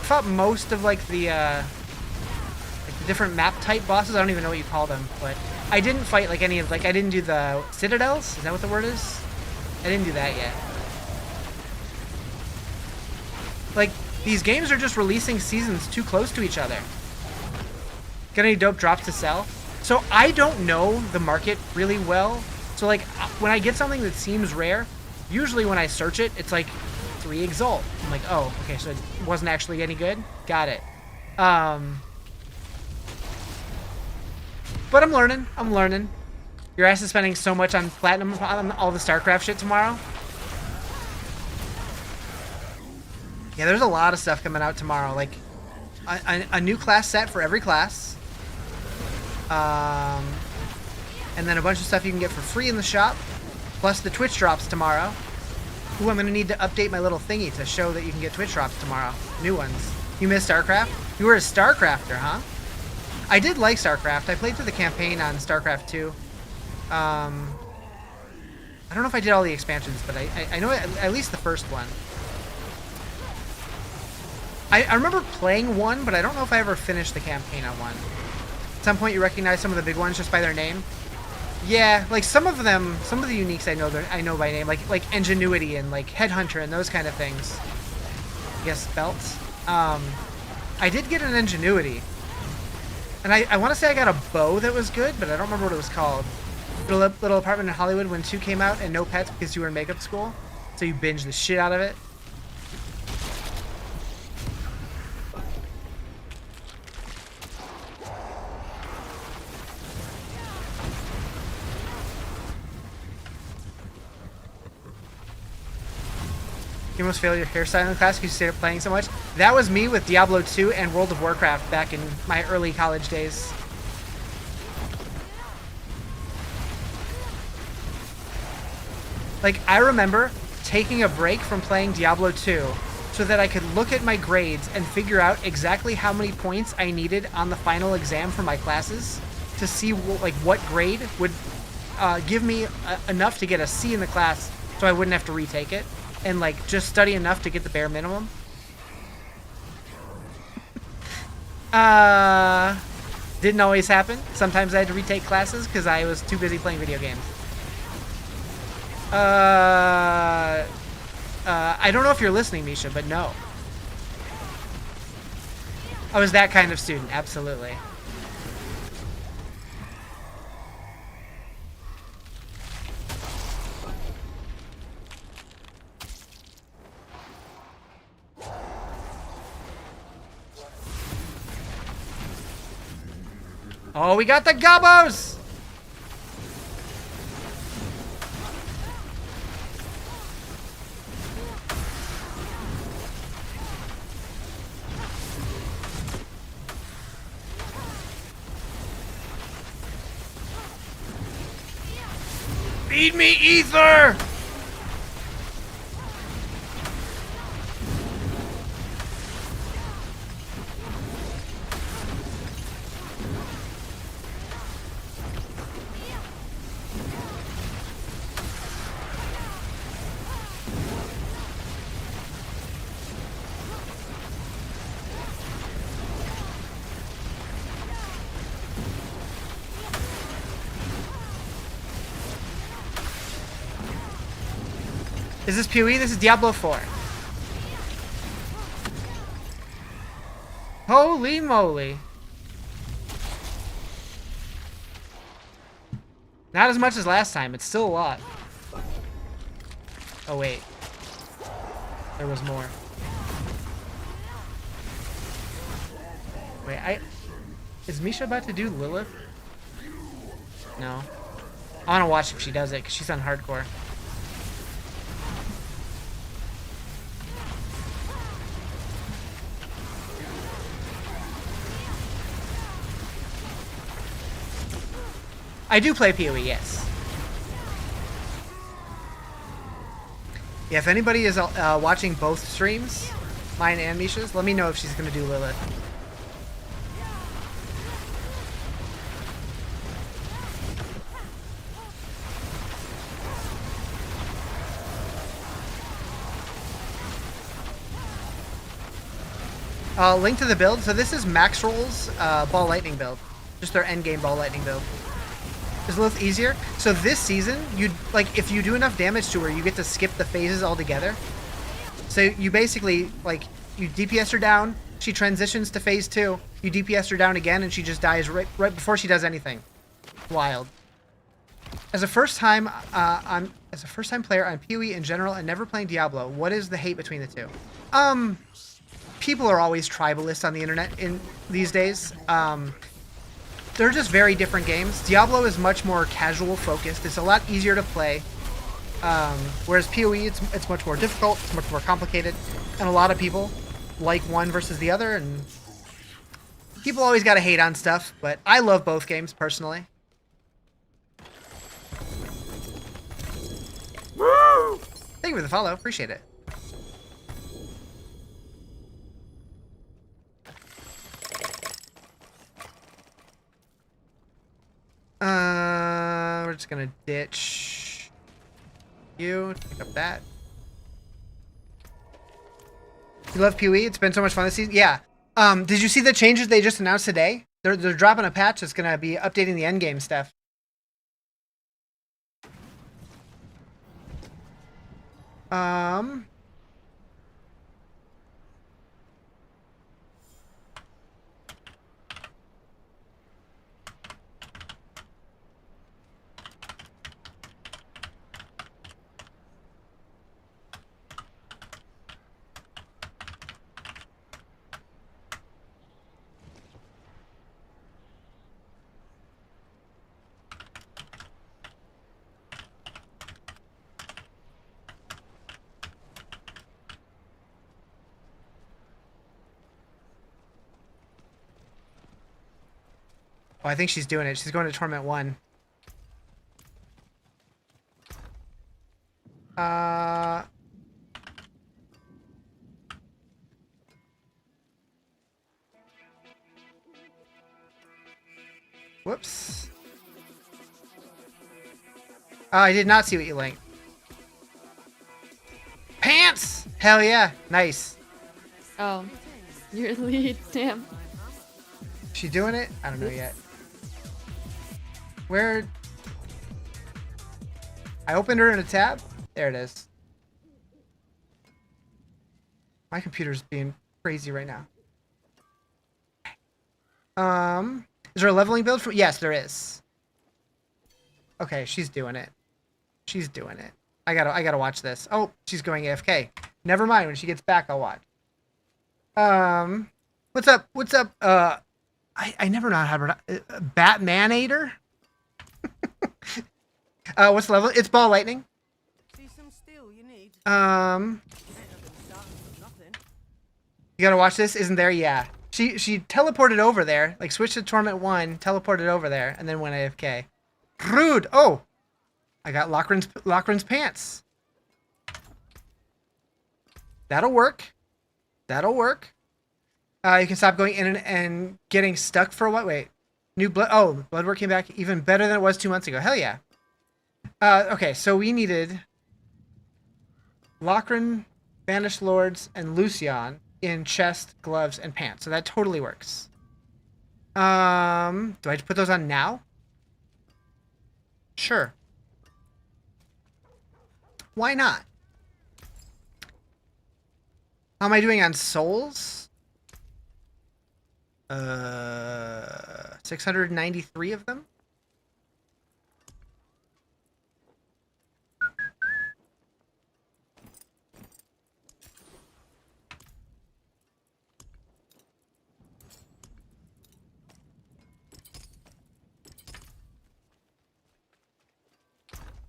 I fought most of like the different map type bosses. I don't even know what you call them, but I didn't fight like any of I didn't do the citadels. Is that what the word is? I didn't do that yet. Like, these games are just releasing seasons too close to each other. Get any dope drops to sell? So I don't know the market really well. So like, when I get something that seems rare, usually when I search it, it's like 3 Exalt. I'm like, oh, okay, so it wasn't actually any good? Got it. But I'm learning. Your ass is spending so much on platinum on all the StarCraft shit tomorrow. Yeah, there's a lot of stuff coming out tomorrow. Like, a new class set for every class. And then a bunch of stuff you can get for free in the shop. Plus the Twitch drops tomorrow. Ooh, I'm going to need to update my little thingy to show that you can get Twitch drops tomorrow. New ones. You missed StarCraft? You were a StarCrafter, huh? I did like StarCraft. I played through the campaign on StarCraft 2. I don't know if I did all the expansions, but I know at least the first one. I remember playing one, but I don't know if I ever finished the campaign on one. At some point, you recognize some of the big ones just by their name. Yeah, like some of them, some of the uniques I know by name, like Ingenuity and like Headhunter and those kind of things. I guess belts. I did get an Ingenuity, and I want to say I got a bow that was good, but I don't remember what it was called. Little Apartment in Hollywood when 2 came out, and no pets because you were in makeup school, so you binged the shit out of it. You almost failed your hairstyle in class because you stayed up playing so much. That was me with Diablo 2 and World of Warcraft back in my early college days. Like, I remember taking a break from playing Diablo 2 so that I could look at my grades and figure out exactly how many points I needed on the final exam for my classes to see what grade would give me enough to get a C in the class so I wouldn't have to retake it. And like just study enough to get the bare minimum. Didn't always happen. Sometimes I had to retake classes because I was too busy playing video games. I don't know if you're listening, Misha, but no. I was that kind of student, absolutely. Oh, we got the gobbos! Feed me ether! Is this PoE? This is Diablo 4. Holy moly. Not as much as last time. It's still a lot. Oh, wait. There was more. Wait, is Misha about to do Lilith? No. I want to watch if she does it, because she's on hardcore. I do play PoE, yes. Yeah, if anybody is watching both streams, mine and Misha's, let me know if she's going to do Lilith. Link to the build. So this is Max Roll's Ball Lightning build. Just their endgame Ball Lightning build. Is Lilith easier? So this season, if you do enough damage to her, you get to skip the phases altogether. So you basically, you DPS her down, she transitions to phase 2, you DPS her down again, and she just dies right before she does anything. Wild. As a first-time player on PoE in general and never playing Diablo, what is the hate between the two? People are always tribalists on the internet in these days. They're just very different games. Diablo is much more casual focused. It's a lot easier to play. Whereas PoE, it's much more difficult. It's much more complicated. And a lot of people like one versus the other. And people always got to hate on stuff. But I love both games, personally. Woo! Thank you for the follow. Appreciate it. We're just gonna ditch you. Pick up that. You love PoE? It's been so much fun this season. Yeah. Did you see the changes they just announced today? They're dropping a patch that's gonna be updating the endgame stuff. Oh, I think she's doing it. She's going to Torment 1. Whoops. I did not see what you linked. Pants! Hell yeah. Nice. Oh, your lead, damn. She doing it? I don't know yet. Where? I opened her in a tab. There it is. My computer's being crazy right now. Is there a leveling build for? Yes, there is. Okay, she's doing it. She's doing it. I gotta watch this. Oh, she's going AFK. Never mind. When she gets back, I'll watch. What's up? What's up? I never know how to pronounce Batmanator. What's the level? It's Ball Lightning. See some steel you need. You gotta watch this. Isn't there? Yeah. She teleported over there. Like switched to Torment 1, teleported over there, and then went AFK. Rude. Oh, I got Lochran's pants. That'll work. That'll work. You can stop going in and getting stuck for a while. Wait. New blood. Oh, blood work came back even better than it was 2 months ago. Hell yeah. Okay, so we needed Lochran, Banished Lords, and Lucian in chest, gloves, and pants. So that totally works. Do I put those on now? Sure. Why not? How am I doing on souls? 693 of them?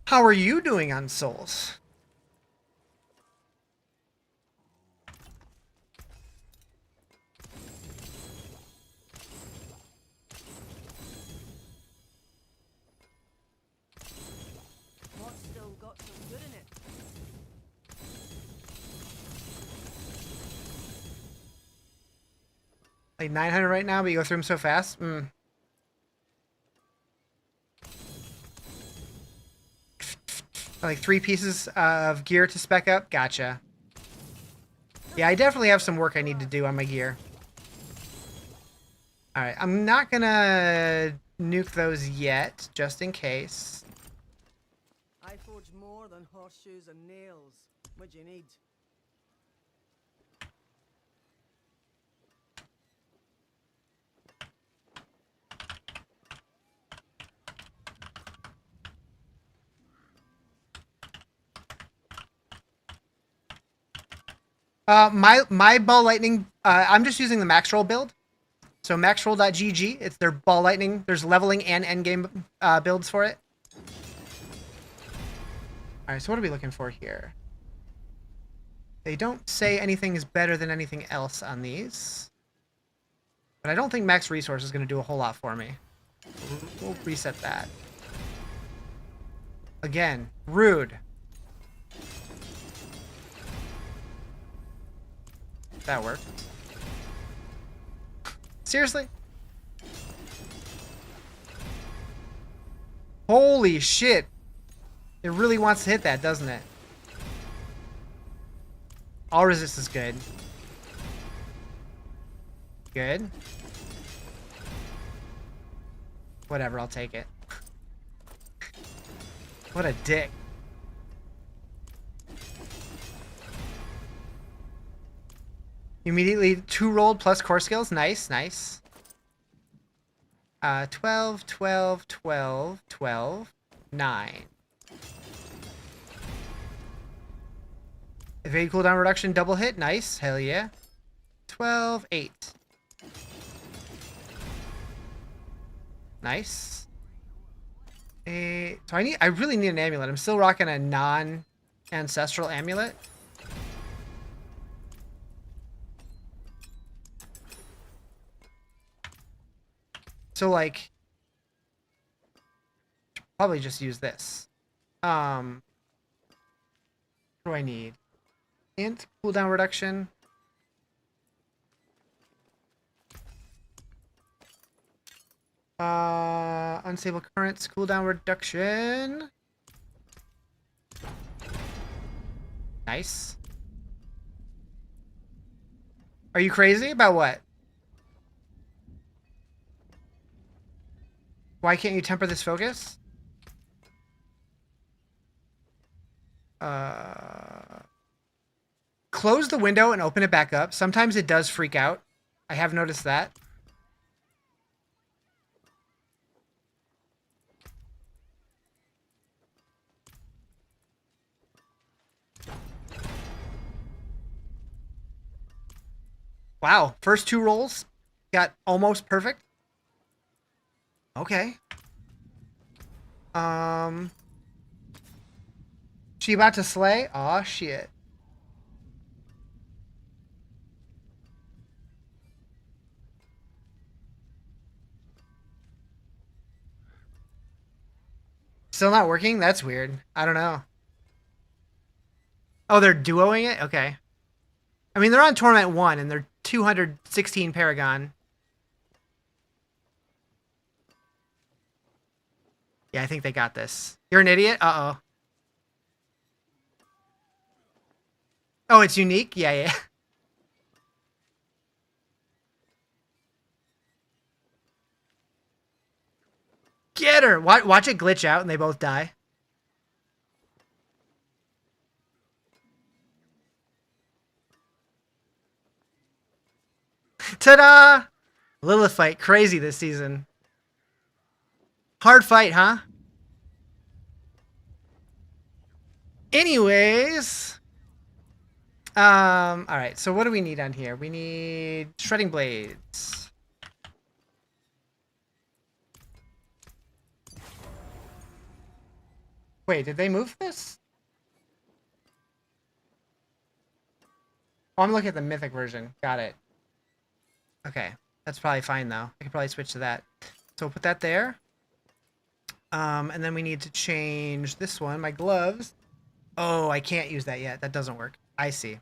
How are you doing on souls? What's still got some good in it? Like 900 right now, but you go through them so fast? Like 3 pieces of gear to spec up? Gotcha. Yeah, I definitely have some work I need to do on my gear. Alright, I'm not gonna nuke those yet, just in case. I forge more than horseshoes and nails. What do you need? My Ball Lightning, I'm just using the max roll build. So maxroll.gg, it's their Ball Lightning. There's leveling and endgame builds for it. Alright, so what are we looking for here? They don't say anything is better than anything else on these. But I don't think max resource is going to do a whole lot for me. We'll reset that. Again, rude. That worked. Seriously? Holy shit. It really wants to hit that, doesn't it? All resist is good. Good. Whatever, I'll take it. What a dick. Immediately 2 rolled plus core skills. Nice, nice. 12, 12, 12, 12, 9. Evade cooldown reduction double hit. Nice. Hell yeah. 12, 8. Nice. So I really need an amulet. I'm still rocking a non-ancestral amulet. So like probably just use this. What do I need? Int cooldown reduction. Unstable currents cooldown reduction. Nice. Are you crazy about what? Why can't you temper this focus? Close the window and open it back up. Sometimes it does freak out. I have noticed that. Wow, first 2 rolls got almost perfect. Okay. She about to slay? Aw, shit. Still not working? That's weird. I don't know. Oh, they're duoing it? Okay. I mean, they're on Torment 1, and they're 216 Paragon. Yeah, I think they got this. You're an idiot? Uh-oh. Oh, it's unique? Yeah, yeah. Get her! Watch it glitch out and they both die. Ta-da! Lilith fight. Crazy this season. Hard fight, huh? Anyways. Alright, so what do we need on here? We need shredding blades. Wait, did they move this? Oh, I'm looking at the mythic version. Got it. Okay, that's probably fine though. I could probably switch to that. So we'll put that there. And then we need to change this one, my gloves. Oh, I can't use that yet. That doesn't work. I see.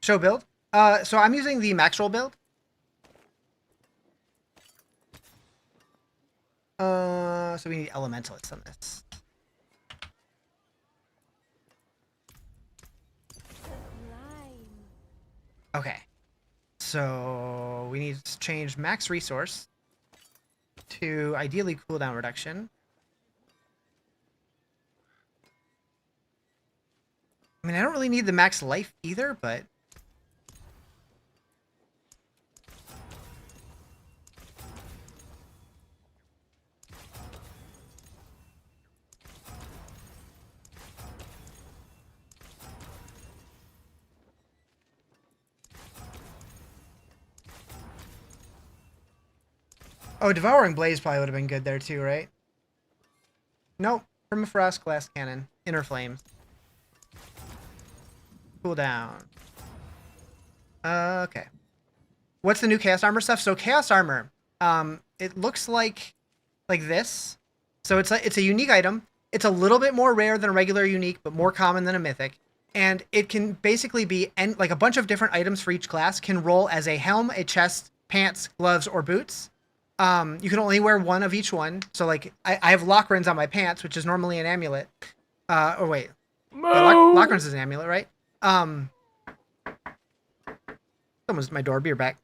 Show build. So I'm using the max roll build. So we need elementalists on this. Okay. So we need to change max resource to ideally cooldown reduction. I mean, I don't really need the max life either, but... Oh, Devouring Blaze probably would have been good there too, right? Nope. Permafrost, Glass Cannon, Inner Flames. Cooldown. Okay. What's the new Chaos Armor stuff? So Chaos Armor, it looks like this. So it's a unique item. It's a little bit more rare than a regular unique, but more common than a mythic. And it can basically be like a bunch of different items for each class can roll as a helm, a chest, pants, gloves, or boots. You can only wear one of each one. So like I have Lockrins on my pants, which is normally an amulet. Oh wait, Lockrins is an amulet, right? Someone's at my door. Be right back.